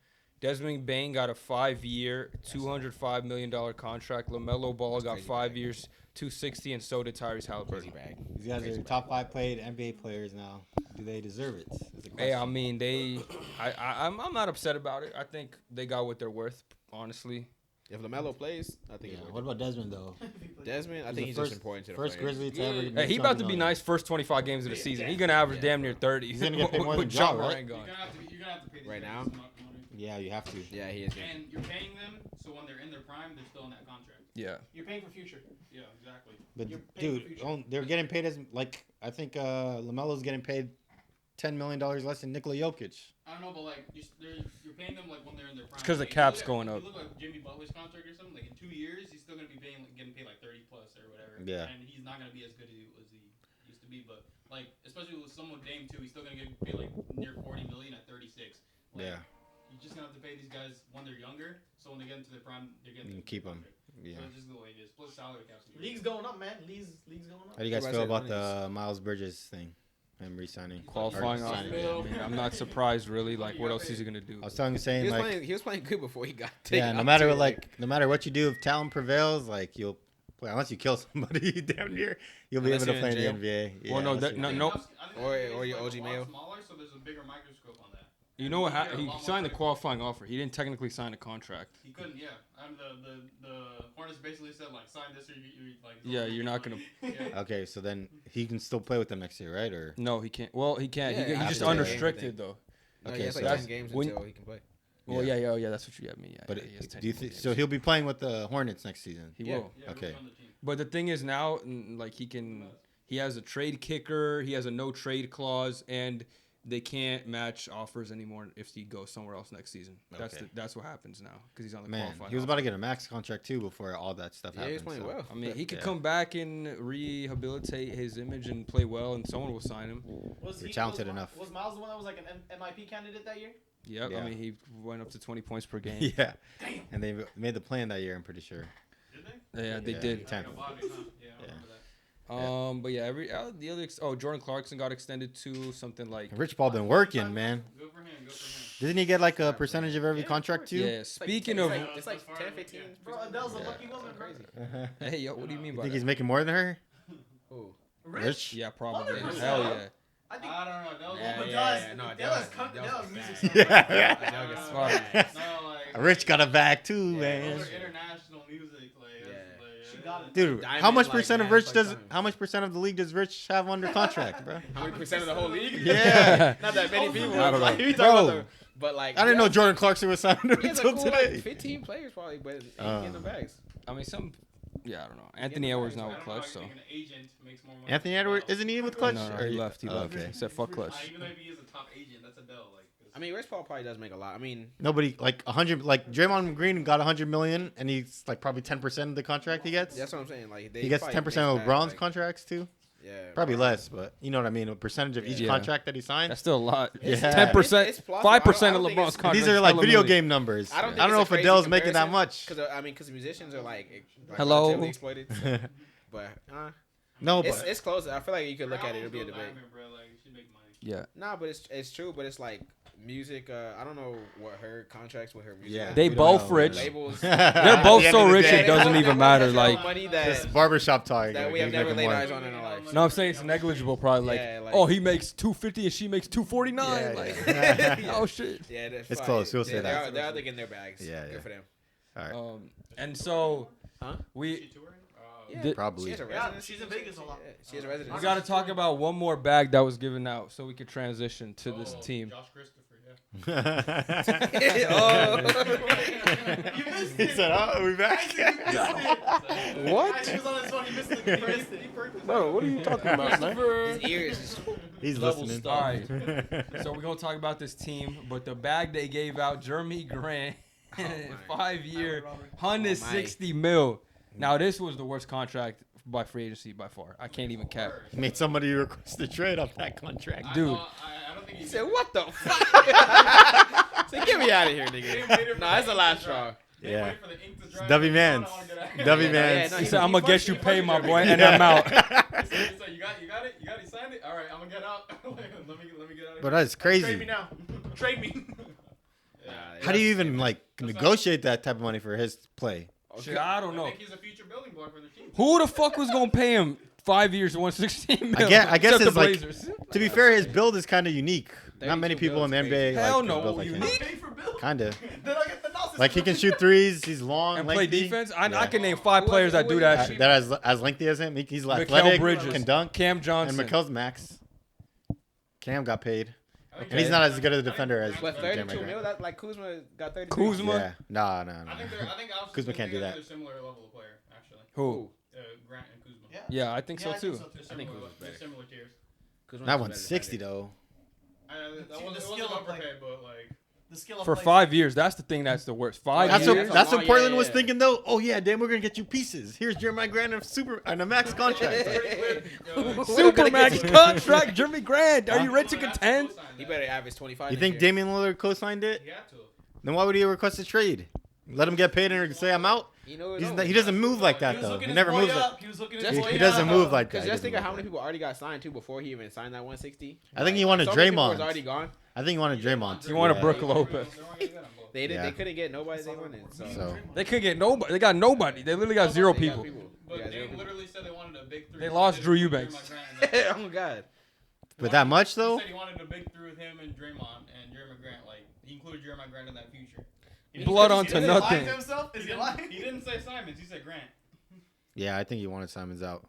Desmond Bain got a 5-year, $205 million contract. LaMelo Ball got
crazy
5
bag.
years, $260, and so did Tyrese Halliburton.
Crazy bag.
These guys are top 5 played NBA players now. Do they deserve it? Is the
Hey, I
question.
mean, I'm not upset about it. I think they got what they're worth, honestly.
If LaMelo plays, I think
Yeah.
he's
What about Desmond though?
Desmond, I
He's
think
the
he's
first-
just important to the
First
players.
Grizzly to ever.
Hey,
make
he about to
something
be
on
nice first 25 games of the season. He's gonna average damn near 30.
He's gonna get paid more than
With
Ja,
Ja
right?
Morant
You're
gone.
gonna have to pay these
Right
guys
now?
some money.
Yeah, you have to.
Yeah, he is. Good.
And you're paying them, so when they're in their prime, they're still in that contract.
Yeah.
You're paying for future.
Yeah, exactly.
But
You're paying for
dude,
future.
they're getting paid as like I think Lamelo's getting paid $10 million less than Nikola Jokic.
I don't know, but like you're paying them like when they're in their prime.
'cause the
Like, if you
cap's
look at-
going
if
up.
You look like Jimmy Butler's contract or something. Like in 2 years, he's still gonna be getting paid like 30 plus or whatever.
Yeah.
And he's not gonna be as good as he used to be. But like especially with someone Dame too, he's still gonna get paid like near 40 million at 36. Like,
Yeah.
You're just gonna have to pay these guys when they're younger, so when they get into their prime, they're getting
You
their
can keep 'em.
contract.
Yeah.
So it's just the way it is. Plus salary caps.
League's going up, man. League's going up.
How do you guys
Who I
feel
said
about
money
the Miles Bridges thing? Him re-signing.
Qualifying
Or
off.
signing,
I mean, I'm not surprised really. Like, what else is he gonna do?
I was telling you saying like
He was playing good before he got taken.
yeah, no
off,
matter
too,
what, like no matter what you do, if talent prevails, like you'll play unless you kill somebody damn near, you'll be
Unless
able to
you're
play
in
in the NBA. Yeah,
Well, no,
unless
that-
you're-
no,
I think
no.
I think
Or
the NBA is,
your
like,
OG
a lot
Mayo.
smaller, so there's a bigger microscope on that.
You know what?
Yeah, a
He
lot more
signed the
players.
qualifying offer. He didn't technically sign a contract.
He couldn't, yeah. And the Hornets basically said like sign this or you like.
Yeah, you're not gonna.
Yeah.
Okay, so then he can still play with them next year, right? Or
No, he can't. Well, he can't.
Yeah,
he's
after
just
the game,
unrestricted though.
No,
Okay,
he has
so
like
that's-
10 games
when-
until he can play.
Well, yeah, that's what you got me. Yeah,
but
yeah, he has 10
do you think
games.
so? He'll be playing with the Hornets next season.
He
Yeah.
will.
Yeah,
Okay.
he'll be on the team.
But the thing is now, like he has a trade kicker. He has a no trade clause, and they can't match offers anymore if he goes somewhere else next season.
Okay.
That's what happens now because he's on the
Man,
qualifying.
he was
offer.
about to get a max contract too before all that stuff
Yeah,
happened.
he was playing
so-
well.
I mean, he could
Yeah.
come back and rehabilitate his image and play well, and someone will sign him.
Was
You're talented enough.
Was Miles the one that was like an MIP candidate that year?
Yep.
Yeah.
I mean, he went up to 20 points per game.
Yeah, and they made the plan that year. I'm pretty sure.
Did they?
Yeah, they
Yeah.
did.
10.
Like a Bobby, huh? Yeah, I
Yeah.
remember that.
But yeah, the other Jordan Clarkson got extended to something like
Rich Paul been working, man.
Good for him. Good for him.
Didn't he get like a percentage of every
Yeah,
contract too?
yeah. Speaking of,
it's like 10, 15.
Bro, Adele's a
Yeah.
lucky woman, bro.
you
hey yo, what do you mean by
think
that?
he's making more than her?
Ooh.
Rich?
Yeah, probably.
100%.
Hell yeah.
I think.
I don't know. That was
Yeah,
one
But
yeah,
Adele's-
no,
Adele's
Adele's
music.
bad.
stuff.
Yeah.
Adele gets
Fuck.
No, like
Rich got a bag too,
Yeah,
man.
those are international music. Like,
Yeah.
like,
She got it.
Dude,
Diamond,
how much
like,
percent of
man,
Rich
like
does?
Diamond.
How much percent of the league does Rich have under contract, bro?
How many percent of the whole league?
Yeah.
Not that many people.
I don't know.
Like, we talking
Bro.
about the- but like,
I didn't know
yeah,
Jordan Clarkson was signed
he has a
until
cool,
today.
like 15 players probably, but he ain't getting the bags.
I mean, yeah, I don't know. Anthony Edwards now
I
with
don't know
Clutch,
how
so.
you think an agent makes more money
Anthony
than
Edwards,
Adele.
isn't he with Clutch?
No,
Or-
he left. He
Oh,
left.
okay.
He said fuck Clutch.
Even though he is a top agent, that's Adele. Like,
I mean, Rich Paul probably does make a lot. I mean,
Nobody like 100. Like Draymond Green got 100 million, and he's like probably 10% of the contract he gets.
that's what I'm saying. Like,
He gets 10% of LeBron's contracts too.
Yeah,
Probably less, but you know what I mean. A percentage of each
Yeah.
contract that he signed.
That's still a lot.
Yeah.
10%,
It's plausible.
5%
I
of
don't think
LeBron's
it's-
contract.
These are
is
like
hella
video
million.
game numbers.
I don't,
know if Adele's making that much.
Because I mean, because musicians are like
Hello?
relatively exploited. So, but
No,
it's
but
it's close. I feel like you could look at it. It'll be a debate.
Diamond, bro. Like, she make money.
Yeah.
Nah, but it's true. But it's like music. I don't know what her contracts with her music.
Yeah.
are.
They
We don't
both
know,
rich.
man.
Labels.
They're both
At the
so
end of the
rich
day,
it doesn't
They
even
both
matter.
have
Like,
money
This
that
barbershop talk.
that we have
he's
never
making
laid
more.
eyes on in our life.
no, I'm saying it's negligible. Probably like,
Yeah, like-
oh, he makes 250 and she makes 249.
Yeah,
like,
yeah.
oh shit.
Yeah, that's
It's
fine.
close, we'll say
Yeah,
that.
They're out there getting their bags.
Yeah,
Good
yeah.
for them.
All right.
And so
Huh?
we
She touring?
Yeah,
Did-
Probably.
She has a
Yeah,
residence.
she's in Vegas a lot.
Yeah, she has a residence.
we got to talk about one more bag that was given out so we could transition to this
Oh,
team.
Josh Christopher.
You missed
He
it.
said, "Oh, we back."
What?
He was on his phone. He missed it. He missed it.
Bro, what are you talking about, man?
His ears.
He's
Double
listening.
stuff.
All right. So we're gonna talk about this team, but the bag they gave out, Jeremy Grant, 5-year, 160 mil. Now this was the worst contract by free agency by far. I can't even cap.
Made somebody request a trade off that contract.
Dude.
I don't think
He
he
said, "What the fuck?" Say, "Get me out of here, nigga." Nah, that's the last straw.
Yeah.
For the ink to dry.
Dubby Mans. Dubby
Yeah,
Mans.
no,
He
he-
said, "I'm gonna get you paid, my boy,
Yeah.
and I'm out."
So you got it? You signed it? All right, I'm gonna get out. let me get out of
But
here.
that's
Trade me
crazy.
now. Trade me.
How do you even like negotiate that type of money for his play?
Shit, I don't
I
know.
think he's a future building block for the team.
Who the fuck was gonna pay him 5 years, 116 mil?
I guess
Except
it's
the
like.
Blazers.
To be fair, his build is kind of unique. Not many
32
people in the
build's
NBA
Hell
like
no,
build like
unique?
him.
Pay for Bill.
Kinda.
Then I get the nonsense.
Like he can shoot threes. He's long,
And play
lengthy.
defense. I
Yeah.
can name 5 players that do that shit.
That as lengthy as him. He's
Mikal
athletic,
Bridges,
can dunk,
Cam
and
Johnson.
Mikel's max. Cam got paid,
I think
and he's not as good a defender as
What,
Jeremy
32
Grant.
mil? That like Kuzma got 32.
Kuzma?
Yeah, no.
I think
Kuzma can't do that.
They're similar level of player, actually.
Who?
Grant and Kuzma.
Yeah.
Yeah, I think so
Yeah, I
too.
think so too.
I think Kuzma's
They're
better.
similar tiers.
Kuzma's
Not
better
160
defender.
though.
That
The
wasn't
skill of play.
upperpay, but like.
The skill of
For
play.
5 years, that's the thing that's the worst. 5
That's
years.
what that's what
Yeah,
Portland
yeah,
was
yeah.
thinking though. Oh yeah, Dan, we're gonna get you pieces. Here's Jeremiah Grant and a max contract.
Supermax contract, Jeremy Grant. Are you ready to contend?
He better average 25.
You
this
think
year.
Damian Lillard co-signed it?
He had to.
Then why would he request a trade? Let him get paid and say I'm out.
You know,
He doesn't move like
He
that
was
though.
looking
He
his
never
boy
moves.
up. He was looking his
He-
boy
he
doesn't
up.
move like that.
Because
He
just
doesn't
think of
move
how
like
many people already got signed too before he even signed that 160.
I think he wanted
So many people was
Draymond.
already gone.
I think he wanted Draymond.
He wanted
Yeah.
Brook Lopez.
They did.
Yeah.
They couldn't get nobody they wanted. So
They couldn't get nobody. They got nobody. They literally got 0
They got
people.
But
Yeah,
they
zero people.
literally said they wanted a big three.
They lost
They
Drew
didn't put
Eubanks.
Draymond Grant in that.
Oh god.
But that much though?
He said he wanted a big three with him and Draymond and Jeremy Grant. Like he included Jeremy Grant in that future.
Blood
Is
onto
he lying
nothing.
to himself? Is
He
he lying?
didn't say Simons. He said Grant.
Yeah, I think he wanted Simons out.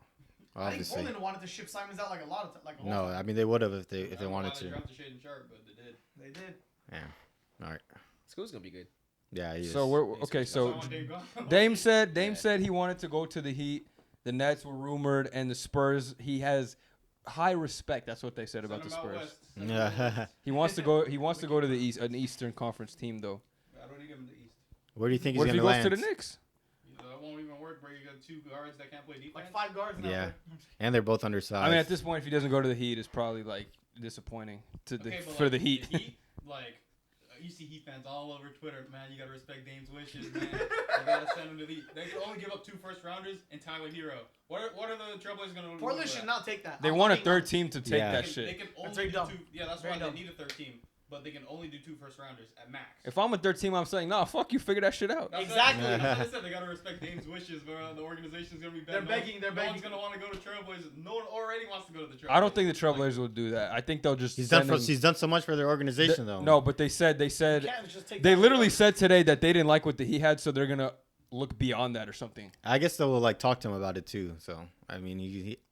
I think
Obviously.
Portland wanted to ship Simons out like a lot of like a whole
No,
time.
I mean they would have if they
I don't know
wanted
why they
to.
dropped the shade and sharp, but they did.
They did.
All right.
School's gonna be good.
Yeah, he is.
So we're okay.
That's
So
why I want Dame gone.
Dame said he wanted to go to the Heat. The Nets were rumored, and the Spurs. He has high respect. That's what they said
Send
about the
him out
Spurs.
west. Send him out west.
He wants to go. He wants to go to the East, an Eastern Conference team, though.
I don't need him in the East.
Where do you think
What
he's
if he
gonna
goes
land?
to the Knicks?
That won't even work. Where you got 2 guards that can't play defense.
Like 5 guards now.
Yeah. And they're both undersized.
I mean, at this point, if he doesn't go to the Heat, it's probably like disappointing to the
Okay, but,
for
like,
the Heat.
Like, you see Heat fans all over Twitter, man. You gotta respect Dame's wishes, man. You gotta send him to the Heat. They can only give up 2 first-rounders and Tyler Hero. What are the Trailblazers gonna do?
Portland
for
should
that?
not take that.
They
I'm
want a
being
third
honest.
team to take
Yeah.
that
They
shit.
can only
That's very
do
dumb.
2. Yeah, that's
Very
why
dumb.
they need a third team. But they can only do 2 first-rounders at max.
If I'm a third team, I'm saying, nah, fuck you, figure that shit out.
That's
Exactly.
That's what I said. They gotta respect Dame's wishes, bro. The organization's gonna be better.
They're begging. They're
No
begging.
one's gonna want to go to Trailblazers. No one already wants to go to the Trailblazers.
I don't think the Trailblazers will do that. I think they'll just.
he's
send
done.
him-
He's done so much for their organization, though.
No, but they said
You can't just take
they
that
literally
away.
said today that they didn't like what he had, so they're gonna look beyond that or something.
I guess they'll like talk to him about it too. So I mean,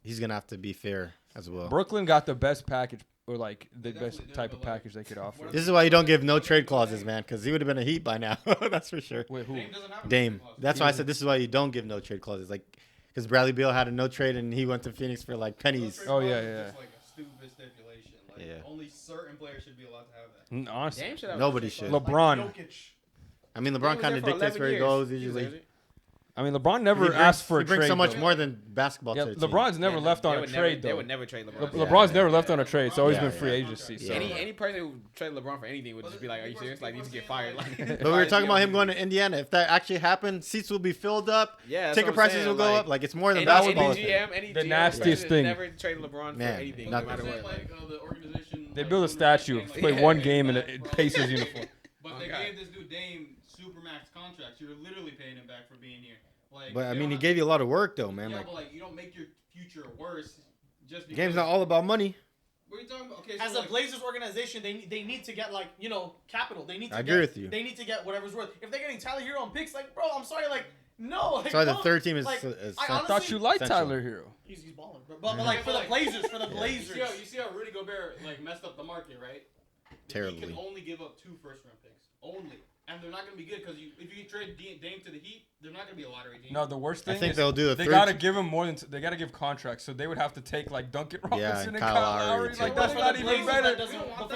he's gonna have to be fair as well.
Brooklyn got the best package, or like the
They
best
definitely did,
type
but,
of
like,
package they could offer.
This is why you don't give no trade clauses, man, because he would have been a Heat by now. That's for sure.
Wait, who?
Dame doesn't have a
Dame.
clause.
That's why I said this is why you don't give no trade clauses, like because Bradley Beal had a no trade and he went to Phoenix for like
No
pennies.
trade
Oh, yeah,
clause is
yeah.
Just like a stupid stipulation. Like
Yeah.
only certain players should be allowed to have that.
Honestly,
Dame should have
Nobody
a trade
should.
clause.
LeBron.
Like Jokic.
I mean,
He
LeBron
was
kind
there
of
for
dictates
11
where he
years.
goes
He was
usually.
there.
I mean, LeBron never
He
asked for a
brings
trade.
so much
though.
more than basketball
Yeah,
to the team.
LeBron's never
Yeah,
left
they
on a
would
trade
They
though.
would never trade LeBron.
Yeah.
LeBron's never left on a trade. It's always
Yeah,
been
yeah.
free agency. So.
Any person who traded LeBron for anything would just be like, "Are you serious? Like, needs to get fired." Like,
But we were talking about him going to Indiana. If that actually happened, seats will be filled up.
Yeah, that's
Ticket
what I'm
prices
saying,
will go
like,
up. Like it's more than
Any
basketball.
GM, any
The
GM
nastiest
should
thing.
Never trade LeBron
Man,
for anything,
not-
no matter
Saying,
what.
like the organization.
They
like,
build a
ownership
statue,
game, like,
play
yeah,
one
yeah,
game in
back
a
for all
Pacers
this.
uniform.
But
Oh,
they
God.
gave this dude Dame supermax contracts. You're literally paying him back for being here. Like,
But I
you
mean, he
don't
gave you a lot of work though, man.
Yeah,
Like
but like you don't make your future worse just
the
because.
game's not all about money.
What are you talking about? Okay, so
As
like,
a Blazers organization, they need to get like capital. They need to.
I
get,
agree with you.
They need to get whatever's worth. If they're getting Tyler Hero on picks, like bro, I'm sorry, like no. Like,
Sorry, the
no,
third team is.
like,
is
I
I thought you liked
Essential.
Tyler Hero.
He's balling, bro. But like for the Blazers, for the Blazers.
you see how Rudy Gobert like messed up the market, right? The Heat
terribly.
can only give up 2 first-round picks. Only. And they're not going to be good because if you trade Dame to the Heat, they're not going to be a lottery team.
No, the worst
I
thing
think
is
they'll do a
they
third.
gotta give him more than they gotta give contracts, so they would have to take like Duncan Robinson
and
and
Kyle
Kyle
Lowry,
Lowry.
too.
Like that's not even better.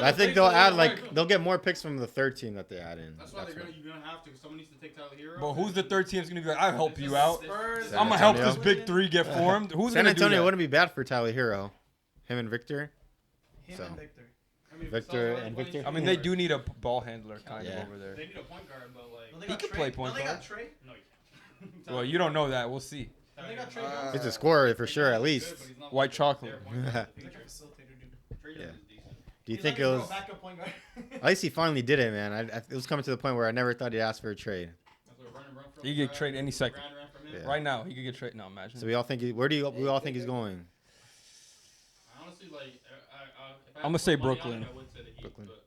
I think they'll add like they'll get more picks from the third team that they add in.
That's why you're going to have to because someone needs to take Tyler Hero.
But who's the third team that's gonna be like, I'll help you out.
Spurs.
San
I'm gonna help
Antonio.
this big three get formed. Who's
San
gonna do
Antonio
that?
wouldn't be bad for Tyler Hero, him and Victor.
Him
So.
and Victor.
I mean,
Victor
besides
and
playing
Victor.
I mean, they do need a ball handler kind
Yeah.
of over there.
They need a point guard, but like.
Don't they
He
got
could
Trey?
play point
Don't they
guard.
got Trey?
No, you can't.
Well, you don't know that. We'll see.
Don't they got Trey?
He's a scorer for sure, at least.
White chocolate.
He's like a facilitator, dude.
Yeah. Do you
He's
think
like
it
a
was?
backup point guard.
At least he finally did it, man. It was coming to the point where I never thought he'd ask for a trade.
He could get traded any second.
Yeah.
Right now, he could get traded. No, imagine.
So we all think we all think he's going?
Honestly, like, if I
I'ma
had to
say
put money on
Brooklyn.
it, I would say the Heat,
Brooklyn.
but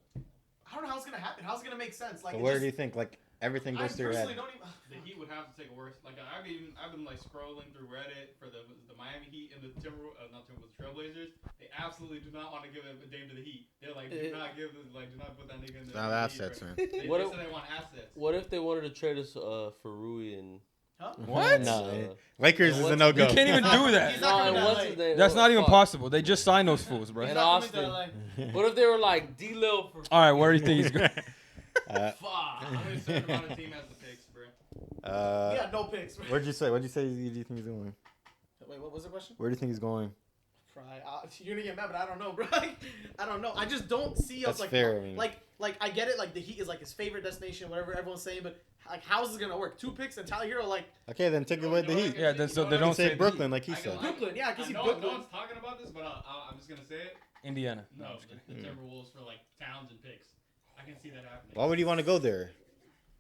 I don't know how it's gonna happen. How's it gonna make sense? Like,
So
it
where
just-
do you think like everything
I
goes through your
personally
head?
don't even.
the Heat would have to take a worse. Like, I've been like scrolling through Reddit for the Miami Heat and the not Timberwolves, the Trailblazers. They absolutely do not want to give a Dame to the Heat. They're like, do not put that nigga in the.
Not
the
assets,
Heat,
man.
bro. They,
What
they
if-
said they want assets.
What if they wanted to trade us for Rui and?
Huh?
What?
No, Lakers is a
what's-
no
You
go.
can't even do that.
He's
No,
not coming
and
to
what's
LA.
his name?
That's not even
Fuck.
possible. They just signed those fools, bro.
He's
And
not coming to
Austin.
LA.
What if they were like D-Lil for?
All right, where do you think he's going?
Fuck.
Only a certain amount of team has the picks, bro.
We got no picks.
What'd you say? What'd you say? Do you think he's going?
Wait, what was the question?
Where do you think he's going?
You're gonna get mad, but I don't know, bro. I don't know. I just don't see us
That's
like
fair, I mean.
like I get it. Like the Heat is like his favorite destination, whatever everyone's saying. But like, how is this gonna work? 2 picks and Tyler Hero, like
Okay, then take away the Heat.
Yeah, then so they
Don't
don't
say
say
Brooklyn like he
I
said.
know-
Brooklyn, yeah,
I
because he's
know
Brooklyn.
no one's talking about this, but I'm just gonna say it.
Indiana.
No,
I'm just kidding.
the Timberwolves for like Towns and picks. I can see that happening.
Why would you want to go there?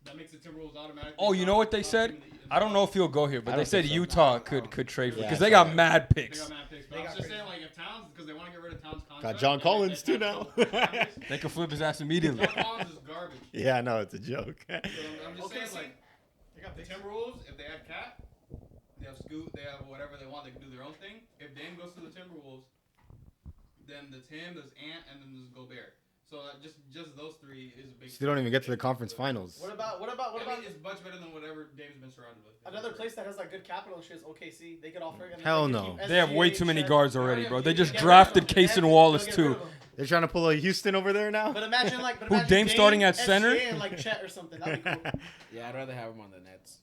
That makes the Timberwolves automatically.
Oh, you know what they
top
said?
team in the-
I don't know if he'll go here, but
I
they
don't
said
think so.
Utah could trade for
Yeah,
because
I
they
saw
got
that.
mad
They
picks.
got mad picks, but
They
I was
got
just
crazy.
saying like if Towns because they want to get rid of Towns' contract.
Got John
and
Collins
they
too
have
now.
to double contracts.
They could flip his ass immediately.
John Collins is garbage.
Yeah, I know it's a joke.
So I'm just
Okay,
saying
see,
like
they got
the
picks.
Timberwolves, if they had Cat, they have Scoot, they have whatever they want, they can do their own thing. If Dame goes to the Timberwolves, then there's him, there's Ant, and then there's Gobert. So just those three is a big.
Still don't even get to the conference finals.
What about
It's much better than whatever Dame's been surrounded with.
another place that has like good capital and shit is OKC? They could offer. I mean,
Hell
they could
no.
keep
They have way
SGA,
too many
Chet.
guards already, bro. They just
Get rid of
drafted
them.
Case and
They'll
Wallace
get rid
too.
of them.
They're trying to pull a Houston over there now.
But imagine like,
Who, Dame starting at center?
SGA and like Chet or something. That'd be cool.
Yeah, I'd rather have him on the Nets.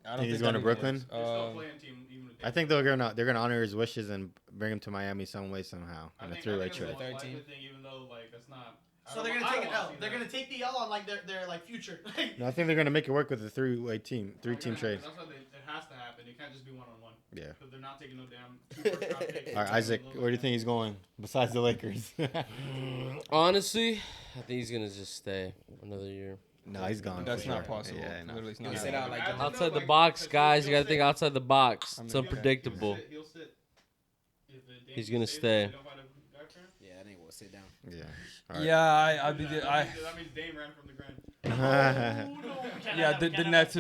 I
Think he's going to
that
Brooklyn?
works.
They're still a playing team even with
I
Dame.
think they're gonna honor his wishes and bring him to Miami some way somehow in a three-way
that's
trade.
the most
Third
likely
team.
thing, even though like that's not.
So they're gonna take an L. They're gonna take the L on like their like future.
No, I think they're gonna make it work with a three-team trade.
That's why it has to happen. It can't just be one-on-one.
Yeah.
Because they're not taking no damn 2 first-round picks.
All right, Isaac, where do you think he's going besides the Lakers?
Honestly, I think he's gonna just stay another year.
No, he's gone.
That's
for
not
sure.
possible.
Yeah, no.
Literally, it's
You
not
sit
happening.
out like
Outside the box, guys. You gotta think outside the box.
I mean,
It's
yeah.
unpredictable.
He'll sit. If Dame
He's gonna
stays,
stay.
they don't find a guy for him.
Yeah, that ain't what. Sit down.
Yeah. All right.
Yeah,
That means Dame ran from the ground.
yeah. The Nets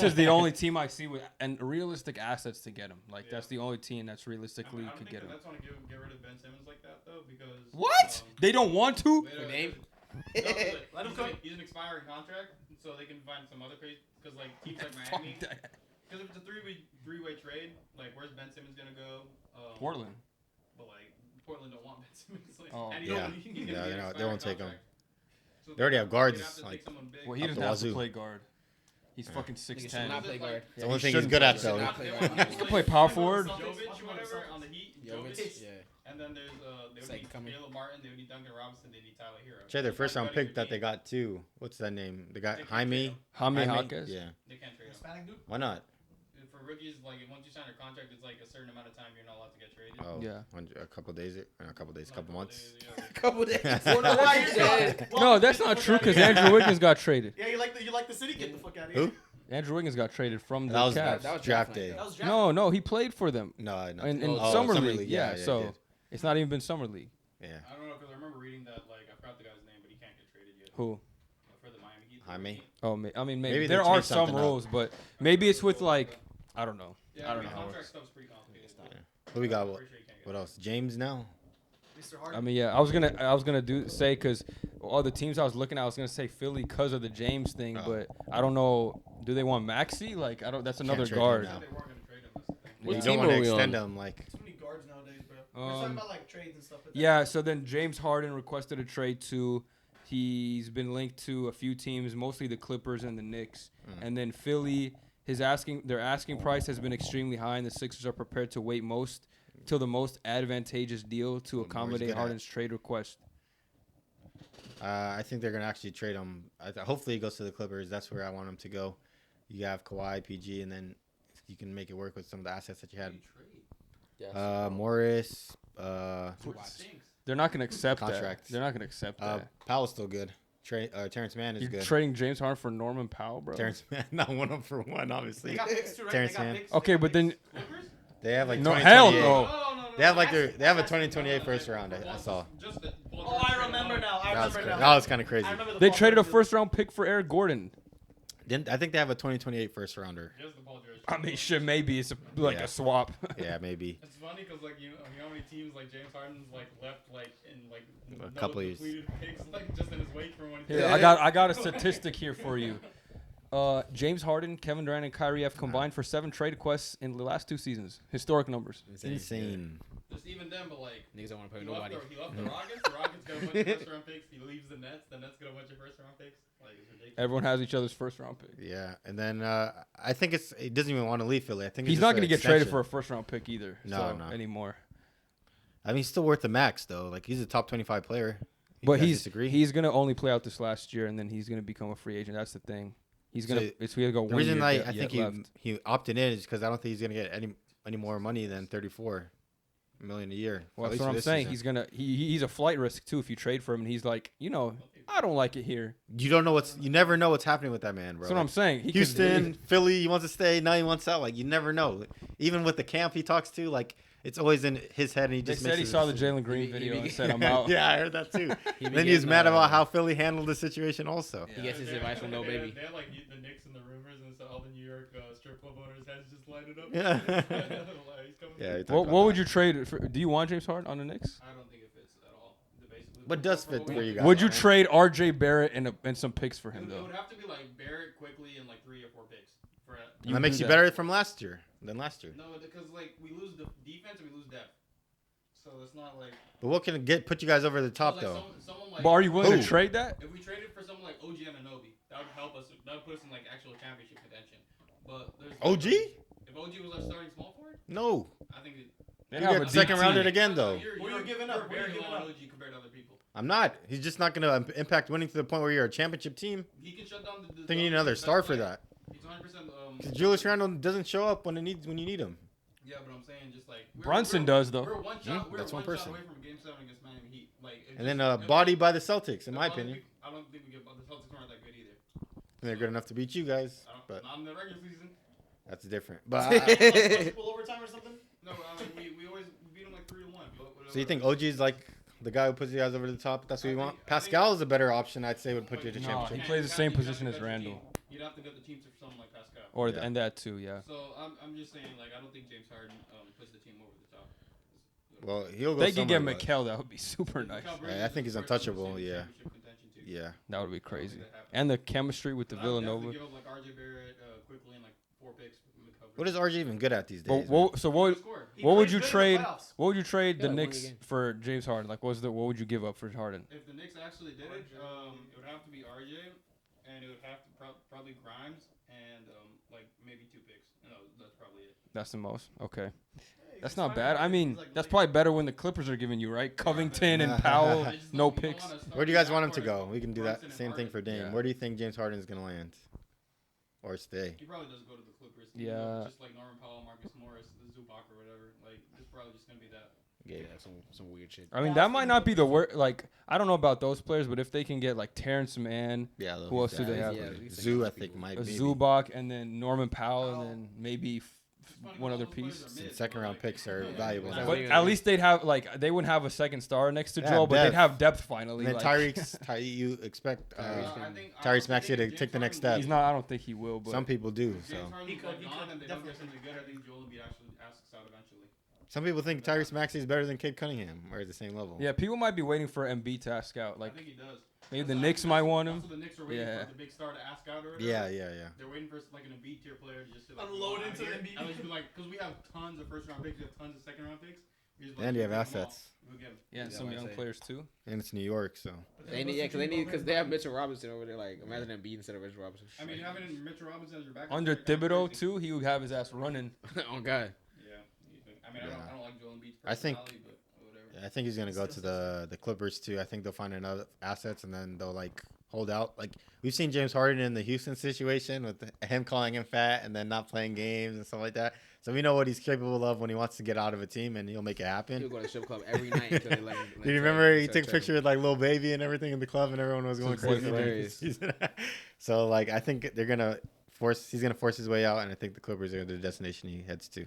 is the only team I see with and realistic assets to get him. Like that's the only team that's realistically
I don't
could
think
get
the
him.
Nets want to get rid of Ben Simmons like that though because
What? They don't want to?
wait,
For
wait,
Dame?
wait. No,
Let him
he's,
cook.
he's an expiring contract, so they can find some other crazy because like teams like
Fuck
Miami.
that.
Because if it's a three-way trade, like where's Ben Simmons gonna go?
Portland.
But like Portland don't want Ben Simmons. Like,
Oh.
and
Yeah.
he's gonna
Yeah,
get an
they won't take
expiring
him.
contract. So
They already have guards,
you'd have to take
like-
someone big.
Well, he
Up
doesn't
the
have to
wazoo.
play guard. He's fucking
Nigga should
6'10".
not play guard.
It's the only thing he's good at, though.
Should not play
They
guard.
want-
He can play power forward.
Jovic or whatever on the Heat.
Jovic,
Jovic.
yeah.
And then there's they
It's
would
like
need
coming.
Caleb Martin, they would need Duncan Robinson, they need Tyler Hero.
Check their
So
first round
everybody
pick that they
team,
got too. What's that name? They got
They can't trade
Jaime.
Jaime Jaquez.
Yeah.
They can't trade him.
Hispanic dude.
Why not?
For rookies, like once you sign a contract, it's like a certain amount of time you're not allowed to get traded.
Oh,
Yeah.
A couple days. A couple days. A couple months.
Days, yeah.
Couple days.
Why you
Yeah.
No, that's not true because Andrew Wiggins got traded.
Yeah, you like the city? Get the fuck out of here.
Who?
Andrew Wiggins got traded from the
That was
Cavs.
that was
draft
draft
day.
night,
That was draft.
No, he played for them
No, no.
in
Oh,
summer
Summer
league.
League,
Yeah,
yeah, he
so
did.
it's not even been summer league.
Yeah.
I don't know because I remember reading that like I forgot the guy's name, but he can't get traded yet.
Who?
For the Miami Heat.
Jaime.
Oh, I mean, maybe
Maybe they
there are
changed
some
something up.
rules, but maybe it's with like I don't know.
Yeah,
I don't know how it
contract
works.
stuff's pretty complicated.
Who we got?
I'm
What,
pretty sure you can't get
what else? James now.
Mr. Harden.
I mean, yeah, I was gonna say because all the teams I was looking at, I was gonna say Philly because of the James thing, but I don't know. Do they want Maxey? Like, I don't. That's another
trade him
guard.
now.
They weren't going to trade him. That's the thing.
What
You
team
don't want
are
to
we
extend
on?
him like.
Too many guards nowadays, bro. We're talking about like trades and stuff. But
Yeah. So then James Harden requested a trade too. He's been linked to a few teams, mostly the Clippers and the Knicks, and then Philly. Their asking price has been extremely high, and the Sixers are prepared to wait till the most advantageous deal to
What Morey's
accommodate
good at.
Harden's trade request.
I think they're gonna actually trade him. Hopefully, he goes to the Clippers. That's where I want him to go. You have Kawhi, PG, and then you can make it work with some of the assets that you had. Morris,
Which stinks.
They're not gonna accept
Contracts.
that. They're not gonna accept that.
Powell's still good. Terrence Mann is
You're
good.
trading James Harden for Norman Powell, bro.
Terrence Mann, not 1-for-1,
they
obviously.
got picks too, right?
Terrence
They got
Mann.
picks.
Okay,
They got
but then
picks.
Clippers?
They have like
No,
2028.
hell no.
No.
They have like they have a 2028 first round. I saw.
Just the
Oh, I remember now. I
That was
remember now.
that was kind of crazy.
I remember the
they
Paul
traded a
George
first round pick for Eric Gordon.
I think they have a 2028 first rounder.
Just the Paul George.
I mean, shit, maybe it's like
Yeah.
a swap.
Yeah, maybe.
It's funny because like you know how many teams like James Harden's like left like in like
A couple of years.
depleted picks like just in his wake for when he
Here, I got a statistic here for you. James Harden, Kevin Durant, and Kyrie have combined for 7 trade requests in the last 2 seasons. Historic numbers.
Insane.
Just even then, but like
Niggas don't want to play
he
with
left,
nobody.
he left the Rockets. The Rockets got a bunch of first round picks. He leaves the Nets got a bunch of first round picks. Like it's ridiculous.
Everyone has each other's first round pick.
Yeah, and then I think he doesn't even want to leave Philly. I think
He's
it's
not
just
going to
an
get traded
extension.
for a first round pick either.
No.
Anymore.
I mean, he's still worth the max though. Like he's a top 25 player. You
But
guys
he's
disagree?
going to only play out this last year, and then he's going to become a free agent. That's the thing. He's going to. It's going to go.
The
1
reason
year
I
yet
think
left.
he opted in is because I don't think he's gonna get any more money than 34 million a year.
Well,
At
that's
least
what
for
I'm
this
saying.
season.
He's a flight risk too if you trade for him, and he's like, I don't like it here.
You never know what's happening with that man, bro.
That's what I'm saying. He could-
Houston, Philly, he wants to stay. Now he wants out. Like you never know. Even with the camp he talks to, like it's always in his head, and he
They
just
said
makes
he
his
saw the
decision.
Jalen Green
He
video
be-
and said, "I'm out."
Yeah, I heard that too.
He be
Then he was
getting,
mad about how Philly handled the situation also.
He gets his
They-
advice from no
they had-
baby.
They had like the Knicks and the rumors, and so all the New York strip club owners' heads just lighted up.
Yeah.
Like, he's coming
Yeah,
through.
he talked
What
about
would
that.
you trade? Do you want James Harden on the Knicks?
I don't think it fits at all. Basically,
What does fit for you guys?
Would you
man?
trade R.J. Barrett and some picks for him
It
though?
would have to be like Barrett quickly and like 3 or 4 picks. For
That makes you better from last year than last year.
no, because like we lose the defense and we lose depth. So it's not like.
But what can put you guys over the top
like
though?
Someone like,
But are you willing
Who?
to trade that?
If we traded for someone like OG Anunoby, that would help us. That would put us in like actual championship contention. But there's
OG?
If OG was our starting small forward,
No.
I think it,
They
You
have
get
a deep
second
team.
rounded again though.
Who are you giving up? Who are you
very
giving
low on
up?
OG compared to other people.
I'm not. He's just not going to impact winning to the point where you're a championship team.
He can shut down the.
I think you need another star for that.
He's 100%.
'Cause Julius Randle doesn't show up when you need him.
Yeah, but I'm saying just like
Brunson does, though.
We're one shot. We're
that's
one
one person.
shot away from Game 7 against Miami Heat. Like,
And then body by the Celtics, in my
I don't
opinion.
think I don't think we get. The Celtics aren't that good either.
And they're good enough to beat you guys,
I don't,
but
not in the regular season.
that's different. But
Multiple overtime or something?
No, I mean we always beat them like 3-1.
so you think OG is like the guy who puts you guys over the top? That's what you want. Pascal is a better option, I'd say, would put you to
No,
championship.
he plays the same position as Randall.
You'd have to get the team to someone like Pascal.
Or
Yeah.
and that too, yeah.
So I'm just saying like I don't think James Harden puts the team over the top.
Well, he'll go.
They could get
somewhere, but-
Mikel. That would be super nice.
Mikal
I
Bridges
think
is
he's
the first
untouchable,
to see
yeah.
championship contention, too.
Yeah.
That would be crazy.
that happen.
And the chemistry with the
But I would
Villanova.
definitely give up like RJ Barrett quickly and like 4 picks. for Mikal
What is
Bridges.
RJ even good at these
But
days? man?
so what?
Score.
He
What would
plays
you
good in the
trade?
playoffs.
What would you trade
Yeah,
the
win a
Knicks
game.
for James Harden? Like, what would you give up for Harden?
If the Knicks actually did it, it would have to be RJ, and it would have to probably Grimes and like maybe 2 picks. No, that's probably it.
That's the most. Okay,
Hey,
that's
he's
not
fine.
bad. I mean,
He's like
that's
late.
probably better when the Clippers are giving you right. Covington and Powell,
I just
no
don't- we don't
picks.
wanna start
Where do you guys
the
want him to
backcourt
go?
of
We can do
Brunson
that
and
same thing
Harden.
for Dame.
Yeah.
Where do you think James Harden is going to land? Or stay?
He probably does go to the Clippers.
Yeah.
Just like Norman Powell, Marcus Morris, Zubac or whatever. Like it's probably just gonna be that.
Gabe.
Yeah, some weird shit.
I mean,
Yeah,
that might not be the worst. Like, I don't know about those players, but if they can get like Terrence Mann,
Yeah.
Who else do they have?
Yeah, these
Zoo,
things
I
be
think,
cool.
might
a
be.
Zubac, and then Norman Powell, and then maybe
It's funny
one
how
other
those players
piece.
are mid,
Second
but,
round
like,
picks are
yeah,
valuable.
yeah.
But-
But at least they'd have like they wouldn't have a second star next to
Yeah,
Joe, but they'd
depth.
have depth finally.
And then
like,
you expect
I
Tyrese
think
Maxey to
James
take the next
Harden-
step.
he's not. I don't think he will. But
Some people do.
If
So
James Harden
He
was
could-
like
he
gone
could
and they don't get
definitely.
something good, I think Joel Embiid actually asks out eventually.
Some people think Tyrese Maxey is better than Cade Cunningham, or at the same level.
Yeah, people might be waiting for Embiid to ask out. Like
I think he does.
maybe the Knicks might want him.
That's what the Knicks are waiting
Yeah.
for, the big star to ask out or whatever.
Yeah.
They're waiting for like an Embiid tier player to just like,
Unload
go out
into
here.
Embiid.
At least be like, because we have tons of first round picks, we have tons of second round picks.
And you have assets.
We'll get 'em.
Yeah, and
Yeah,
some
I
young
say.
players too.
And it's New York, so.
They need, because they have Mitchell Robinson over there. Like, imagine them beating instead of Mitchell Robinson.
I mean, having Mitchell Robinson as your backup.
Under
is kinda
Thibodeau
crazy.
too, he would have his ass running.
Oh God.
Yeah. I mean, I don't like Joel Embiid's
I think-
personality, but whatever.
Yeah, I think he's gonna go to the Clippers too. I think they'll find enough assets and then they'll like hold out. Like we've seen James Harden in the Houston situation with him calling him fat and then not playing games and stuff like that. So we know what he's capable of when he wants to get out of a team and he'll make it
He'll
happen.
go to the strip club every night until they let him.
Do you remember he took a picture with like Lil Baby and everything in the club and everyone was going
It's
crazy?
hilarious.
So like I think he's gonna force his way out and I think the Clippers are the destination he heads to.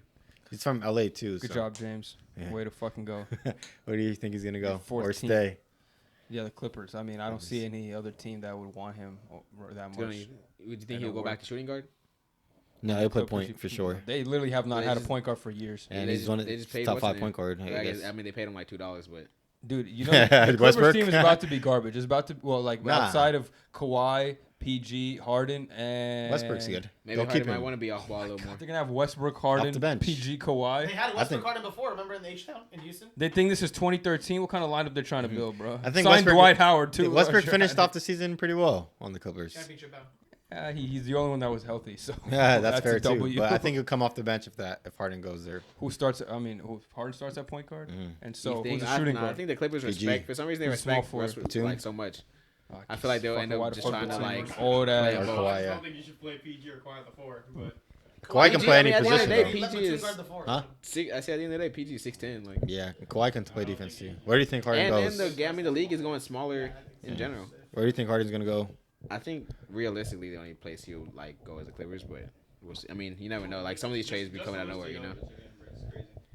He's from LA too.
Good
so.
job, James.
Yeah.
Way to fucking go.
Where do you think he's gonna go
Fourth
or
team.
stay?
Yeah, the Clippers. I mean, I don't see any other team that would want him that much.
Would you think he'll go back to shooting guard?
No, he'll play
Clippers,
point for sure.
They literally have not
They
had a
just-
point guard for years.
And
they
he's
just-
one of
they
the
just paid
top
what's
5
his
point guard.
I
I guess.
mean, they paid him like $2, but
Dude, you know, the Clippers
Westbrook?
team is about to be garbage. It's about to,
Nah.
outside of Kawhi, PG, Harden, and
Westbrook's good.
maybe
They'll
Harden
keep
might
him.
want to be off ball a little more.
They're gonna have Westbrook, Harden,
the bench.
PG, Kawhi.
They had
I
Westbrook
think-
Harden before. Remember in the H-Town in Houston?
They think this is 2013. What kind of lineup they're trying to build, bro?
I think
Signed
Westbrook-
Dwight Howard too.
Westbrook finished off the season pretty well on the Clippers.
Championship bound.
He's the only one that was healthy. So
Yeah, that's
a
fair too.
W.
But I think he'll come off the bench if Harden goes there.
who starts? I mean, Harden starts at point guard, and so
You think-
who's a shooting
I
guard?
think the Clippers
PG.
respect. For some reason, they
Who's small
respect
forward?
Westbrook
Batum?
like so much.
Oh,
I feel like they'll
fucking
end
why
up
the
just
fuck
trying to
Batum?
like.
all that.
Or
I
Kawhi,
just
yeah.
don't think you should play PG or Kawhi at the 4, but
Kawhi can play any
at the end of
position.
the day,
though.
PG
Let Batum
is-
guard the four.
Huh?
I see. At the end of the day, PG 6'10". Like,
Yeah, Kawhi can play defense too. Where do you think Harden
and
goes?
the league is going smaller in general.
Where do you think Harden's gonna go?
I think realistically, the only place he'll like go is the Clippers, but we'll see. I mean, you never know. Like some of these trades be coming out of nowhere, you know.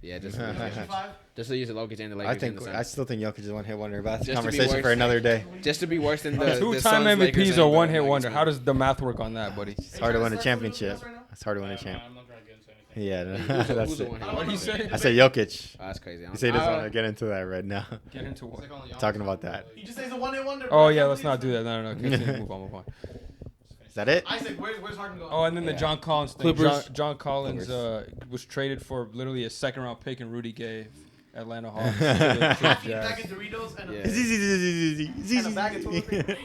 Yeah, just to use the Lokic and the Lakers.
I think
and the
I
Suns.
still think Jokic is a one hit wonder. But that's a
Just to be
conversation
worse.
for another day.
Just to be worse than the
Two-time
Suns, Lakers,
MVPs
and
are
the
one hit
Lakers
wonder.
team.
How does the math work on that, buddy?
It's hard to win a championship. It's hard to win a champ.
I'm not trying to get into anything.
Yeah,
Who's the-
that's
who's the
it.
one hit
What
wonder?
did he say?
I said Jokic.
Oh, that's crazy.
He said he doesn't want to get into that right now.
Get into
It's
what?
like calling Giannis
Talking about
something,
that.
like-
He just says a one-hit wonder.
Oh yeah, let's not do that. No. Continue. Move on.
Is that it?
Isaac, where's Harden going?
Oh, and then the
Yeah.
John Collins thing.
Clippers.
John Collins was traded for literally a second round pick, and Rudy gave Atlanta Hawks. to the
Half eat
Jazz.
bag of Doritos and a,
Yeah.
and a bag of toilet paper.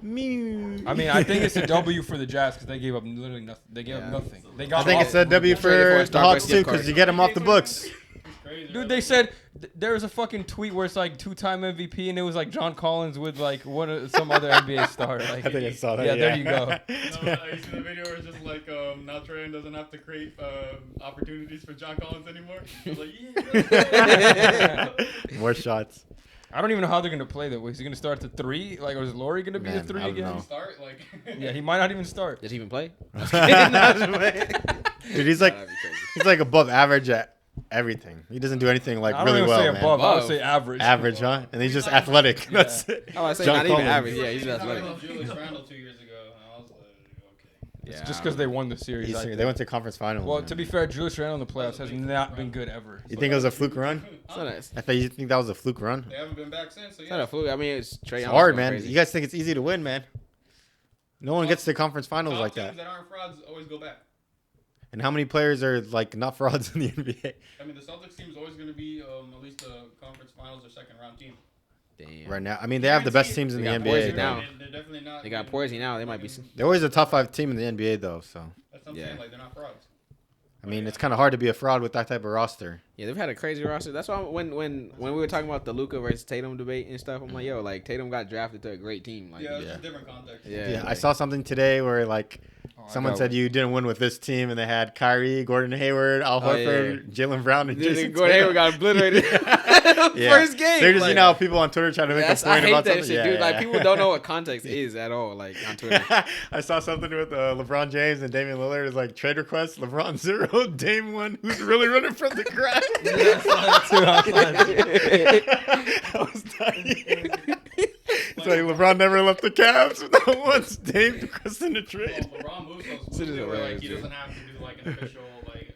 I mean, I think it's a W for the Jazz because they gave up literally nothing. They gave up
Yeah.
nothing. They
I
got
think
all-
it's a W
Traded for a
for the Hawks
Starbucks
too
gift
because
card.
you get them off the books.
It's crazy.
Dude, they said there was a fucking tweet where it's like 2-time MVP and it was like John Collins with like some other NBA star. Like,
I think I saw that.
Yeah, there you go.
No, you see the video where it's just like now Trae doesn't have to create opportunities for John Collins anymore. I was like, yeah.
More shots.
I don't even know how they're gonna play though. Is he gonna start the 3? Like, or is Laurie gonna be
Man,
the 3
I don't
again?
know.
Start like.
Yeah, he might not even start.
Does he even play?
Dude, he's like
That'd be crazy.
he's like above average at everything. He doesn't do anything like
I don't
really
even
well,
say
man.
above. I would
Above.
say average.
Average, huh? And he's just athletic.
Yeah.
That's it.
Oh, I say
John
not even
Collins.
average. Yeah, he's just
I
athletic.
love Julius Randle 2 years ago, and I was like, okay.
Yeah,
Just because they won the series.
He's-
I think.
they went to conference finals.
Well,
man.
to be fair, Julius Randle in the playoffs has not been good ever.
You think it was a fluke run?
So nice.
I thought you think that was a fluke run.
They haven't been back since, so
It's
yeah.
not a fluke. I mean, it's Trae
It's
Young's
hard,
going
man.
crazy.
You guys think it's easy to win, man. No one gets to conference finals
Top
like
teams
that.
that aren't frauds always go back.
And how many players are like not frauds in the NBA?
I mean, the Celtics team is always going to be at least the conference finals or second round team.
Damn.
Right now, I mean, they have the best teams in
They
the
got Porzingis
NBA.
now.
though.
They're definitely not.
They got Porzingis now. They might be.
They're always a top 5 team in the NBA, though. So
That's what I'm
Yeah.
saying. Like, they're not frauds.
I mean, it's kind of hard to be a fraud with that type of roster.
Yeah, they've had a crazy roster. That's why when we were talking about the Luka versus Tatum debate and stuff, I'm like, yo, like Tatum got drafted to a great team. Like,
Yeah, it's
yeah.
a different context.
Yeah.
Yeah, I saw something today where like someone said you didn't win with this team, and they had Kyrie, Gordon Hayward, Al
Oh, yeah,
Horford, Jalen Brown, and Jason
Gordon Hayward got obliterated.
Yeah.
First game.
They're just
like,
you know how people on Twitter try to make a
that's-
point
I hate
about
that
something.
shit,
Yeah,
dude. Like
yeah.
people don't know what context is at all. Like on Twitter.
I saw something with LeBron James and Damian Lillard is like trade request. LeBron 0, Dame 1. Who's really running from the crowd? I was dying. It's like LeBron never left the Cavs. Not once. Dame requesting a trade.
Well, LeBron moves so
This is
smoothly where like he
hilarious,
doesn't have to do like an official like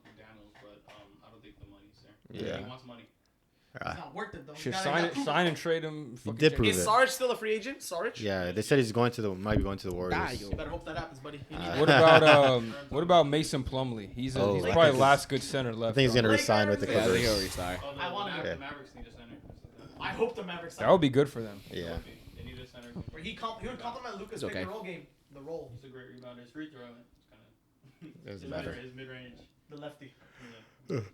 McDaniels, but I don't think the money's there.
Yeah.
He wants money.
It's not worth it though.
Should
He's
sign
gotta-
it, sign and trade him. fucking
did
James.
prove
Is
it.
Sarge still a free agent? Sarge?
Yeah, they said he's might be going to the Warriors.
yo.
You better hope that happens, buddy. You need
Uh,
that.
What about Mason Plumlee? He's
Oh,
he's
I
probably
think
last good center left.
I think he's gonna
Lakers.
resign with the
Yeah, I think he'll
Clippers.
retire.
Oh,
I want him.
the
Yeah.
Mavericks need a center.
I hope the Mavericks.
That would be good for them.
Yeah.
They need a center.
Where he would compliment Luka's
It's okay.
pick and roll game. The roll,
He's a great rebounder. His free throw, it's kind of.
Doesn't matter.
His mid range.
the lefty.
I think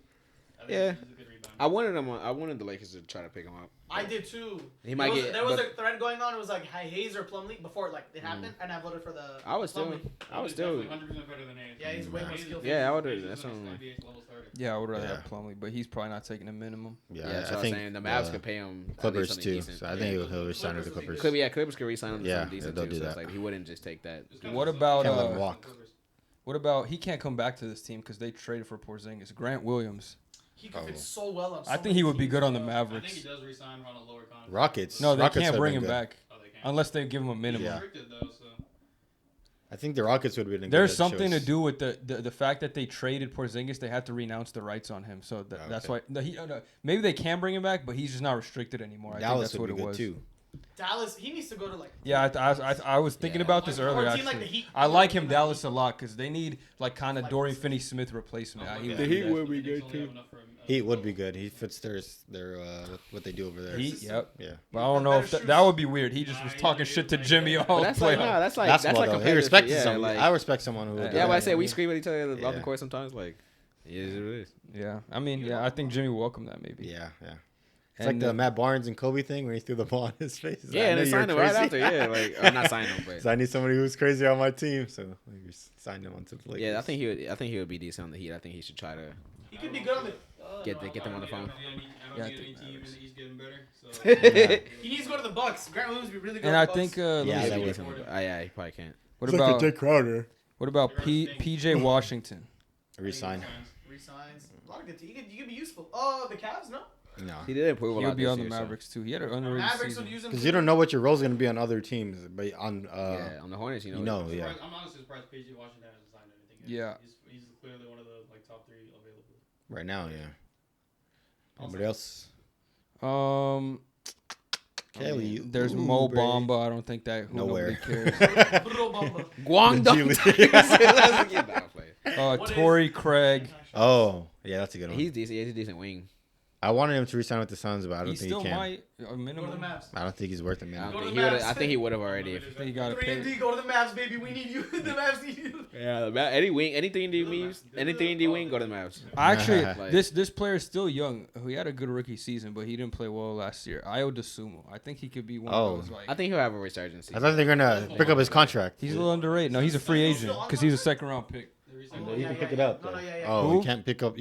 Yeah.
he's a good rebounder.
I wanted the Lakers to try to pick him up.
I did too.
He might get.
There was
but
a thread going on. It was like Hayes or Plumlee before like it happened, and I voted for the.
I was still.
Plumlee.
I was
He's
still.
definitely 100% better than Hayes.
Yeah, he's way more
Hayes is-
skillful.
Yeah, I would.
Hayes is
That's
an
something.
NBA level starter.
Yeah, I would rather
Yeah.
have Plumlee, but he's probably not taking a minimum.
Yeah,
Yeah, that's
I
what I'm
think
saying. The Mavs could pay him. at
Clippers
least something
too.
decent.
So I
Yeah.
think he'll resign with the
Clippers would be
Clippers.
Could Clippers could resign him to
Yeah,
something decent
they'll
too.
do
So it's
that.
like he wouldn't just take that.
It's kinda
What
just
about,
Can't let him
Clippers.
walk.
What about he can't come back to this team because they traded for Porzingis? Grant Williams.
He could
Oh.
fit so well on. So
I think
many
he would be
teams.
good on the
I think
Mavericks.
he does resign on a lower contract.
Rockets.
No, they
Rockets
can't
have
bring
been
him
good.
back
Oh, they can't.
unless they give him a minimum.
Yeah.
Restricted though, so.
I think the Rockets would be in a good
There's
that
something to
shows-
do with the fact that they traded Porzingis. They had to renounce the rights on him, so that's why. No, maybe they can bring him back, but he's just not restricted anymore. I think
Dallas
that's what
would be
it
good
was.
too.
Dallas, he needs to go to like.
Yeah, I was thinking
Yeah.
about this
Or a
earlier.
team like
Actually,
the Heat.
I like him Dallas a lot because they need like kind of
Like-
Dorian Finney-Smith replacement.
Oh,
He
yeah.
would
The
be
Heat
that.
would be
The Knicks
good,
only
too.
have enough for him,
Heat would be good. He fits their what they do over there.
Heat, yep.
Yeah.
But I don't know if that would be weird. He just was talking shit to Jimmy all
But that's like
playoff.
no, that's like
Basketball
that's like
though. He
competitive
respects
shit, yeah,
someone.
like,
I respect someone who. would do
yeah, but I
that.
say we scream at each other off the
Yeah.
court sometimes. Like, it is what it is.
Yeah, I mean, yeah, I think Jimmy will welcome that maybe.
Yeah, yeah. It's
And,
like the Matt Barnes and Kobe thing where he threw the ball in his face. He's like,
Yeah,
I
and
know
they
you're
signed him right
crazy.
after. Yeah, like I'm not signing him, but
So I need somebody who's crazy on my team. So we signed him onto the Lakers.
yeah, I think he would be decent on the Heat. I think he should try to.
He could be good on the.
Get them on the phone.
I
Yeah, I
don't see any
think
team in
Mavericks.
the East getting better. So.
He needs to go to the Bucks. Grant Williams would be really good.
And
on
I
the
think
Bucks.
let me
Yeah,
see.
that
Yeah,
would.
yeah, he probably can't.
What
It's like a
about
Jay Crowder.
what about PJ Washington?
Resign.
Resigns. A lot of good. You could be useful. Oh, the Cavs, no.
No.
He did improve a
He
lot
would be
this
on the
year, so-
Mavericks too. He had an underrated
Mavericks
season.
would use him.
Because you don't know what your role's gonna be on other teams, but on
Yeah, on the Hornets,
you know, yeah.
I'm honestly surprised PG Washington hasn't signed anything yet.
Yeah.
He's clearly one of the like top 3 available.
Right now, yeah. Anybody else? Kelly.
There's Mo Bamba. I don't think that
Nowhere.
nobody cares.
Bro Bamba.
Guangdong.
What
Torrey Craig.
Oh, yeah, that's a good one.
He's decent. He's a decent wing.
I wanted him to resign with the Suns, but I don't
He
think
still
he can.
might a
Go to the
minimum.
Mavs.
I don't think he's worth it,
I,
man.
don't
Go to
think
the
he would.
Mavs.
I think he would have already.
I think he got to
3
pay.
D. Go to the Mavs, baby. We need you. The Mavs need you.
Yeah, any wing, anything D means, anything D wing, go to the Mavs.
Actually,
Like-
this player is still young. He had a good rookie season, but he didn't play well last year. Io DeSumo. I think he could be one
Oh.
of those. Like,
I think he'll have a resurgence.
I thought they're gonna pick up his contract.
he's a little underrated. No, he's a free agent because he's a second round pick.
Oh,
You
yeah,
can
yeah,
pick it
yeah.
up.
No,
though.
no, yeah, yeah.
Oh,
Who?
you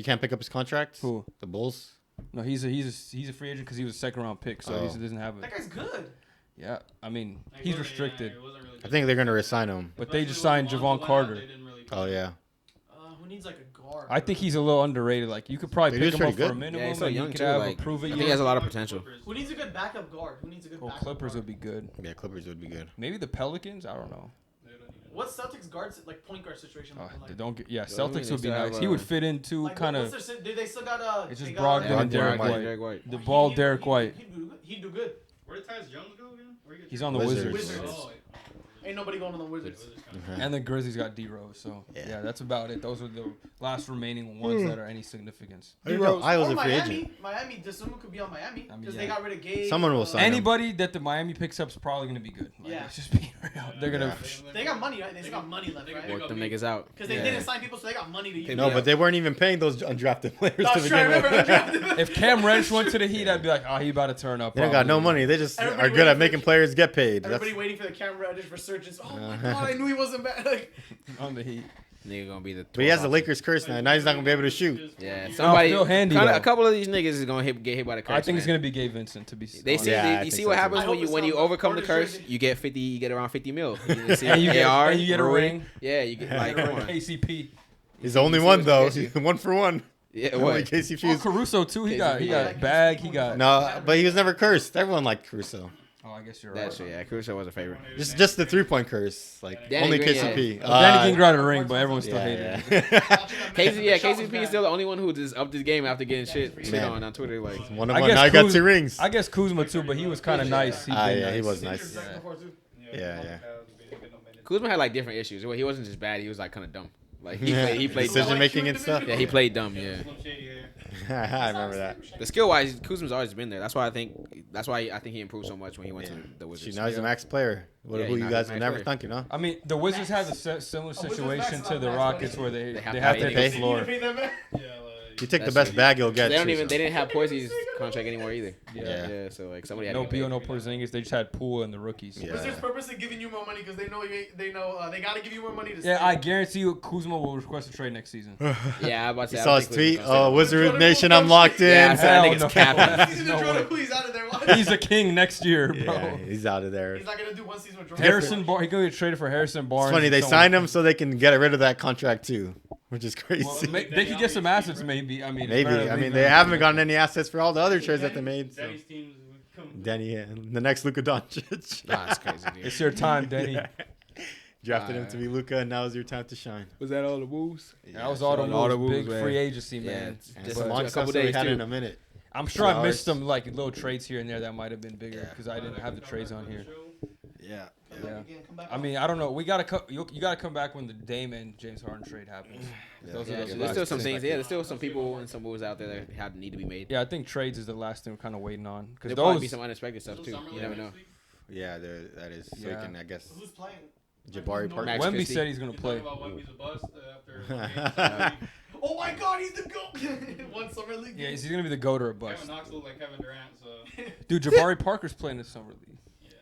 can't pick up his contract.
Who?
The Bulls.
No, he's a free agent because he was a second round pick, so
Oh.
he doesn't have it.
That guy's good.
Yeah, I mean he's restricted,
I think they're gonna resign him.
but they just signed Javon Carter.
Oh yeah.
Who needs like a guard?
I think he's a little underrated. Like you could probably
Dude,
pick
he's
him up
pretty
for a
good.
minimum,
Yeah, he's so
and
young
he could
too.
have
Like,
a prove
I
it
think he has
year.
a lot of potential.
Who needs a good backup guard? Who needs a good
Oh,
backup
Clippers
guard?
would be good.
Yeah, Clippers would be good.
Maybe the Pelicans. I don't know.
What's Celtics guards like point guard situation?
Oh,
looking
they
like?
don't get. Yeah,
I mean,
Celtics
they
would be
still have,
nice. He would fit into
Like,
kind of
what's their, do they still got
It's just
they got,
Brogdon and Derek White.
Derek White.
the bald Derek White.
He'd do good.
Where did Tyus Jones go again? Where he get
He's
traded?
on the
Wizards.
Wizards.
Wizards.
Oh,
Ain't nobody going on the Wizards.
And the Grizzlies got D Rose, so
Yeah.
yeah, that's about it. Those are the last remaining ones that are any significance.
I didn't know I was
Or
a free
Miami.
agent.
Miami. Someone could be on Miami
I mean,
because
yeah.
they got rid of Gabe.
Someone will sign him.
Anybody that the Miami picks up is probably gonna be good. Like,
Yeah.
let's just be real. They're gonna.
They got money, right? They still got money left, right?
Work them niggas out.
Because they
Yeah.
didn't sign people, so they got money to use.
No, but they weren't even paying those undrafted players
No,
to
sure,
begin
remember,
with.
If Cam Reddish went to the Heat, I'd be like, oh, he about to turn up.
They don't got no
probably.
money. They just
Everybody
are good at
waiting
making
for-
players get paid.
Everybody
That's,
waiting for the camera Reddish resurgence. Oh my god, I knew he wasn't bad. Like,
on the Heat.
Nigga gonna be the.
but he has the
12th
Lakers curse now. Now he's not gonna be able to shoot.
Yeah,
No,
somebody.
Phil Handy,
kinda-
though.
a couple of these niggas is gonna get hit by the curse.
I think it's
man.
gonna be Gabe Vincent to be.
They
honest.
see,
Yeah, I
you
think
see
so,
what
too.
happens
I
when
hope
you
it's
when you
not
overcome the
Porter
curse.
jersey.
You get 50. You get around 50 mil. You see
And you get-
AR,
and you get a
Rui.
ring.
Yeah, you get like come on.
KCP.
He's the only one though. One for one.
Yeah,
Only
what?
KCP
Oh,
is.
Caruso too. He got
KCP.
bag. He got.
No, but he was never cursed. Everyone liked Caruso.
Oh, I guess you're right.
That shit, yeah. Caruso was a favorite.
Just the 3-point curse, like
Danny
only
Green,
KCP.
Danny Green got a ring, but everyone still
yeah,
hated
yeah.
it.
KCP is still the only one who just upped his game after getting shit
Man.
on Twitter. Like,
One of
I
one.
guess
Now he got
Kuz-
2 rings.
I guess Kuzma too, but he was kind of nice. He
Ah,
been
yeah, he
nice.
was nice.
Yeah.
Kuzma had like different issues. He wasn't just bad. He was like kind of dumb. Like he
Yeah.
played
Decision
dumb.
making and stuff.
Yeah, he played dumb. Yeah.
I remember that.
The skill wise, Kuzma's always been there. That's why I think he improved so much when he went to the
She
Wizards.
now he's a max player.
Yeah,
Who
he
you
now
guys
he's a
would
max
never
player.
think, you know?
I mean, the Wizards have a similar situation to the
Max,
Rockets
but
where they
they
have
have
to
to
hit
pay.
the floor.
You take the
That's
best
it.
bag you'll get.
They
too, so.
didn't have Poisey's contract anymore either.
Yeah.
Yeah. So like somebody had
No
to get paid.
Beal, no Porzingis. They just had Poole and the rookies.
Yeah.
Wizards purposely giving you more money because they know they gotta give you more money to.
Yeah,
stay.
I guarantee you Kuzma will request a trade next season.
Yeah, I'm about to say.
You
I
saw
don't
his
think
tweet.
Kuzma's gonna
Oh,
stay.
Wizard
Jordan
Nation,
Poole
I'm locked in.
Yeah, I said, I think
Hell
it's
no.
capping.
Season
No
of Jordan
way.
Poole, he's out of there. Why?
He's a king next year, bro.
Yeah, he's out of there.
He's not gonna do one season with Jordan.
Harrison Barnes. He gonna get traded for Harrison Barnes.
It's funny they
Someone-
signed him so they can get rid of that contract too, which is crazy.
Well, they could get some assets, maybe. I mean,
Maybe.
it's better
I
than
mean,
leaving
they
him.
haven't gotten any assets for all the other trades that they made. So.
Danny's teams would come.
Danny, yeah. The next Luka Doncic.
Nah, it's crazy. Dude.
It's your time, Danny.
Yeah. Drafted him to be Luka, and now is your time to shine.
Was that all the moves?
That was all the
all the
moves.
moves,
Big
man.
free agency,
Yeah,
man.
it's
And
just
some
a
long
couple
stuff that we
days,
had
too.
in a minute.
I'm sure I
Flowers.
missed some like little trades here and there that might have been bigger because I didn't have the trades on here.
Yeah.
Yeah.
Again, come back
I
on.
mean, I don't know. We gotta you gotta come back when the Dame and James Harden trade happens. Those are
Yeah,
the
there's
last
still some
two.
things. Yeah, there's still some people and some moves out there that need to be made.
Yeah, I think trades is the last thing we're kind of waiting on because
There'll probably
those.
be some unexpected stuff too. You never know.
Yeah, that is. So
Yeah.
you can, I guess,
Who's playing?
Jabari Parker.
Max
Wemby
Christie.
said he's gonna play.
About Wemby's a bust after.
Oh my God, he's the GOAT! One summer league.
Yeah, he's gonna be the goat or a bust.
Kevin Knox looked like Kevin Durant, so
Dude, Jabari Parker's playing in summer league.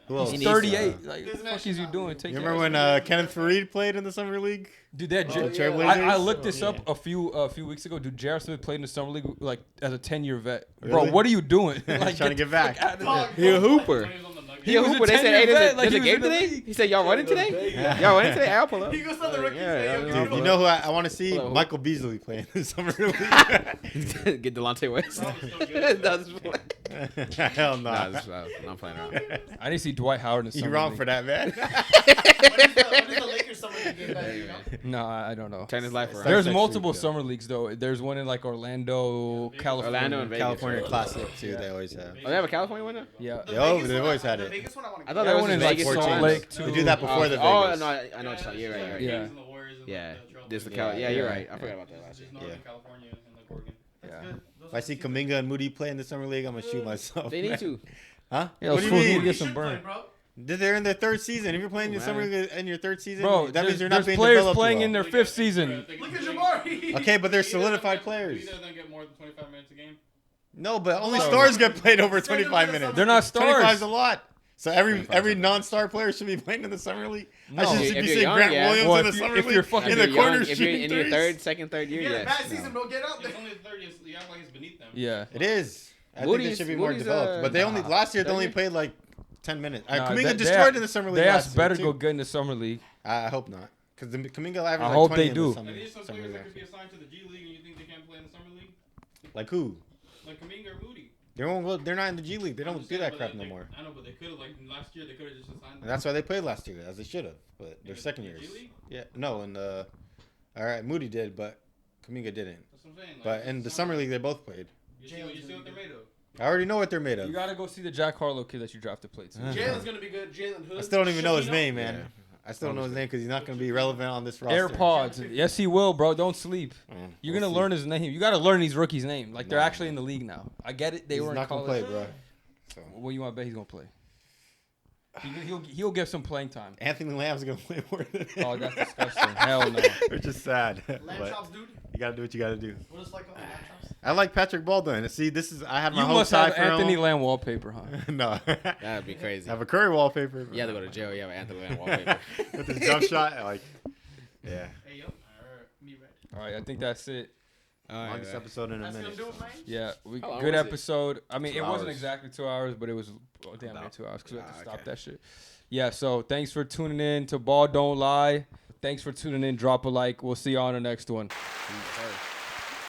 Who else?
He
He's
needs
38.
to,
Like, what
Doesn't
the fuck
actually
is you
not
doing?
leave.
Take
You
care
remember
of
when Kenneth Faried played in the summer league?
Dude, that
Oh, yeah.
I looked this
Yeah.
up a few weeks ago. Dude, J.R. Smith played in the summer league like as a 10-year vet.
Really?
Bro, what are you doing?
Trying to get back.
Out of
Dog,
there.
He a hooper.
when he was on the Nuggets.
He a
was a
hooper. They said,
10-year
hey,
vet,
there's
like,
a
he was
game
in the
today?
league.
He said, y'all running today? Y'all running today? I'll pull up.
He goes on the rookies.
Yeah,
say,
yeah,
yo,
yeah.
give
Dude,
me
you
the
know who I want to see?
Hello.
Michael Beasley playing in the summer league.
Get Delonte West.
Rob was so good.
That's play.
Hell no.
Nah, this is, I'm playing around.
I didn't see Dwight Howard in the
You
summer
wrong
league.
for that, man.
When is the Lakers summer league game back, you know?
No, I don't know.
Turn his life around.
There's
next
multiple
week, though.
summer leagues though. There's one in like Orlando, California.
Orlando and Vegas.
California
right?
Classic, too, they always have.
Oh, they have a California one now?
Yeah.
The
Yo,
Vegas
they've
one,
always had
the
it.
Vegas one I want to
I
go.
thought
That
that
one
was
in
in
like
Vegas.
Salt
teams.
Lake too.
They do that before the
Oh,
Vegas.
no, I know what you're talking. You're right. You're right.
Yeah.
Kings and the Warriors and
Yeah.
the Trailblazers.
This the
Yeah,
yeah, you're
yeah.
right. I forgot about that last year.
Just Northern
Yeah.
California and the Oregon.
That's
Yeah.
good. Those
If
are
I see
the two
Kuminga and Moody play in the summer league, I'm going to shoot myself.
They need to.
Huh?
Yeah,
What
those
do you
fools need to
mean?
get
You
some
should play,
burn.
bro.
They're in their third season. If you're playing in
Right.
summer league in your third season,
Bro,
that means you're not
there's
being
players
developed
playing
well.
in their fifth season.
Look at Jabari.
Okay, but they're
Either
solidified
them
players.
Either of them get more than 25 minutes a game.
No, but only
Well,
stars get played over
send them
25
to the
minutes.
They're not stars.
25 is a lot. So every
25 is a lot.
non-star player should be playing in the summer league.
No.
I should
If
be
you're
seeing
young,
Grant
yeah.
Williams
Well,
in the
if you-
summer
if
league
you're fucking-
in
If
the
you're
corner
young, if you're in your
shooting
second, third year,
You get a bad
yes.
season, bro. Get out there.
It's only the 30th. You act like it's beneath them.
Yeah.
It is. I think
Moody's-
they should be more
Moody's,
developed. But they only
nah.
last year they
Doesn't
only
he?
played like 10 minutes.
Nah,
Kuminga
they-
destroyed
they-
in the summer league.
They
last
asked better
year,
go
too.
get in the summer league.
I hope not, because Kuminga averaged
I
like
hope
20
they
in
do.
the summer,
And these some
summer
players
league.
that could be assigned to the G League, and you think they can't play in the summer league?
Like who?
Like Kuminga or Moody.
They're not in the G League. They
I'm
don't
just
do
saying,
that
but
crap
they-
no more.
I know, but they could have. Like last year, they could have just assigned
And
them.
that's why they played last year, as they should have. But their
In
second
the
years.
G League?
Yeah, no, and all right, Moody did, but Kuminga didn't.
That's what I'm saying. Like,
But in the summer league, they both played.
you see what they're made of.
I already know what they're made
You
of.
gotta go see the Jack Harlow kid that you drafted play to.
Jalen's gonna be good. Jalen Hood.
I still don't even know his
Shahino.
name, man. I still don't know his name because he's not going to be relevant on this roster.
AirPods. Yes, he will, bro. Don't sleep. You're
We'll
gonna
see.
learn his name. You gotta learn these rookies' name. Like they're
Nah.
actually in the league now. I get it. They
He's
were in
not going to
college.
play, bro. So.
What do you want to bet he's gonna play? He'll get some playing time.
Anthony Lamb's going to play more than him.
Oh, that's disgusting. Hell no.
Which is sad.
Lamb
but
chops, dude.
you got to do what you got to do.
What is like lamb chops?
I like Patrick Baldwin. See, I had my
You
whole
must
side
have
for
Anthony
him.
Lamb wallpaper, huh?
No.
That'd be crazy.
I have a Curry wallpaper.
You have to go to jail. You have an Anthony Lamb wallpaper.
With his jump shot. Like, yeah.
Hey yo, me ready.
All right, I think that's it.
Longest episode in a
That's gonna
minute.
do it, man.
Yeah,
How long
good
was it?
episode. I mean,
2
it wasn't
hours.
exactly 2 hours, but it was damn near
About.
2 hours because we had to stop
okay.
that shit. Yeah, so thanks for tuning in to Ball Don't Lie. Thanks for tuning in. Drop a like. We'll see you on the next one.
Sorry.